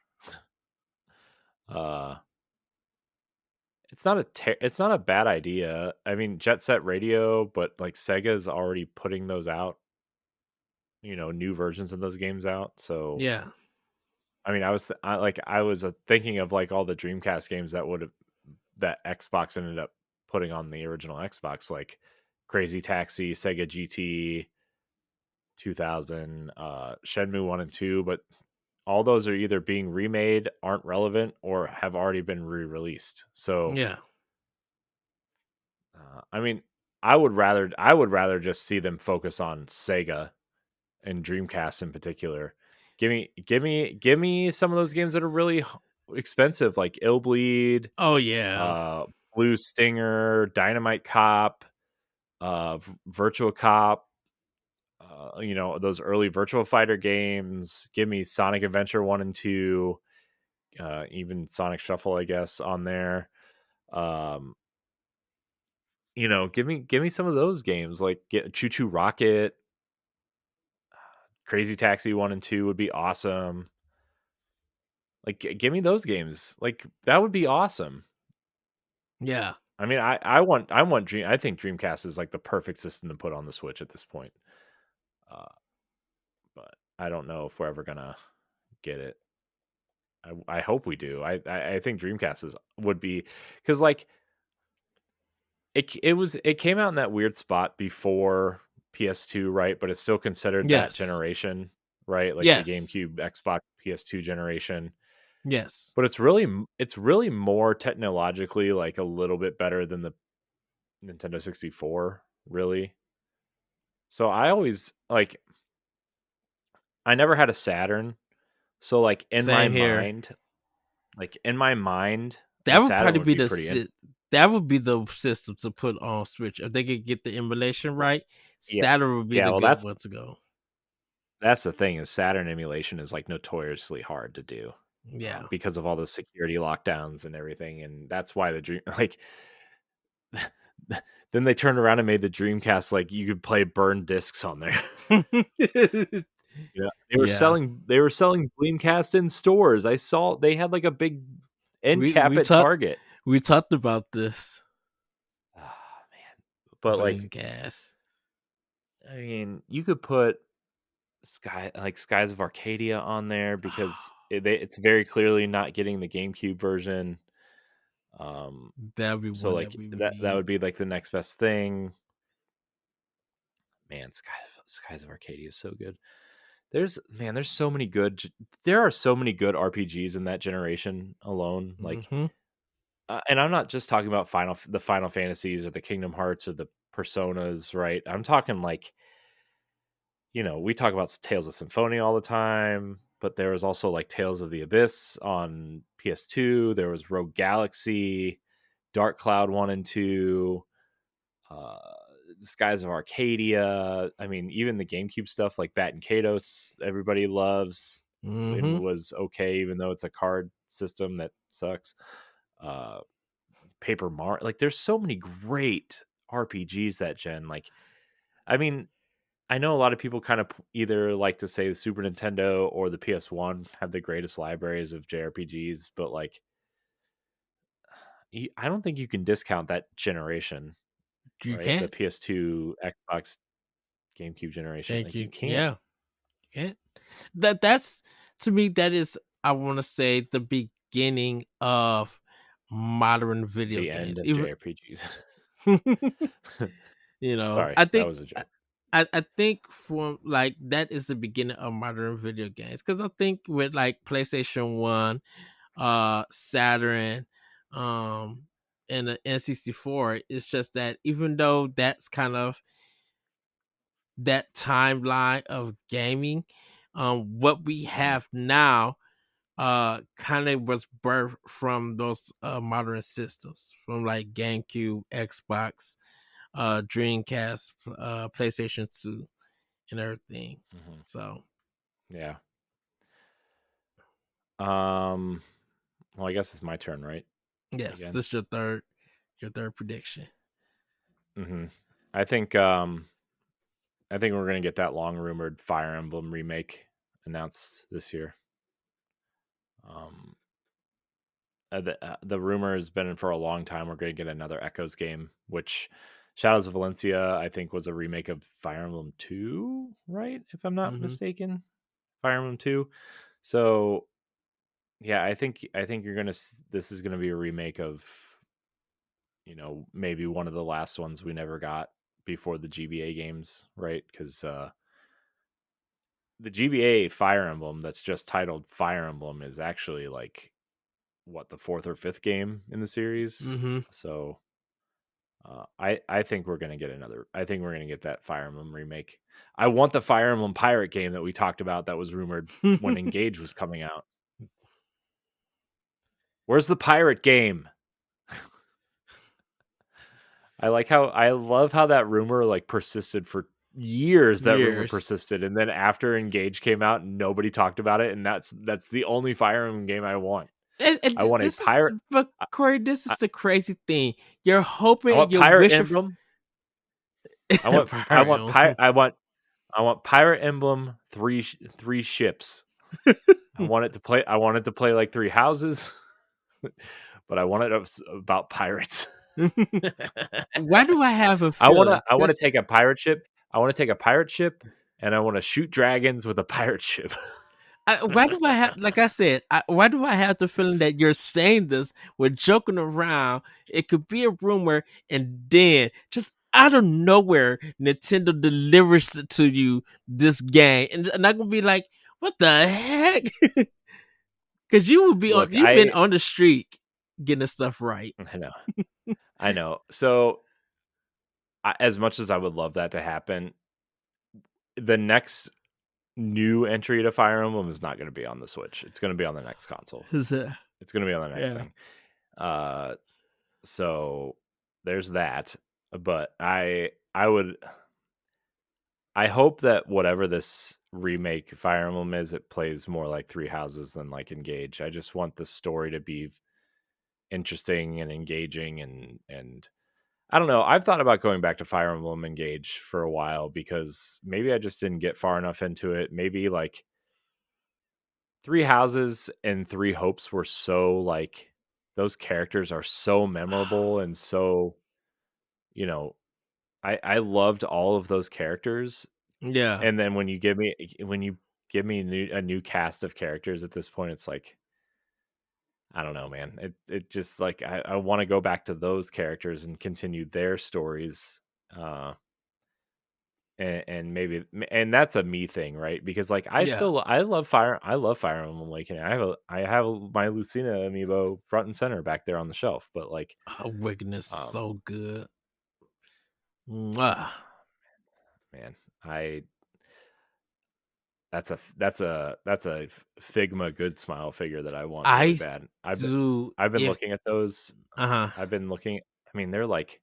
Uh, it's not a bad idea. I mean, Jet Set Radio, but like Sega's already putting those out. New versions of those games out. So Yeah. I mean, I was thinking of like all the Dreamcast games that Xbox ended up putting on the original Xbox, like Crazy Taxi, Sega GT, 2000, Shenmue 1 and 2, but all those are either being remade, aren't relevant, or have already been re-released. So, Yeah. I mean, I would rather just see them focus on Sega and Dreamcast in particular. Give me some of those games that are really expensive, like Illbleed, Oh yeah. uh, Blue Stinger, Dynamite Cop, Virtual Cop. Those early Virtual Fighter games. Give me Sonic Adventure 1 and 2, even Sonic Shuffle, I guess, on there. Um, give me some of those games, like get Choo Choo Rocket, Crazy Taxi 1 and 2 would be awesome. Like, give me those games. Like, that would be awesome. Yeah. I mean, I want Dream. I think Dreamcast is like the perfect system to put on the Switch at this point. Uh, but I don't know if we're ever gonna get it. I hope we do. I think Dreamcast would be because like it came out in that weird spot before PS2, right? But it's still considered that Yes. generation, right? Like the Yes. GameCube, Xbox, PS2 generation. Yes. But it's really more technologically like a little bit better than the Nintendo 64, really. So I always I never had a Saturn. So Same here. like in my mind, That the would Saturn probably would be be the pretty in. that would be the system to put on Switch if they could get the emulation right. Yeah. Saturn would be Yeah, the well good one to go. that's the thing is Saturn emulation is like notoriously hard to do, Yeah. because of all the security lockdowns and everything, and that's why the dream like then they turned around and made the Dreamcast like you could play burned discs on there. Yeah, Yeah. they were selling Dreamcast in stores. I saw they had like a big end We cap we at talked Target. we talked about this. Oh man. But Burning gas. I mean, you could put Skies of Arcadia on there because it's very clearly not getting the GameCube version. That'd be So one that like we would that need. would be like the next best thing. Man, Skies of Arcadia is so good. There's so many there are so many good RPGs in that generation alone. Hmm. And I'm not just talking about the Final Fantasies or the Kingdom Hearts or the Personas, right? I'm talking like, we talk about Tales of Symphonia all the time, but there was also like Tales of the Abyss on PS2. There was Rogue Galaxy, Dark Cloud 1 and 2, uh, Skies of Arcadia. I mean, even the GameCube stuff like Bat and Kados, everybody loves and Mm-hmm. was okay, even though it's a card system that sucks. Paper Mario, like there's so many great RPGs that gen. Like, I mean, I know a lot of people kind of either like to say the Super Nintendo or the PS1 have the greatest libraries of JRPGs, but like, I don't think you can discount that generation, You right? The can't. PS2, Xbox, GameCube generation. Thank Like, you you. can't. Yeah. You can't. That's to me. That is, I want to say, the beginning of modern video The end games. of Even JRPGs. Sorry, I that think was a joke. I think from like that is the beginning of modern video games because I think with like PlayStation 1, Saturn, um and the N64, it's just that even though that's kind of that timeline of gaming, what we have now kind of was birthed from those modern systems from like GameCube, Xbox, Dreamcast, PlayStation 2 and everything. Mm-hmm. So Yeah. Well, I guess it's my turn, right? yes, Again. this is your third prediction. Mm-hmm. I think we're gonna get that long rumored Fire Emblem remake announced this year. Um, the rumor has been for a long time we're going to get another Echoes game, which Shadows of Valencia I think was a remake of Fire Emblem 2, right? If I'm not Mm-hmm. mistaken, Fire Emblem 2. So yeah, I think you're gonna. This is gonna be a remake of maybe one of the last ones we never got before the GBA games, right? Because the GBA Fire Emblem that's just titled Fire Emblem is actually like what, the fourth or fifth game in the series. Mm-hmm. So I think we're gonna get another. I think we're gonna get that Fire Emblem remake. I want the Fire Emblem pirate game that we talked about that was rumored when Engage was coming out. Where's the pirate game? I love how that rumor like persisted for years. That rumor Years. persisted, and then after Engage came out, nobody talked about it, and that's the only Fire Emblem game I want. I want a This is, pirate. but Corey, this is I, the crazy thing. You're I hoping, want you're Pirate wishing Emblem. I want I want for Pirate. I want Pirate Emblem three ships. I want it to play. I want it to play like Three Houses, but I want it about pirates. Why do I have a I want to. feeling I want to this? take a pirate ship. I want to take a pirate ship, and I want to shoot dragons with a pirate ship. Why do I have, like I said, why do I have the feeling that you're saying this? We're joking around. It could be a rumor, and then just out of nowhere, Nintendo delivers it to you this game, and I'm gonna be like, "What the heck?" Because you will be on. Look, You've been on the streak getting stuff right. I know, I know. So, as much as I would love that to happen, the next new entry to Fire Emblem is not going to be on the Switch. It's going to be on the next console. It's going to be on the next Yeah, thing. Uh, so there's that. But I hope that whatever this remake Fire Emblem is, it plays more like Three Houses than like Engage. I just want the story to be interesting and engaging and I don't know. I've thought about going back to Fire Emblem Engage for a while because maybe I just didn't get far enough into it. Maybe like Three Houses and Three Hopes were so like those characters are so memorable and so, you know, I loved all of those characters. yeah, And then when you give me a new cast of characters at this point, it's like I don't know, man. It just like I want to go back to those characters and continue their stories. Uh and maybe and that's a me thing, right? Because like yeah. I love Fire Emblem Awakening. I have my Lucina amiibo front and center back there on the shelf, but like Wickedness, um so good. Mwah. man, I that's a Figma good smile figure that I want really I bad. do I've been if looking at those. uh huh. I've been looking. I mean, they're like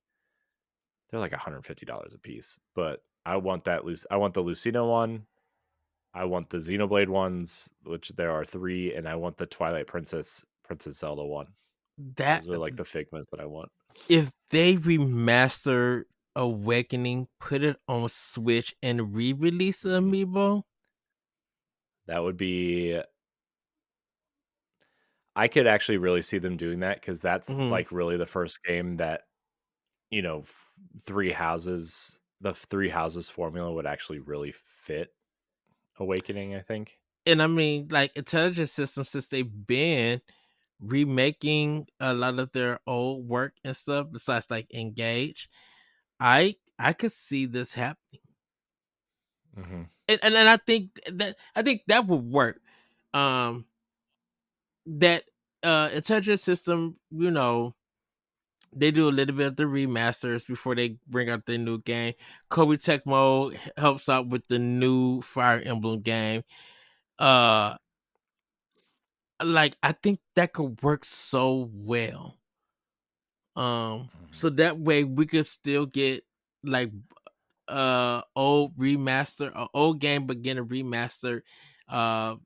They're like $150 a piece, but I want that I want the Lucina one. I want the Xenoblade ones, which there are 3, and I want the Twilight Princess Zelda one. That Those are like the Figmas that I want. if they remaster Awakening, put it on Switch, and re-release the amiibo, that would be. I could actually really see them doing that because that's mm-hmm. like really the first game that three houses. The three houses formula would actually really fit Awakening, I think. And I mean, like Intelligent Systems, since they've been remaking a lot of their old work and stuff, besides like Engage, I could see this happening, Mm-hmm. and I think that would work. That Intelligent System, they do a little bit of the remasters before they bring out their new game. Kobe Tecmo helps out with the new Fire Emblem game. Like I think that could work so well. So that way we could still get like old remaster, old game beginner remaster,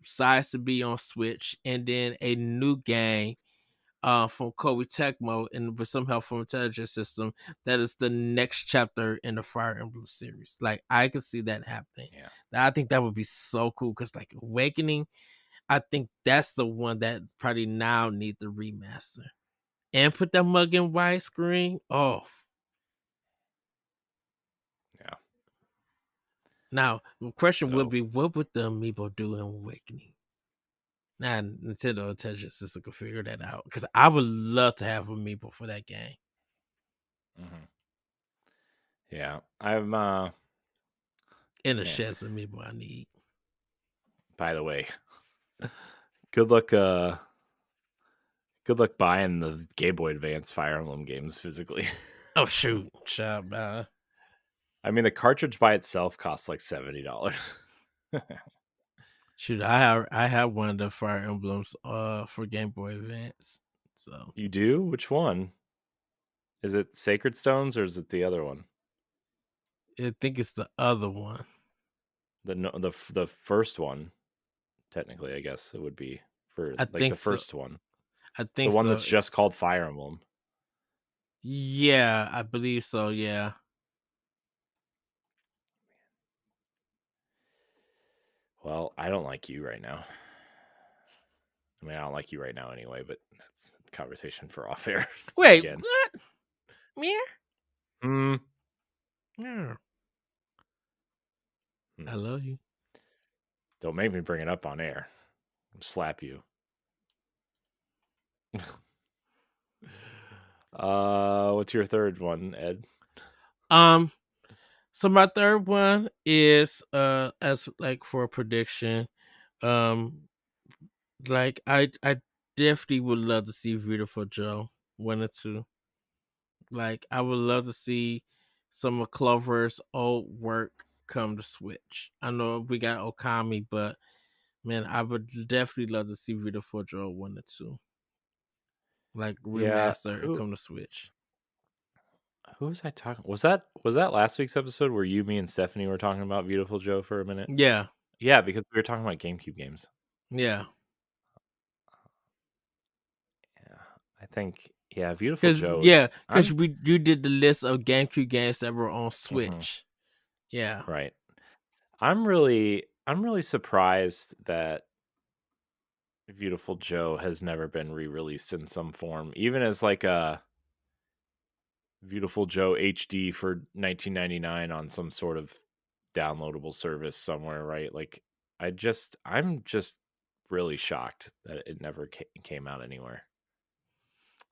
size to be on Switch, and then a new game from Koei Tecmo and with some help from Intelligent System that is the next chapter in the Fire Emblem series. Like I could see that happening. Yeah. I think that would be so cool because like Awakening, I think that's the one that probably now need the remaster and put that mug in widescreen. Oh, Yeah. now the question would So be, what would the amiibo do in Awakening? Now Nintendo Intelligent System could figure that out because I would love to have amiibo for that game. yeah, I'm. And a Man, Shaz amiibo I need. by the way, good luck. Good luck buying the Game Boy Advance Fire Emblem games physically. Oh shoot, shop. I mean, the cartridge by itself costs like $70. Shoot, I have one of the Fire Emblems for Game Boy Advance. So You do? Which one? Is it Sacred Stones or is it the other one? I think it's the other one. The first one, technically, I guess it would be for I like the think so. first one, I the think one so. that's just called Fire Emblem. Yeah, I believe so. Yeah. Well, I don't like you right now. I mean, I don't like you right now anyway, but that's a conversation for off air. Wait, Again. what? Yeah. Hmm. Yeah. I love you. Don't make me bring it up on air. I'll slap you. What's your third one, Ed? So my third one is as like for a prediction. Um like I definitely would love to see Beautiful Joe 1 or 2. Like I would love to see some of Clover's old work come to Switch. I know we got Okami, but man, I would definitely love to see Beautiful Joe 1 or 2. Like Yeah, remaster and who come to Switch. was I talking? Was that last week's episode where you, me, and Stephanie were talking about Beautiful Joe for a minute? Yeah. Yeah, because we were talking about GameCube games. Yeah. Yeah, I think Beautiful Cause Joe. yeah, cause I'm you did the list of GameCube games that were on mhm, Switch. Yeah. right. I'm really surprised that Beautiful Joe has never been re-released in some form, even as like a Beautiful Joe HD for 1999 on some sort of downloadable service somewhere, right? Like I'm just really shocked that it never came out anywhere.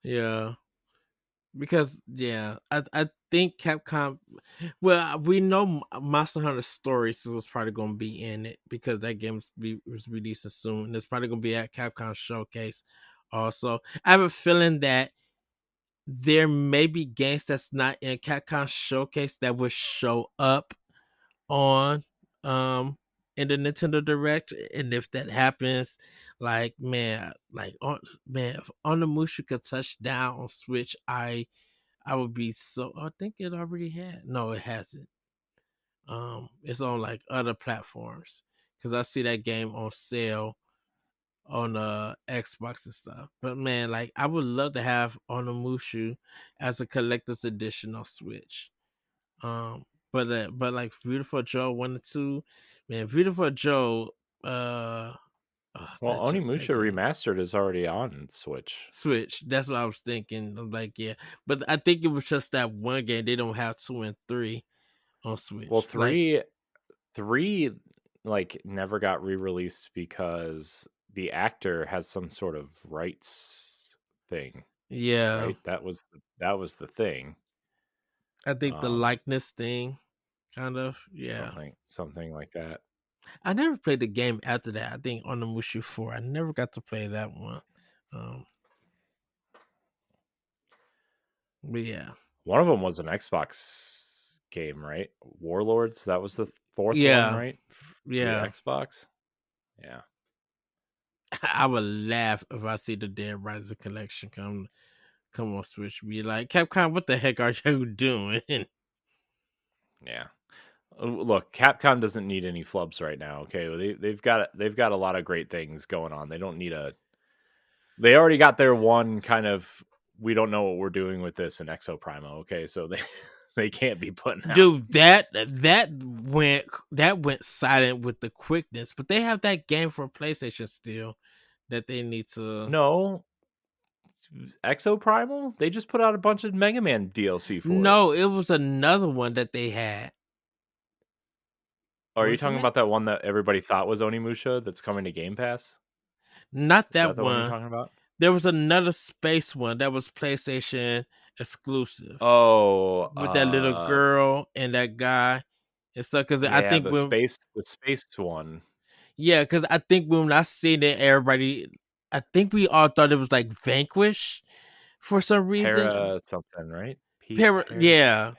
Yeah. Because yeah, I think Capcom. Well, we know Monster Hunter Stories was probably going to be in it because that game was releasing soon, and it's probably going to be at Capcom Showcase. Also, I have a feeling that there may be games that's not in Capcom Showcase that will show up on in the Nintendo Direct, and if that happens, like man, like on man, if On the Mushu could touch down on Switch, I would be so. I think it already had. No, it hasn't. It's on like other platforms because I see that game on sale on Xbox and stuff. But man, like I would love to have Onimusha as a collector's edition on Switch. Um, but like Beautiful Joe 1 and 2, man, Beautiful Joe, uh, Well, that Onimusha game. Remastered is already on Switch. Switch. That's what I was thinking. I'm like, yeah, but I think it was just that one game. They don't have 2 and 3 on Well, Switch. Like, three like never got re-released because the actor has some sort of rights thing, yeah, right? That was the thing. I think the Um, likeness thing, kind of, yeah. something like that. I never played the game after that. I think on the Mushu 4. I never got to play that one. Um, but yeah. One of them was an Xbox game, right? Warlords. That was the fourth one, Yeah. right? For the Yeah. Xbox. Yeah. I would laugh if I see the Dead Rising collection come on Switch. Be like, Capcom, what the heck are you doing? Yeah. Look, Capcom doesn't need any flubs right now. Okay, they've got a lot of great things going on. They don't need a. They already got their one kind of. We don't know what we're doing with this in Exo Primo. Okay, so they they can't be putting out. Dude, that went silent with the quickness, but they have that game for PlayStation still that they need to. No, Exo Primal. They just put out a bunch of Mega Man DLC for it. No, it was another one that they had. Are you Wasn't talking it? about that one that everybody thought was Onimusha that's coming to Game Pass? Not Is that that the one you're one. talking about? There was another space one that was PlayStation exclusive Oh, with that little girl and that guy and stuff. Because I yeah, think the space one. because I think when I seen it, I think we all thought it was like Vanquish for some reason. Para something, right? Yeah,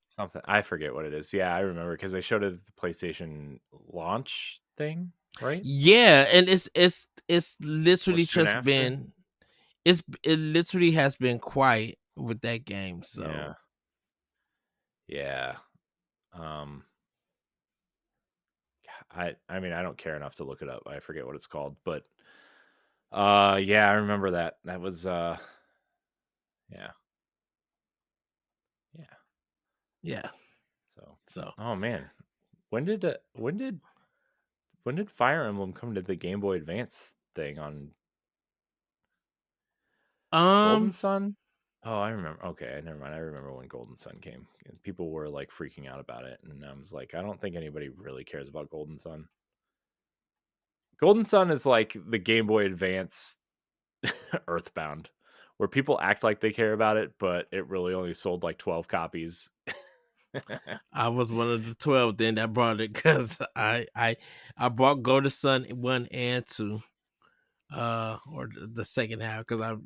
Something. I forget what it is. Yeah, I remember because they showed it at the PlayStation launch thing, right? yeah, and it's Or literally soon just after. been it literally has been quiet with that game. Yeah. So Yeah. Um I mean I don't care enough to look it up. I forget what it's called, but yeah, I remember that. That was yeah. Yeah. yeah, So, so oh man. When did Fire Emblem come to the Game Boy Advance thing on Golden um Sun? Oh, I remember. Okay, never mind. I remember when Golden Sun came. And people were like freaking out about it, and I was like, I don't think anybody really cares about Golden Sun. Golden Sun is like the Game Boy Advance Earthbound, where people act like they care about it, but it really only sold like 12 copies. I was one of the 12 then that brought it because I bought Go to Sun 1 and 2, or the second half because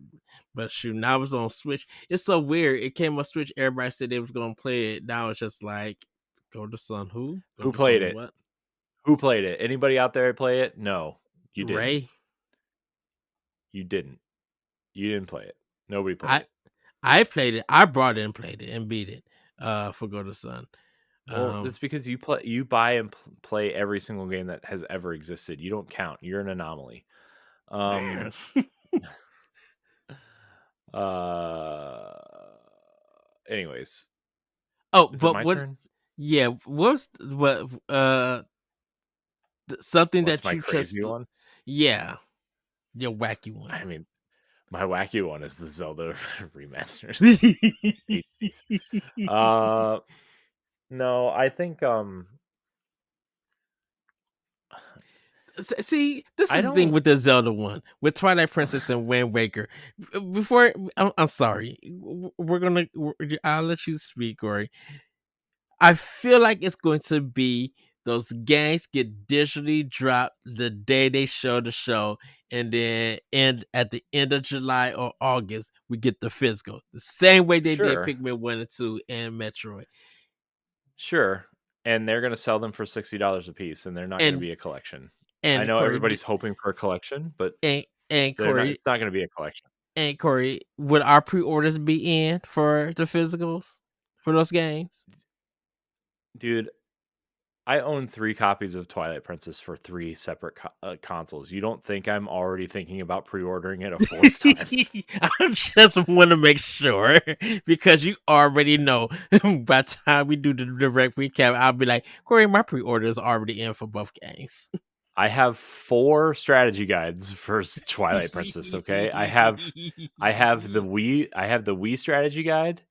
but shoot, now it's on Switch. It's so weird. It came on Switch. Everybody said they was gonna play it. Now it's just like Go to Sun who? Go Who to played Sun it? what? Who played it? Anybody out there play it? No, you didn't. Ray. You didn't. You didn't play it. Nobody played I it. I played it. I brought it and played it and beat it. For Go to Sun. Well, it's because you buy and play every single game that has ever existed. You don't count. You're an anomaly. Man. Uh anyways, Oh, is it but my what? turn? Yeah, what? Something What's that my you crazy just one? yeah, your wacky one. I mean, my wacky one is the Zelda remasters. HDs. Uh no, I think See, this I is the thing don't with the Zelda one, with Twilight Princess and Wind Waker. Before, I'm sorry, I'll let you speak, Corey. I feel like it's going to be those games get digitally dropped the day they show the show, and then at the end of July or August, we get the physical. The same way they did sure. Pikmin 1 and 2 and Metroid. Sure. And they're going to sell them for $60 a piece and they're not going to And be a collection. I and know Corey everybody's hoping for a collection, but and they're not Corey it's not going to be a collection. And Corey, would our pre-orders be in for the physicals for those games? Dude, I own 3 copies of Twilight Princess for 3 separate consoles. You don't think I'm already thinking about pre-ordering it a 4th time? I just want to make sure because you already know by the time we do the direct recap, I'll be like, Corey, my pre-order is already in for both games. I have 4 strategy guides for Twilight Princess, okay? I have the Wii strategy guide.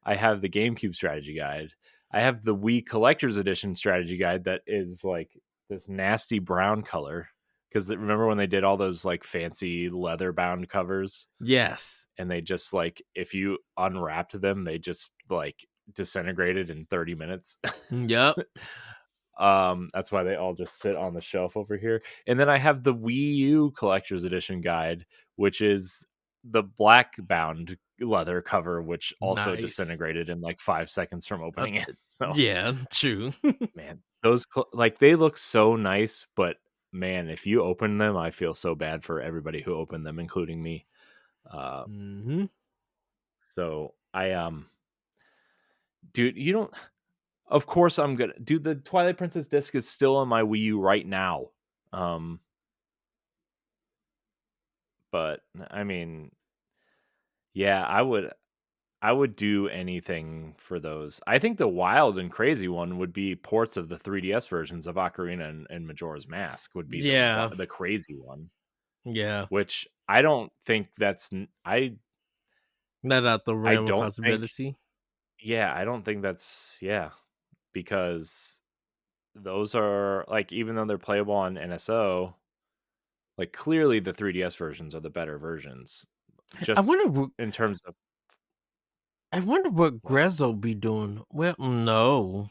I have the GameCube strategy guide. I have the Wii Collector's Edition strategy guide that is like this nasty brown color. Because remember when they did all those like fancy leather bound covers? Yes. And they just like, if you unwrapped them, they just like disintegrated in 30 minutes. Yep. That's why they all just sit on the shelf over here. And then I have the Wii U Collector's Edition guide, which is the black bound leather cover, which also Nice. disintegrated in like 5 seconds from opening it. So, Yeah, true. man, those like they look so nice, but man, if you open them, I feel so bad for everybody who opened them, including me. Uh, Hmm. so dude, you don't. Of course, I'm gonna. Dude, the Twilight Princess disc is still on my Wii U right now. Um, but I mean, yeah, I would do anything for those. I think the wild and crazy one would be ports of the 3DS versions of Ocarina and Majora's Mask would be Yeah. the crazy one, Yeah. which I don't think that's Not out the I realm of don't think possibility. yeah, I don't think that's because those are like, even though they're playable on NSO, like clearly the 3DS versions are the better versions. I Just wonder what in terms of what? Grezzo be doing. Well, no.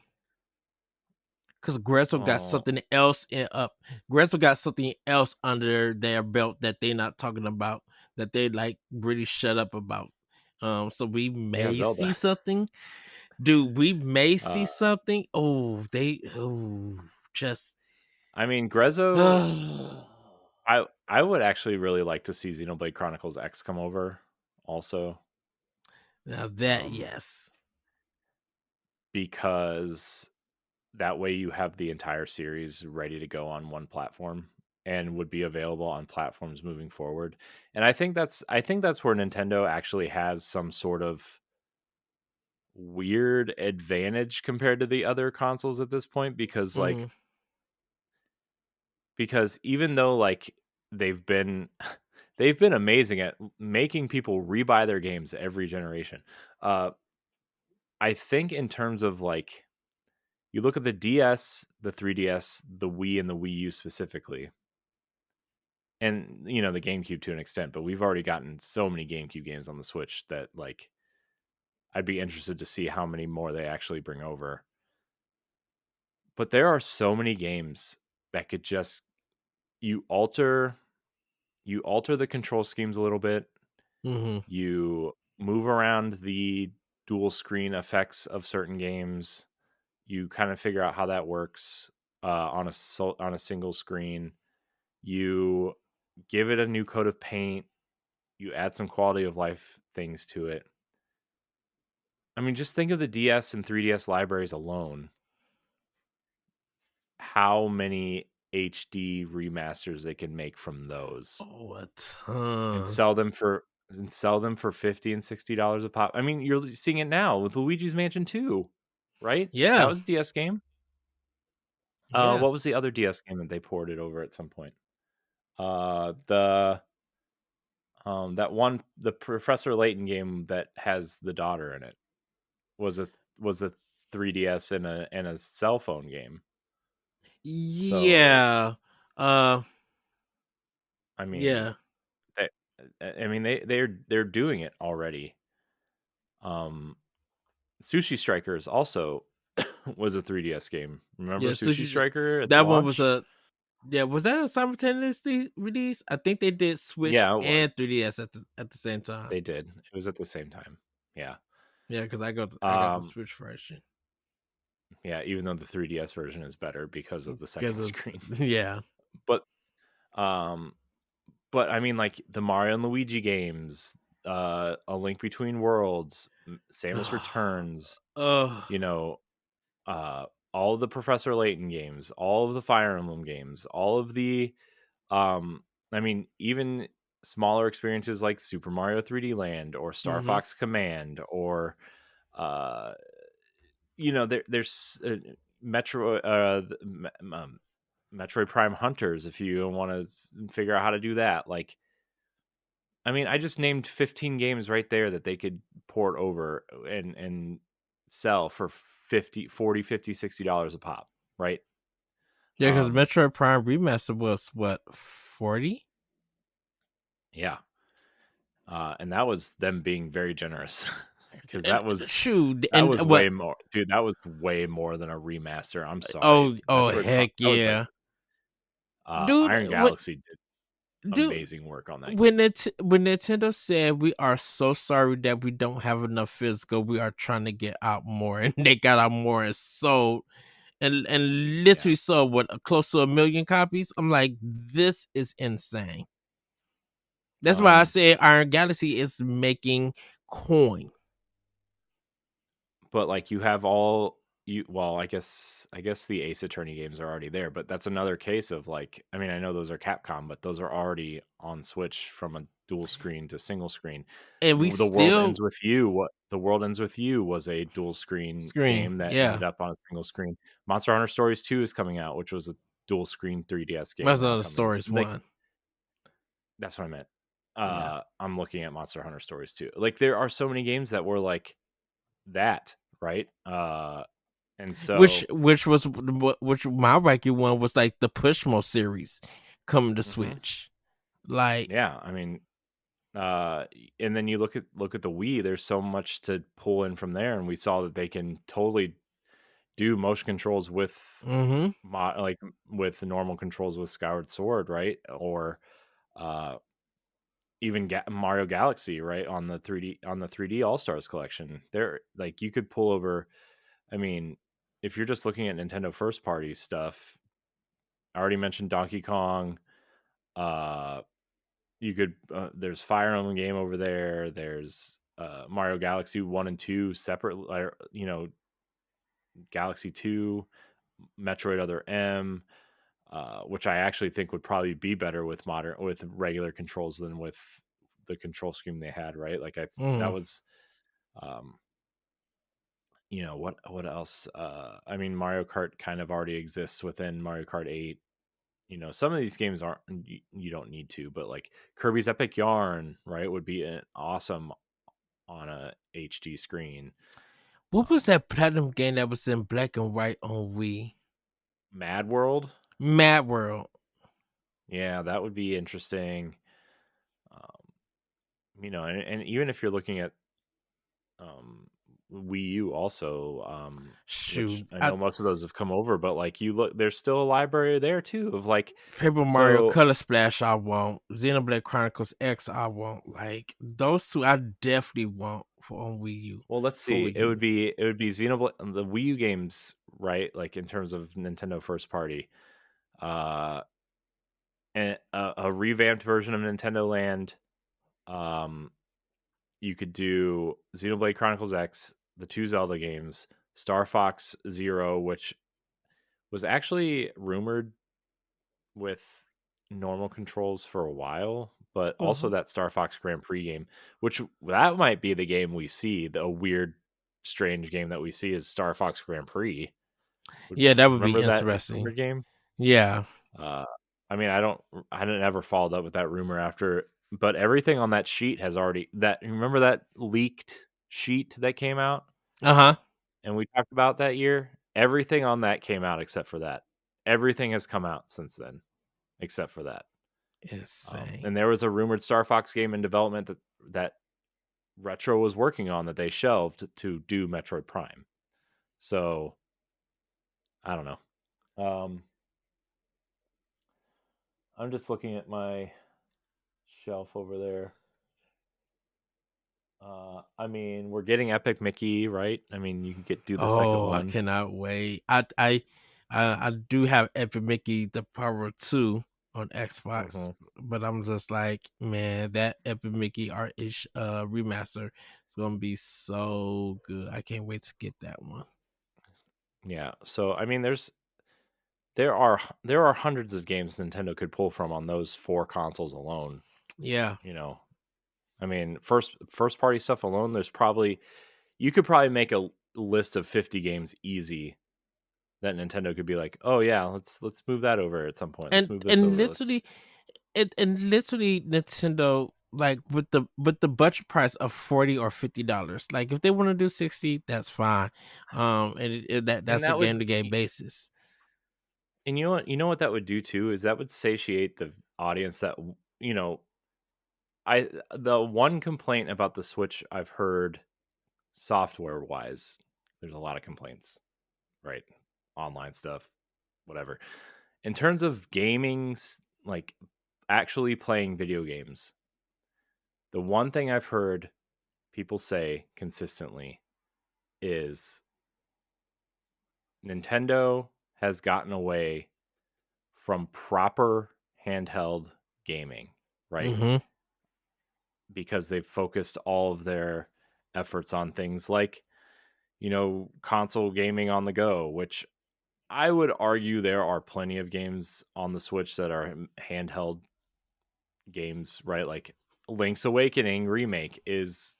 Because Grezzo got Oh, something else Grezzo got something else under their belt that they not talking about, that they like really shut up about. So we yeah, may Zelda. see something. Dude, we may Uh, see something. Just I mean, Grezzo. now I would actually really like to see Xenoblade Chronicles X come over, also, that um, yes. because that way you have the entire series ready to go on one platform and would be available on platforms moving forward. And I think that's where Nintendo actually has some sort of weird advantage compared to the other consoles at this point, because Hmm. even though like they've been they've been amazing at making people rebuy their games every generation. uh I think in terms of like, you look at the DS, the 3DS, the Wii, and the Wii U specifically, and the GameCube to an extent, but we've already gotten so many GameCube games on the Switch that like I'd be interested to see how many more they actually bring over. But there are so many games that could just, you alter the control schemes a little bit, Hmm. you move around the dual screen effects of certain games, you kind of figure out how that works on a single screen, you give it a new coat of paint, you add some quality of life things to it. I mean, just think of the DS and 3DS libraries alone. How many HD remasters they can make from those Oh, a and ton. sell them for $50 and $60 a pop. I mean, you're seeing it now with Luigi's Mansion 2, right? That Yeah. was a DS game. Yeah. What was the other DS game that they ported over at some point? The that one, the Professor Layton game that has the daughter in it, was a 3DS and a cell phone game. So Yeah. Uh I mean, yeah. they, I mean they're doing it already. Um, Sushi Strikers also was a 3DS game. Remember Yeah, Sushi Sushi. Striker at the That one was launch? a Yeah, was that a simultaneously release? I think they did Switch Yeah, it was. and 3DS at the same time. They did. It was at the same time. Yeah. Yeah, because I got the Um, Switch version. yeah, even though the 3DS version is better because of the second Because screen. yeah. But um but I mean, like the Mario and Luigi games, A Link Between Worlds, Samus Returns, Oh. you know, uh, all of the Professor Layton games, all of the Fire Emblem games, all of the, um, I mean, even smaller experiences like Super Mario 3D Land or Star Mm-hmm. Fox Command or, uh, there's Metro, Metroid Prime Hunters if you want to figure out how to do that. Like, I mean, I just named 15 games right there that they could port over and sell for 50, 40, 50, $60 a pop, right? Yeah, because Um, Metroid Prime Remaster was what, 40? yeah. And that was them being very generous because And shoot, that and was what? way more, dude. That was way more than a remaster. I'm sorry, Oh, heck That was like yeah, dude. Iron Galaxy did Dude, amazing work on that when game. when Nintendo said we are so sorry that we don't have enough physical, we are trying to get out more, and they got out more and sold, and Yeah. literally sold what, close to 1 million copies. I'm like, this is insane. That's why I Um, say Iron Galaxy is making coin. but like you have all you well, I guess the Ace Attorney games are already there, but that's another case of like, I mean, I know those are Capcom, but those are already on Switch from a dual screen to single screen. And we The World still Ends With You, what The World Ends With You was a dual screen screen, game that yeah. ended up on a single screen. Monster Hunter Stories 2 is coming out, which was a dual screen 3DS game That's now another coming. stories Like one. that's what I meant. Yeah. I'm looking at Monster Hunter Stories 2. Like there are so many games that were like that, right? And so Which my ranking one was like the Pushmo series coming to mhm. Switch. Like, Yeah, I mean, and then you look at the Wii. There's so much to pull in from there, and we saw that they can totally do motion controls with mm-hmm. like with normal controls with Skyward Sword, right? Or uh, even Mario Galaxy, right? On the 3D All Stars collection, there like you could pull over. I mean, if you're just looking at Nintendo first party stuff, I already mentioned Donkey Kong. Uh, you could there's Fire Emblem game over there. There's Mario Galaxy 1 and 2 separate, Galaxy 2, Metroid Other M, which I actually think would probably be better with regular controls than with the control scheme they had, right? Like that Mm. was um what else? I mean, Mario Kart kind of already exists within Mario Kart 8. Some of these games aren't, you don't need to, but like Kirby's Epic Yarn, right, would be an awesome on a HD screen. What was that platinum game that was in black and white on Wii? Mad World, Mad World. yeah, that would be interesting. And even if you're looking at um Wii U also, which Shoot, I know most of those have come over, but like you look, there's still a library there too of like, Paper Mario so Color Splash I want. Xenoblade Chronicles X I want. Like those two I definitely want for on Wii U. well, let's For see. Wii It U. would be Xenoblade, the Wii U games, right? Like in terms of Nintendo first party, uh, and a revamped version of Nintendo Land. Um, you could do Xenoblade Chronicles X, the two Zelda games, Star Fox Zero, which was actually rumored with normal controls for a while, but also Uh-huh. that Star Fox Grand Prix game, which that might be the game we see. The weird, strange game that we see is Star Fox Grand Prix. Yeah, that would be Remember that interesting. rumored game? Yeah. Uh, I mean, I didn't ever followed up with that rumor after, but everything on that sheet has already that. Remember that leaked sheet that came out Uh-huh. and we talked about that year? Everything on that came out except for that. Everything has come out since then except for that. Insane. And there was a rumored Star Fox game in development that Retro was working on that they shelved to do Metroid Prime. So I don't know. I'm just looking at my shelf over there. I mean, we're getting Epic Mickey, right? I mean, you can do the second Oh, I one. cannot wait. I do have Epic Mickey the Power 2. on Xbox. Mhm. But I'm just like, man, that Epic Mickey art-ish remaster is gonna be so good. I can't wait to get that one. Yeah. So I mean, there are hundreds of games Nintendo could pull from on those 4 consoles alone. Yeah. You know, I mean, first party stuff alone, you could probably make a list of 50 games easy that Nintendo could be like, oh yeah, let's move that over at some point. Let's And move this and over. Let's literally and literally Nintendo, like with the budget price of $40 or $50. Like if they want to do 60, that's fine. And and that's a that game would to game basis. and you know what that would do too is that would satiate the audience that you know I the one complaint about the Switch I've heard software wise, there's a lot of complaints, right? Online stuff, whatever. In terms of gaming, like actually playing video games, the one thing I've heard people say consistently is Nintendo has gotten away from proper handheld gaming, right? Mm-hmm. Because they've focused all of their efforts on things like, console gaming on the go, which I would argue there are plenty of games on the Switch that are handheld games, right? Like Link's Awakening remake is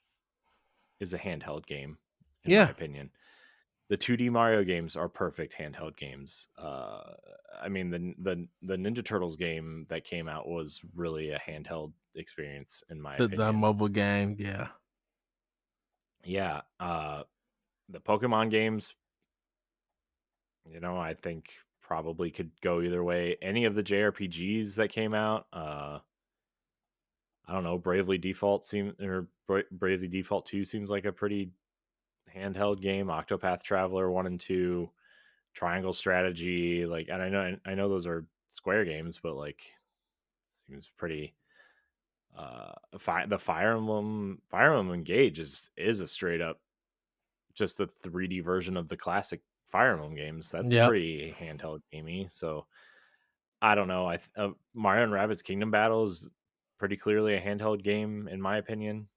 a handheld game, in my Yeah. opinion. The 2D Mario games are perfect handheld games. I mean, the Ninja Turtles game that came out was really a handheld experience, in my The opinion. mobile game, yeah. Yeah, the Pokemon games, I think probably could go either way. Any of the JRPGs that came out, I don't know, Bravely Default 2 seems like a pretty handheld game. Octopath Traveler 1 and 2, Triangle Strategy, like, and I know those are Square games, but like seems pretty the Fire Emblem Engage is a straight up just the 3D version of the classic Fire Emblem games. That's Yep. pretty handheld gamey. So I don't know. Mario and Rabbids Kingdom Battle is pretty clearly a handheld game, in my opinion.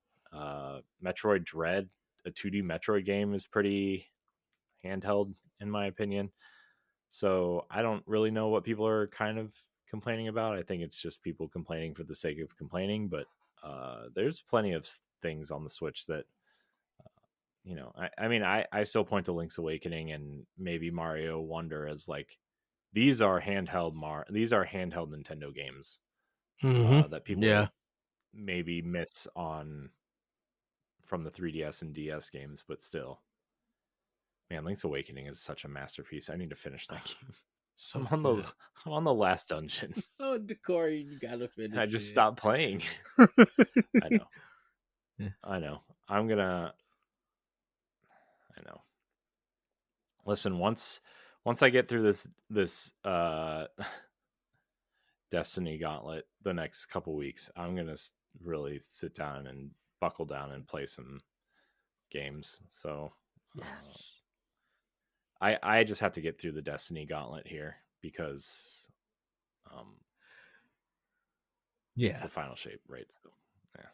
Metroid Dread, a 2D Metroid game, is pretty handheld, in my opinion. So I don't really know what people are kind of complaining about. I think it's just people complaining for the sake of complaining. But there's plenty of things on the Switch that I mean, I still point to Link's Awakening and maybe Mario Wonder as like these are handheld Nintendo games Mm-hmm. that Yeah. people maybe miss on from the 3DS and DS games, but still, man, Link's Awakening is such a masterpiece. I need to finish that game. I'm So on the good. I'm on the last dungeon. Oh, Corey, you gotta And I finish just it. stopped playing. I know. Yeah. I know. I know. Listen, once I get through this Destiny Gauntlet the next couple weeks, I'm gonna really sit down and buckle down and play some games. So Yes. I just have to get through the Destiny Gauntlet here because um, it's Yeah. the final shape, right? So yeah.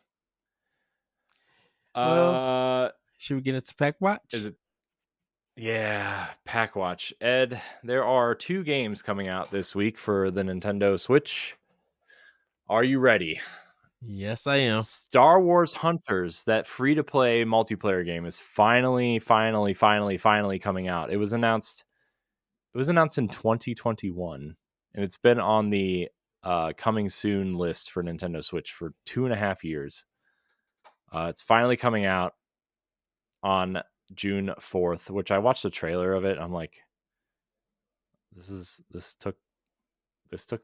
Well, should we get into Pack Is Watch? it? Yeah, Pack Watch. Ed, there are 2 games coming out this week for the Nintendo Switch. Are you ready? Yes, I am. Star Wars Hunters, that free to play multiplayer game, is finally coming out. It was announced in 2021, and it's been on the coming soon list for Nintendo Switch for 2.5 years. It's finally coming out on June 4th, which I watched a trailer of it. I'm like, this took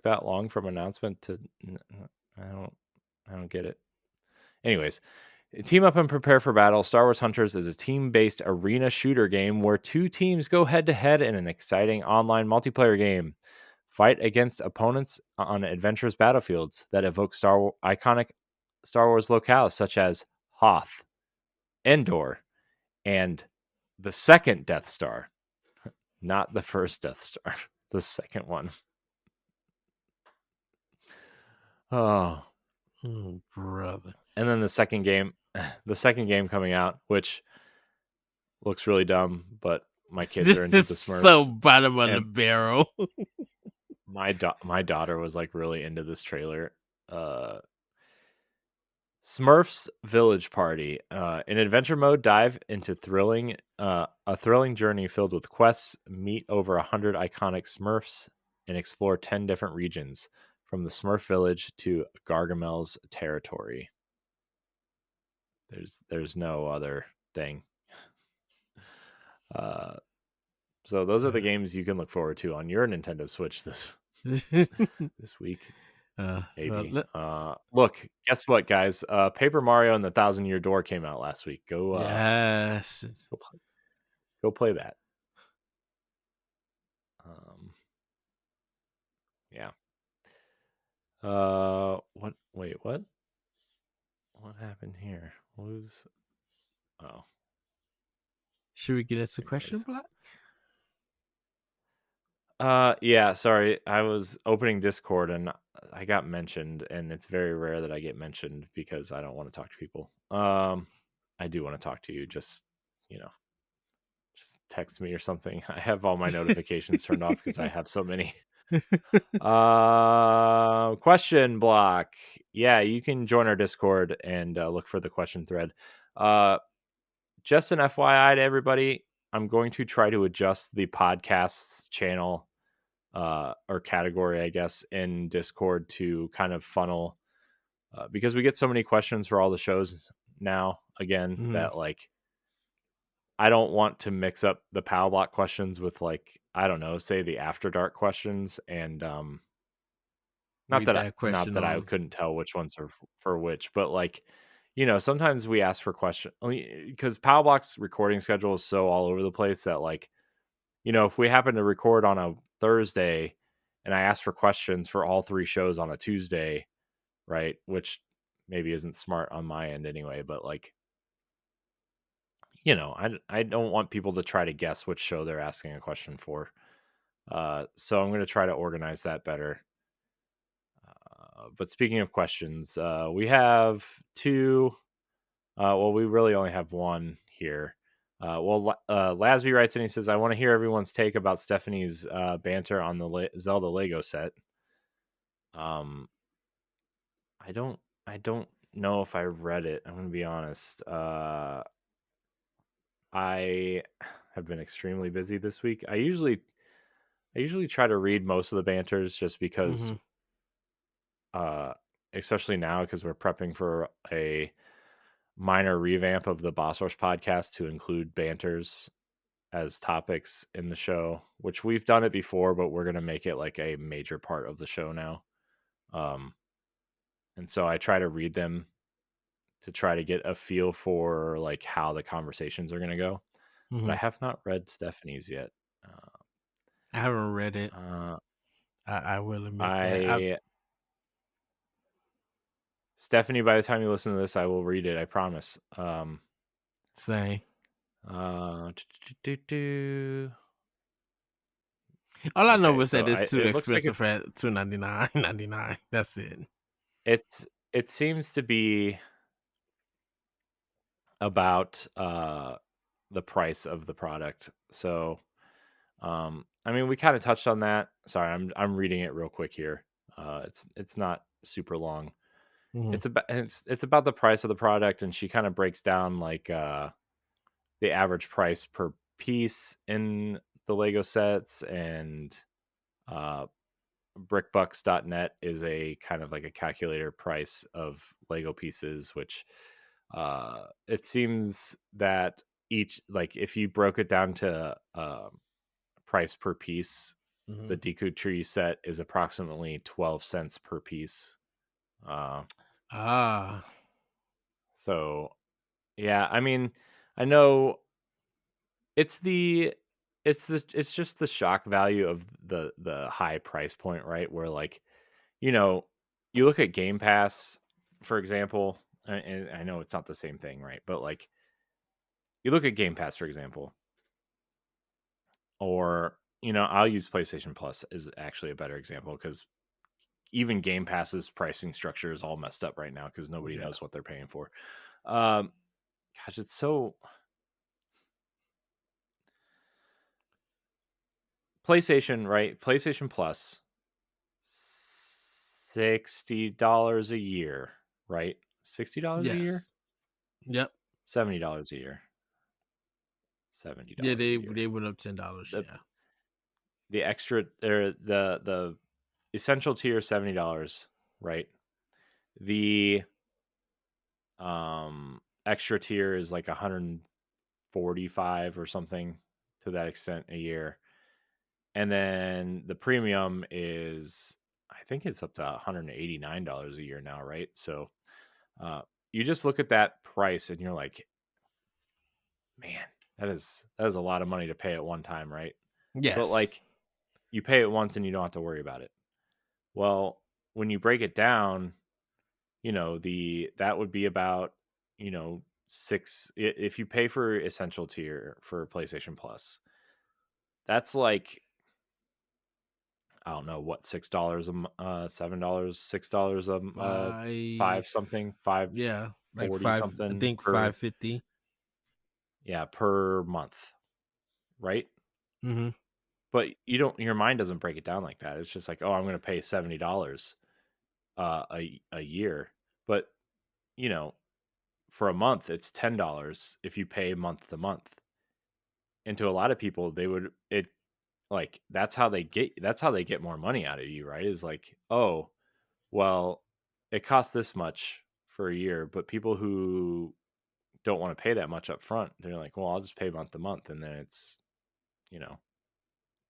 that long from announcement to I don't get it. Anyways, team up and prepare for battle. Star Wars Hunters is a team-based arena shooter game where 2 teams go head-to-head in an exciting online multiplayer game. Fight against opponents on adventurous battlefields that evoke iconic Star Wars locales such as Hoth, Endor, and the second Death Star. Not the first Death Star, the second one. Oh, Oh, brother. and then the second game, coming out, which looks really dumb, but my kids This are into is the so Smurfs, bottom of the and barrel. my daughter was like really into this trailer. Uh, Smurfs Village Party. In adventure mode, dive into a thrilling journey filled with quests, meet over 100 iconic Smurfs, and explore 10 different regions, from the Smurf Village to Gargamel's territory. There's no other thing. Uh, so those are the games you can look forward to on your Nintendo Switch this week. Maybe. Look, guess what, guys? Paper Mario and the Thousand Year Door came out last week. yes. Go play that. Yeah. What? Wait, what? What happened here? Who's? Oh, Should we get us a there question goes. block? Yeah. Sorry, I was opening Discord and I got mentioned, and it's very rare that I get mentioned because I don't want to talk to people. I do want to talk to you. Just you know, just text me or something. I have all my notifications turned off because I have so many. Question block. Yeah, you can join our Discord and look for the question thread. Just an FYI to everybody, I'm going to try to adjust the podcasts channel or category, I guess, in Discord to kind of funnel because we get so many questions for all the shows now again that like I don't want to mix up the Pow Block questions with like I don't know, say the After Dark questions and Read that not question that I on. couldn't tell which ones are for which, but like, you know, sometimes we ask for question because Pow Block's recording schedule is so all over the place that like, you know, if we happen to record on a Thursday and I ask for questions for all three shows on a Tuesday, right? Which maybe isn't smart on my end anyway, but like, you know, I don't want people to try to guess which show they're asking a question for. So I'm going to try to organize that better. But speaking of questions, we have two. Well, we really only have one here. Lasby writes and he says, "I want to hear everyone's take about Stephanie's banter on the Zelda Lego set." I don't, I don't know if I read it. I'm gonna be honest. I have been extremely busy this week. I usually try to read most of the banters just because, uh, especially now because we're prepping for a minor revamp of the Boss Rush podcast to include banters as topics in the show, which we've done it before, but we're going to make it like a major part of the show now. Um, and so I try to read them to try to get a feel for like how the conversations are going to go. But I have not read Stephanie's yet. I haven't read it. Uh, I will admit that. I Stephanie, by the time you listen to this, I will read it. I promise. Same. Uh, do, do, do. All I know Okay, is so that it's too it looks like expensive at $2.99.99. That's it. it seems to be about the price of the product. So I mean we kind of touched on that. Sorry, I'm reading it real quick here. It's not super long. It's about the price of the product and she kind of breaks down like the average price per piece in the Lego sets and uh brickbucks.net is a kind of like a calculator price of Lego pieces, which it seems that each like if you broke it down to price per piece, the Deku tree set is approximately 12 cents per piece. Uh, Ah. so yeah, I mean, I know it's it's just the shock value of the high price point, right? Where like, you know, you look at Game Pass, for example, and I know it's not the same thing, right? But like you look at Game Pass, for example, or you know, I'll use PlayStation Plus is actually a better example because even Game Pass's pricing structure is all messed up right now because nobody Yeah. knows what they're paying for. Gosh, it's so PlayStation, right? PlayStation Plus, $60 a year, right? $60 a year, Yes. Yep. $70 a year, $70 Yeah, a they year. went up $10. The Yeah. the extra or the essential tier $70, right? The extra tier is like 145 or something to that extent a year. And then the premium is, I think it's up to $189 a year now, right? So uh, you just look at that price and you're like, man, that is a lot of money to pay at one time, right? But Yes. like you pay it once and you don't have to worry about it. Well, when you break it down, that would be about, if you pay for essential tier for PlayStation Plus, that's like, I don't know what, $6 $7, $6 five Five. something, five Yeah, like 40 five. I something think per, 550. yeah, per month, right? Mm-hmm. But your mind doesn't break it down like that. It's just like, oh, I'm going to pay $70 a year, but you know for a month it's $10 if you pay month to month. And to a lot of people, they would it like that's how they get more money out of you, right? Is like, oh, well, it costs this much for a year, but people who don't want to pay that much up front, they're like, well, I'll just pay month to month, and then it's, you know,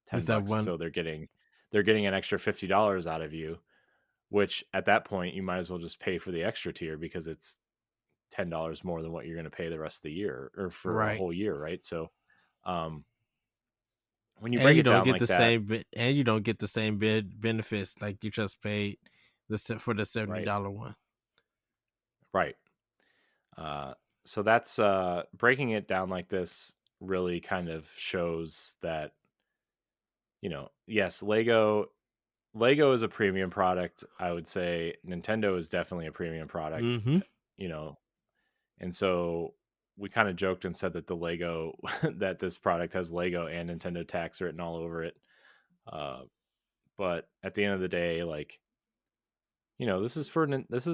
10 Is that bucks. one So they're getting an extra $50 out of you, which at that point you might as well just pay for the extra tier because it's $10 more than what you're going to pay the rest of the year or for a right? whole year, right? So um when you And break you it don't down get like the that, same, and you don't get the same benefits like you just paid for the seventy right, dollar one. right. Uh, so that's breaking it down like this really kind of shows that, yes, Lego is a premium product. I would say Nintendo is definitely a premium product, Mm-hmm. you know, and so we kind of joked and said that the Lego that this product has Lego and Nintendo tax written all over it. Uh, but at the end of the day, like, this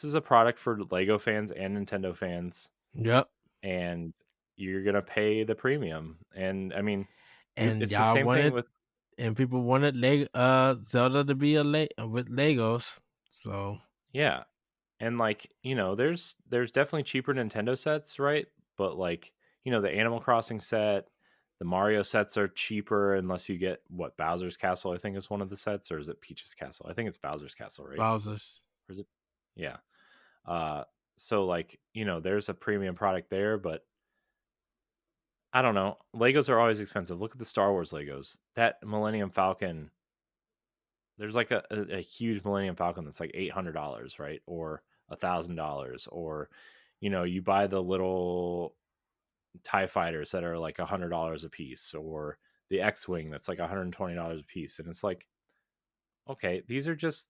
is a product for Lego fans and Nintendo fans, Yep. and you're gonna pay the premium. And I mean, And it's the y'all same thing wanted, with, and people wanted Zelda to be with Legos. So yeah. And like, there's definitely cheaper Nintendo sets, right? But like, the Animal Crossing set, the Mario sets are cheaper unless you get what, Bowser's Castle, I think is one of the sets, or is it Peach's Castle? I think it's Bowser's Castle, right? Bowser's. Or is it? Yeah. Uh so like, there's a premium product there, but I don't know. Legos are always expensive. Look at the Star Wars Legos. That Millennium Falcon, there's like a huge Millennium Falcon that's like $800, right? Or $1,000. Or, you buy the little TIE fighters that are like $100 a piece, or the X-Wing that's like $120 a piece. And it's like, okay, these are just,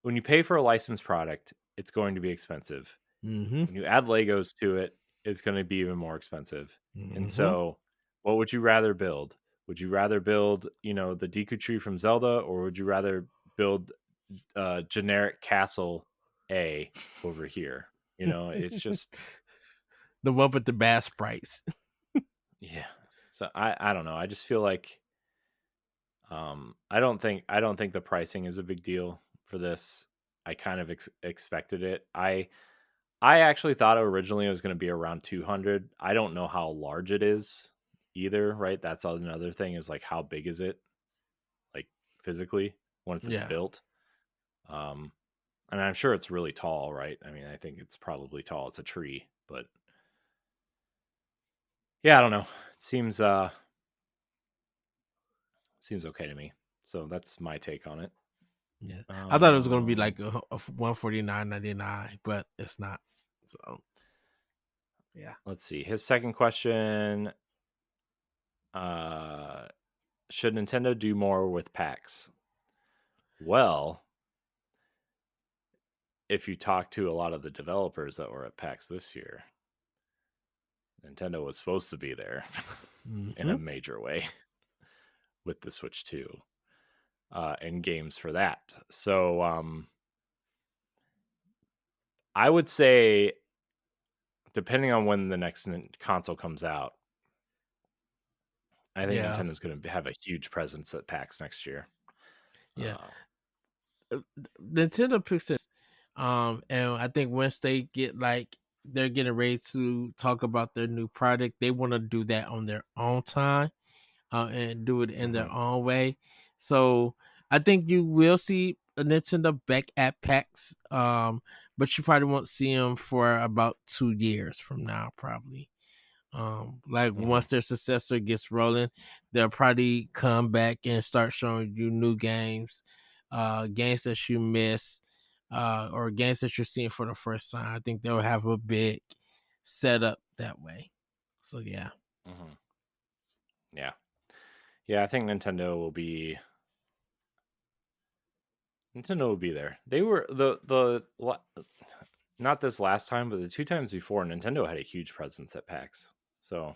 when you pay for a licensed product, it's going to be expensive. Mm-hmm. When you add Legos to it, it's going to be even more expensive. And Mm-hmm. so, what would you rather build? Would you rather build, the Deku tree from Zelda, or would you rather build generic castle A over here? It's just, The one with the bass price. yeah. So I don't know. I just feel like I don't think the pricing is a big deal for this. I kind of expected it. I actually thought originally it was going to be around 200. I don't know how large it is either, right? That's another thing, is like, how big is it, like, physically, once it's Yeah. built? Um and I'm sure it's really tall, right? I mean, I think it's probably tall. It's a tree, but yeah, I don't know. It seems okay to me. So that's my take on it. Yeah. I thought it was gonna be Um like a 149.99, but it's not. So yeah. let's see. His second question, uh should Nintendo do more with packs? Well, if you talk to a lot of the developers that were at PAX this year, Nintendo was supposed to be there in a Mm-hmm. major way with the Switch 2 and games for that. So I would say, depending on when the next console comes out, I think Yeah. Nintendo's going to have a huge presence at PAX next year. Yeah. Uh, Nintendo picks it. And I think once they get like they're getting ready to talk about their new product, they want to do that on their own time, and do it in their mhm, own way. So I think you will see a Nintendo back at PAX, but you probably won't see them for about 2 years from now, probably. Like mhm. once their successor gets rolling, they'll probably come back and start showing you new games, games that you miss, or games that you're seeing for the first time. I think they'll have a big setup that way. So yeah. Mhm. Yeah. Yeah, I think Nintendo will be there. They were not this last time, but the two times before, Nintendo had a huge presence at PAX. So,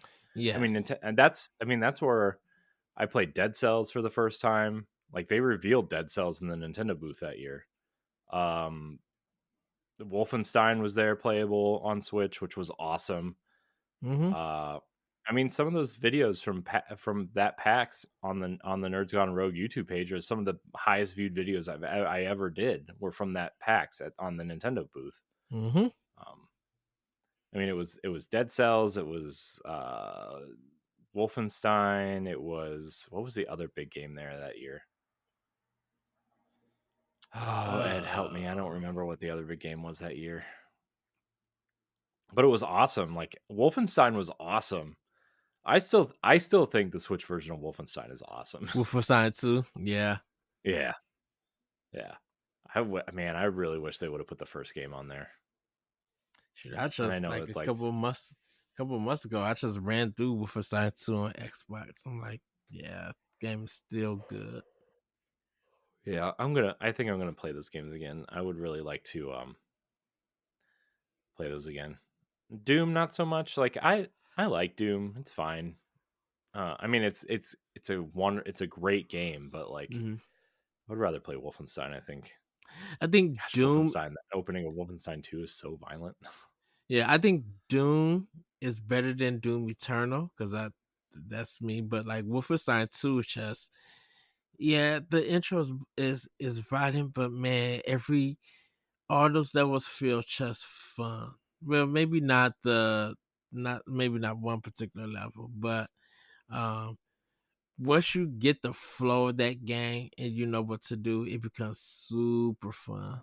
I mean, Yes. that's where I played Dead Cells for the first time. Like they revealed Dead Cells in the Nintendo booth that year. Um, Wolfenstein was there playable on Switch, which was awesome. Mm-hmm. Uh, I mean, some of those videos from that PAX on the Nerds Gone Rogue YouTube page are some of the highest viewed videos I ever did were from that PAX on the Nintendo booth. Mm-hmm. Um, I mean, it was Dead Cells, it was Wolfenstein, it was what was the other big game there that year? Oh, Ed, help me! I don't Uh, remember what the other big game was that year, but it was awesome. Like Wolfenstein was awesome. I still think the Switch version of Wolfenstein is awesome. Wolfenstein 2. Yeah. Yeah, yeah. Man, I really wish they would have put the first game on there. Shoot, I And I just know like it's like, couple of months ago, I just ran through Wolfenstein 2 on Xbox. I'm like, yeah, game is still good. yeah, I think I'm gonna play those games again. I would really like to play those again. Doom, not so much. Like I like Doom. It's fine. I mean, it's a great game, but like Hmm. I would rather play Wolfenstein. I think. I think Gosh, Doom. Wolfenstein. The opening of Wolfenstein 2 is so violent. Yeah, I think Doom is better than Doom Eternal because that's me. But like Wolfenstein 2 is just, yeah, the intro is violent, but man, all those levels feel just fun. Well, maybe not maybe not one particular level, but um once you get the flow of that game and you know what to do, it becomes super fun.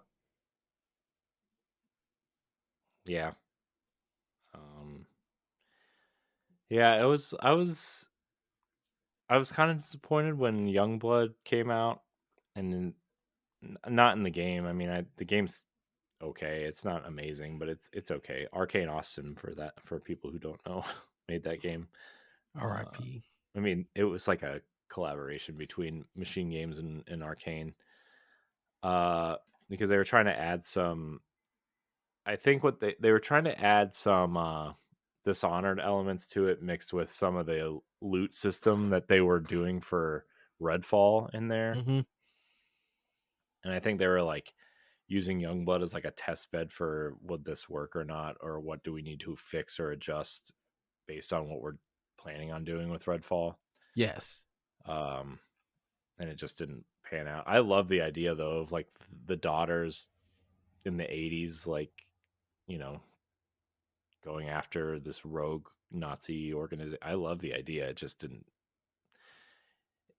Yeah. Um. Yeah. It was. I was kind of disappointed when Youngblood came out, and not in the game. I mean, the game's okay. It's not amazing, but it's okay. Arcane Austin for people who don't know made that game. Uh, R.I.P. I mean, it was like a collaboration between Machine Games and Arcane. Uh, because they were trying to add some. I think what they were trying to add some Dishonored elements to it, mixed with some of the loot system that they were doing for Redfall in there. Mm-hmm. And I think they were like using Youngblood as like a test bed for would this work or not, or what do we need to fix or adjust based on what we're planning on doing with Redfall. Yes. Um, and it just didn't pan out. I love the idea though of like the daughters in the 80s, like, you know, going after this rogue Nazi organization. I love the idea. It just didn't.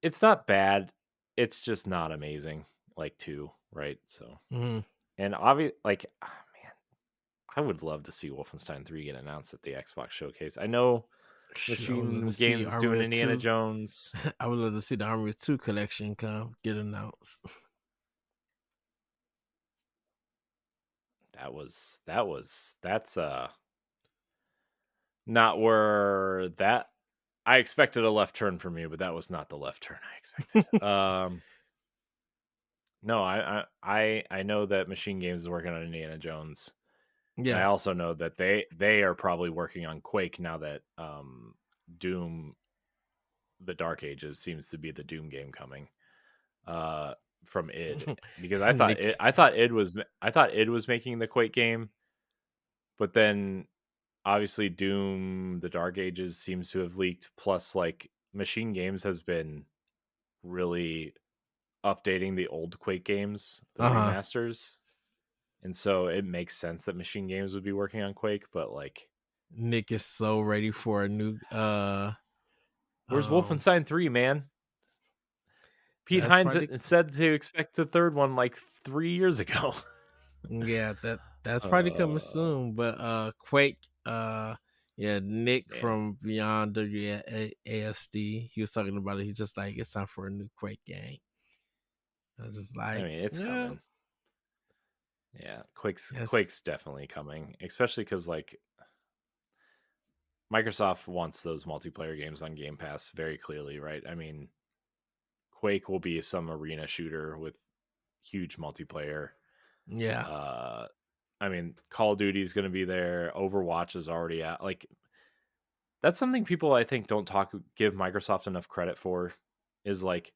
It's not bad. It's just not amazing. Like two, right? So, Mm-hmm. and obvious, like, man, I would love to see Wolfenstein 3 get announced at the Xbox showcase. I know Shoot, I would love to Machine see Games is doing Armory Indiana 2. Jones. I would love to see the Armory 2 collection come get announced. That's not where that I expected a left turn from you, but that was not the left turn I expected. No, I know that Machine Games is working on Indiana Jones, and I Yeah. also know that they are probably working on Quake now that Doom, the Dark Ages, seems to be the Doom game coming from id, because Nick. I thought id was making the Quake game, but then obviously Doom, the Dark Ages seems to have leaked. Plus, like, Machine Games has been really updating the old Quake games, the Uh-huh. remasters. And so it makes sense that Machine Games would be working on Quake, but like, Nick is so ready for a new where's um Wolfenstein 3, man? Pete that's Hines probably said to expect the third one like 3 years ago. yeah, that's probably coming uh soon. But Quake, yeah, Nick Man, from Beyond WASD, he was talking about it. He's just like, it's time for a new Quake game. I was just I like, mean, it's yeah, coming. Yeah, yes, Quake's definitely coming, especially because like Microsoft wants those multiplayer games on Game Pass very clearly, right? I mean, Quake will be some arena shooter with huge multiplayer. yeah, Uh, I mean, Call of Duty is going to be there. Overwatch is already out. Like, that's something people, I think, don't give Microsoft enough credit for. Is like,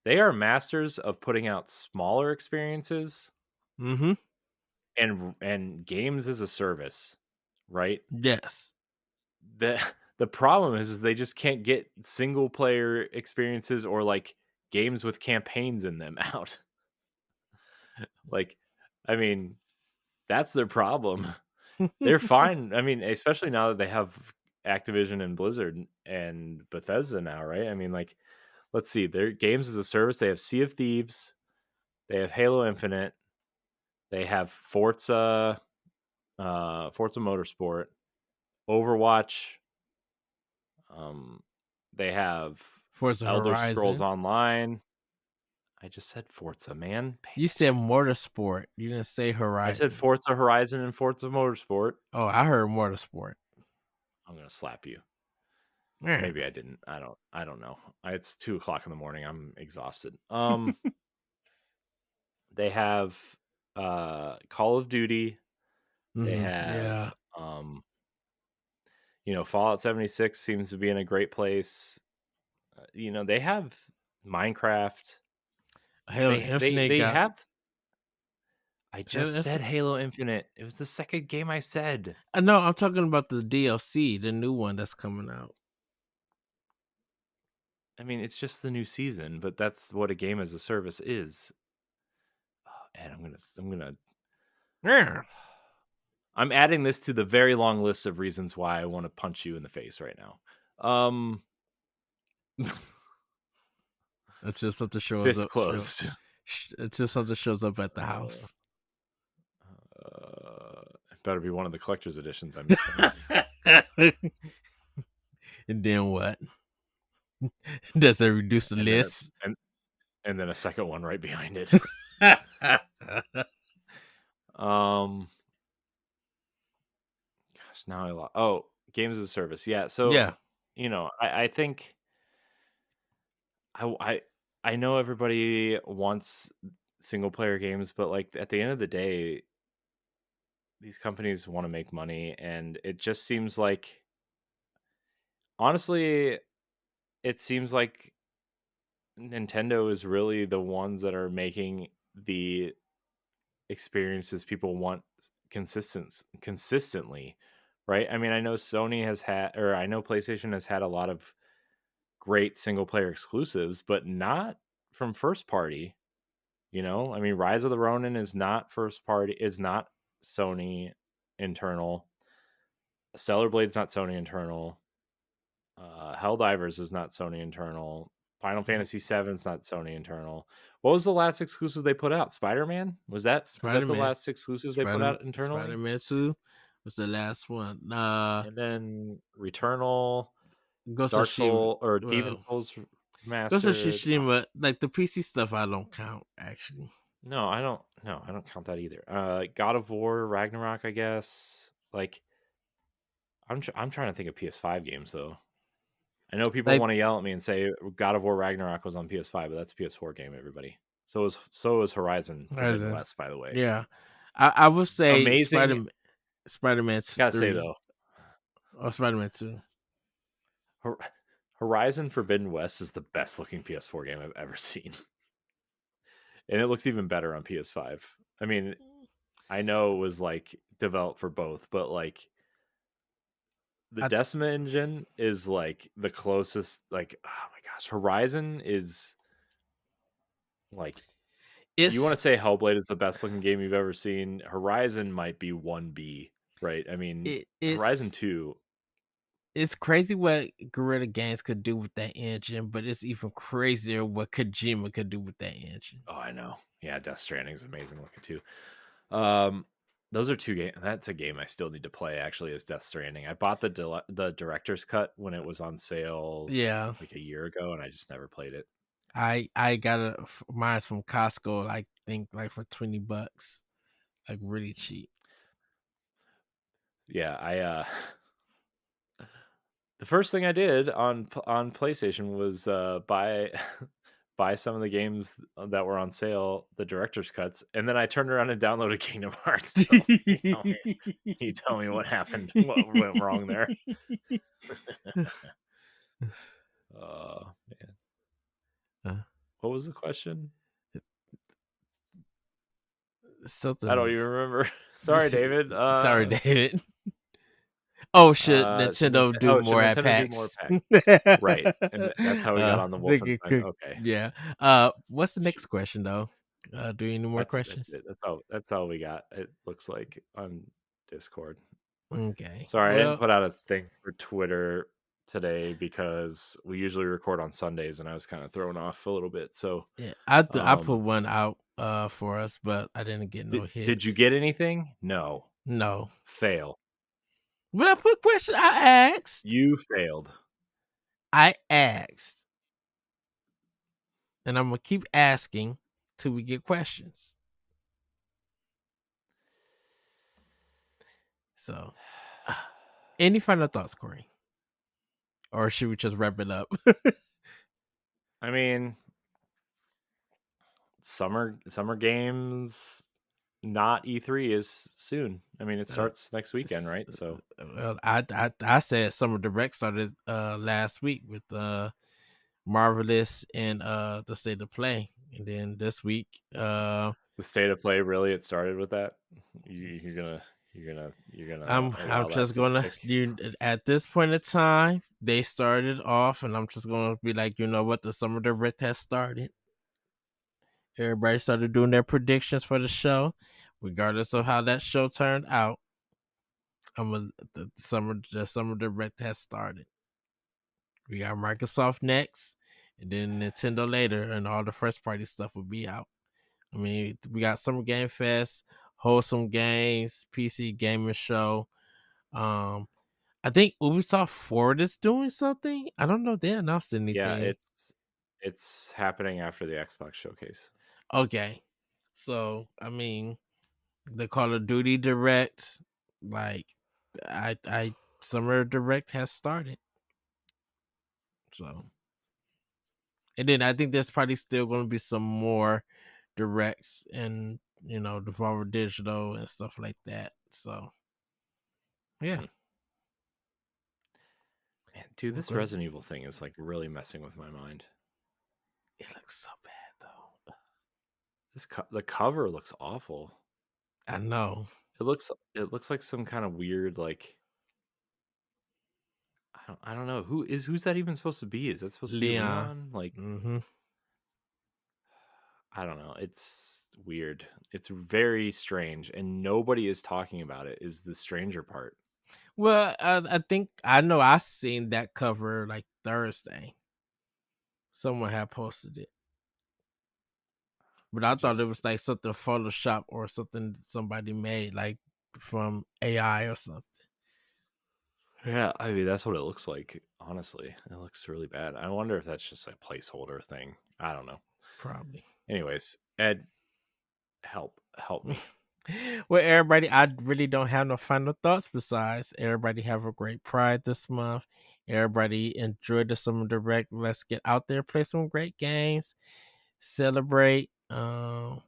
they are masters of putting out smaller experiences mm-hmm, and games as a service, right? yes, the The problem is they just can't get single player experiences or like games with campaigns in them out. Like, I mean, that's their problem. They're fine. I mean, especially now that they have Activision and Blizzard and Bethesda now, right? I mean, like, let's see, their games as a service, they have Sea of Thieves, they have Halo Infinite, they have Forza Motorsport, Overwatch, um, they have Forza Elder Scrolls Horizon. Online. I just said Forza, man. Pay You said attention. Motorsport. You didn't say I said Horizon. Forza Horizon and Forza Motorsport. Oh, I heard Motorsport. I'm gonna slap you. Yeah. Maybe I didn't. I don't know. It's 2 o'clock in the morning. I'm exhausted. They have Call of Duty. They Mm-hmm. have Yeah. Fallout 76 seems to be in a great place. They have Minecraft. Halo Infinite They got have. I Halo just said Infinite. Halo Infinite. It was the second game I said. No, I'm talking about the DLC, the new one that's coming out. I mean, it's just the new season, but that's what a game as a service is. And Yeah. I'm adding this to the very long list of reasons why I want to punch you in the face right now. Until something shows Fist up, closed. until something shows up at the Uh, house. it better be one of the collector's editions I'm missing. And then what? Does it reduce the and then list? and then a second one right behind it. um, Gosh, now I lost. Oh, games as a service. Yeah. So Yeah. I think I know everybody wants single player games, but like at the end of the day, these companies want to make money, and it just seems like, honestly, it seems like Nintendo is really the ones that are making the experiences people want consistently, right? I mean, I know Sony has had, or I know PlayStation has had a lot of great single player exclusives, but not from first party. I mean, Rise of the Ronin is not first party, is not Sony internal. Stellar Blade's not Sony internal. Helldivers is not Sony internal. Final Fantasy VII is not Sony internal. What was the last exclusive they put out? Spider Man? Was that is Spider that the Man. last exclusive they put out Spider internally? Man 2 was the last one. And then Returnal, Ghost of Dark Tsushima. Soul, or Demon Well, Souls Ghost of Remastered. Tsushima, like the PC stuff, I don't count actually. No, I don't. No, I don't count that either. God of War, Ragnarok, I guess. Like, I'm trying to think of PS5 games though. I know people Like want to yell at me and say God of War Ragnarok was on PS5, but that's a PS4 game, everybody. So is Horizon Forbidden Horizon. West, by the way. Yeah, I would say Amazing. Spider-Man Gotta say 3 though, or Spider-Man 2. Horizon Forbidden West is the best looking PS4 game I've ever seen, and it looks even better on PS5. I mean, I know it was like developed for both, but like the I, Decima engine is like the closest. Like, oh my gosh, Horizon is like, you want it's to say Hellblade is the best looking game you've ever seen. Horizon might be 1B, right? I mean, Horizon it's 2. it's crazy what Guerrilla Games could do with that engine, but it's even crazier what Kojima could do with that engine. Oh, I know. Yeah, Death Stranding is amazing looking too. Um, those are two games. That's a game I still need to play. Actually, is Death Stranding. I bought the director's cut when it was on sale Yeah, like a year ago, and I just never played it. I got mine's from Costco. I think like for $20, like really cheap. Yeah, the first thing I did on PlayStation was buy buy some of the games that were on sale, the director's cuts, and then I turned around and downloaded Kingdom Hearts. So you tell me what happened, what went wrong there. Oh man, what was the question? Something. I don't even remember. Sorry, David. Sorry, David. Oh, should Should Nintendo do should more at Nintendo do more PAX? PAX? Right, and that's how we got on the Wolfenstein. Okay, Yeah. What's the next shoot. question though? Do you need more That's questions? it. That's all we got. It looks like on Discord. Okay. Sorry, I didn't Well, put out a thing for Twitter today because we usually record on Sundays, and I was kind of thrown off a little bit. So, yeah, I put um, one out for us, but I didn't get no did you hits. get anything? No, No. fail. But I put question. I asked. You failed. I asked, and I'm gonna keep asking till we get questions. So, any final thoughts, Corey? Or should we just wrap it up? I mean, summer games, not E3 is soon. I mean, it starts next weekend, right? So, Well, I said Summer Direct started last week with Marvelous and the State of Play, and then this week the State of Play, really, it started with that. You're gonna I'm allow that just to gonna stick. at this point in time they started off, and I'm just gonna be like, you know what, the Summer Direct has started. Everybody started doing their predictions for the show, regardless of how that show turned out. The summer direct has started. We got Microsoft next, and then Nintendo later, and all the first party stuff will be out. I mean, we got Summer Game Fest, Wholesome Games, PC Gaming Show. I think Ubisoft Forward is doing something. I don't know if they announced Yeah, anything. it's happening after the Xbox showcase. Okay, so I mean, the Call of Duty Direct, like I Summer Direct has started. So, and then I think there's probably still going to be some more directs and Devolver Digital and stuff like that. So, yeah. Man, dude, this Okay. Resident Evil thing is like really messing with my mind. It looks so bad though. The cover looks awful. I know. It looks like some kind of weird, like, I don't know who's that even supposed to be? Is that supposed to be Leon. Leon? Like, Mm-hmm. I don't know. It's weird. It's very strange, and nobody is talking about it. Is the stranger part? Well, I think I know I seen that cover like Thursday. Someone had posted it. But I thought it was like something Photoshop or something somebody made, like from AI or something. Yeah, I mean that's what it looks like. Honestly, it looks really bad. I wonder if that's just a placeholder thing. I don't know. Probably. Anyways, Ed, help me. Well, everybody, I really don't have no final thoughts besides everybody have a great Pride this month. Everybody enjoy the Summer Direct. Let's get out there, play some great games, celebrate, Um,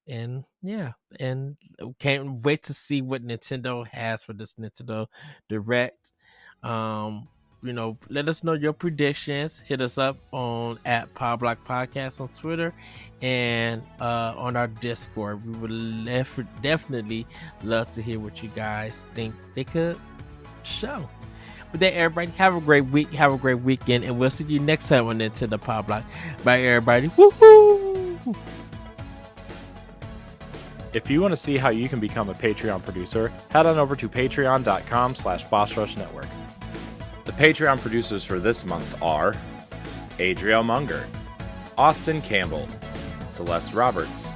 and yeah, and can't wait to see what Nintendo has for this Nintendo Direct. Um, let us know your predictions. Hit us up on at Pow Block Podcast on Twitter and on our Discord. We would definitely love to hear what you guys think they could show. With that, everybody, have a great week, have a great weekend, and we'll see you next time on Nintendo Pow Block. Bye, everybody. Woohoo! If you want to see how you can become a Patreon producer, head on over to patreon.com/BossRushNetwork. The Patreon producers for this month are Adriel Munger, Austin Campbell, Celeste Roberts,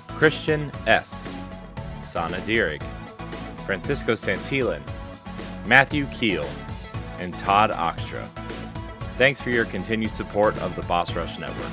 Christian S., Sana Dirrig, Francisco Santillan, Matthew Keel, and Todd Oxtra. Thanks for your continued support of the Boss Rush Network.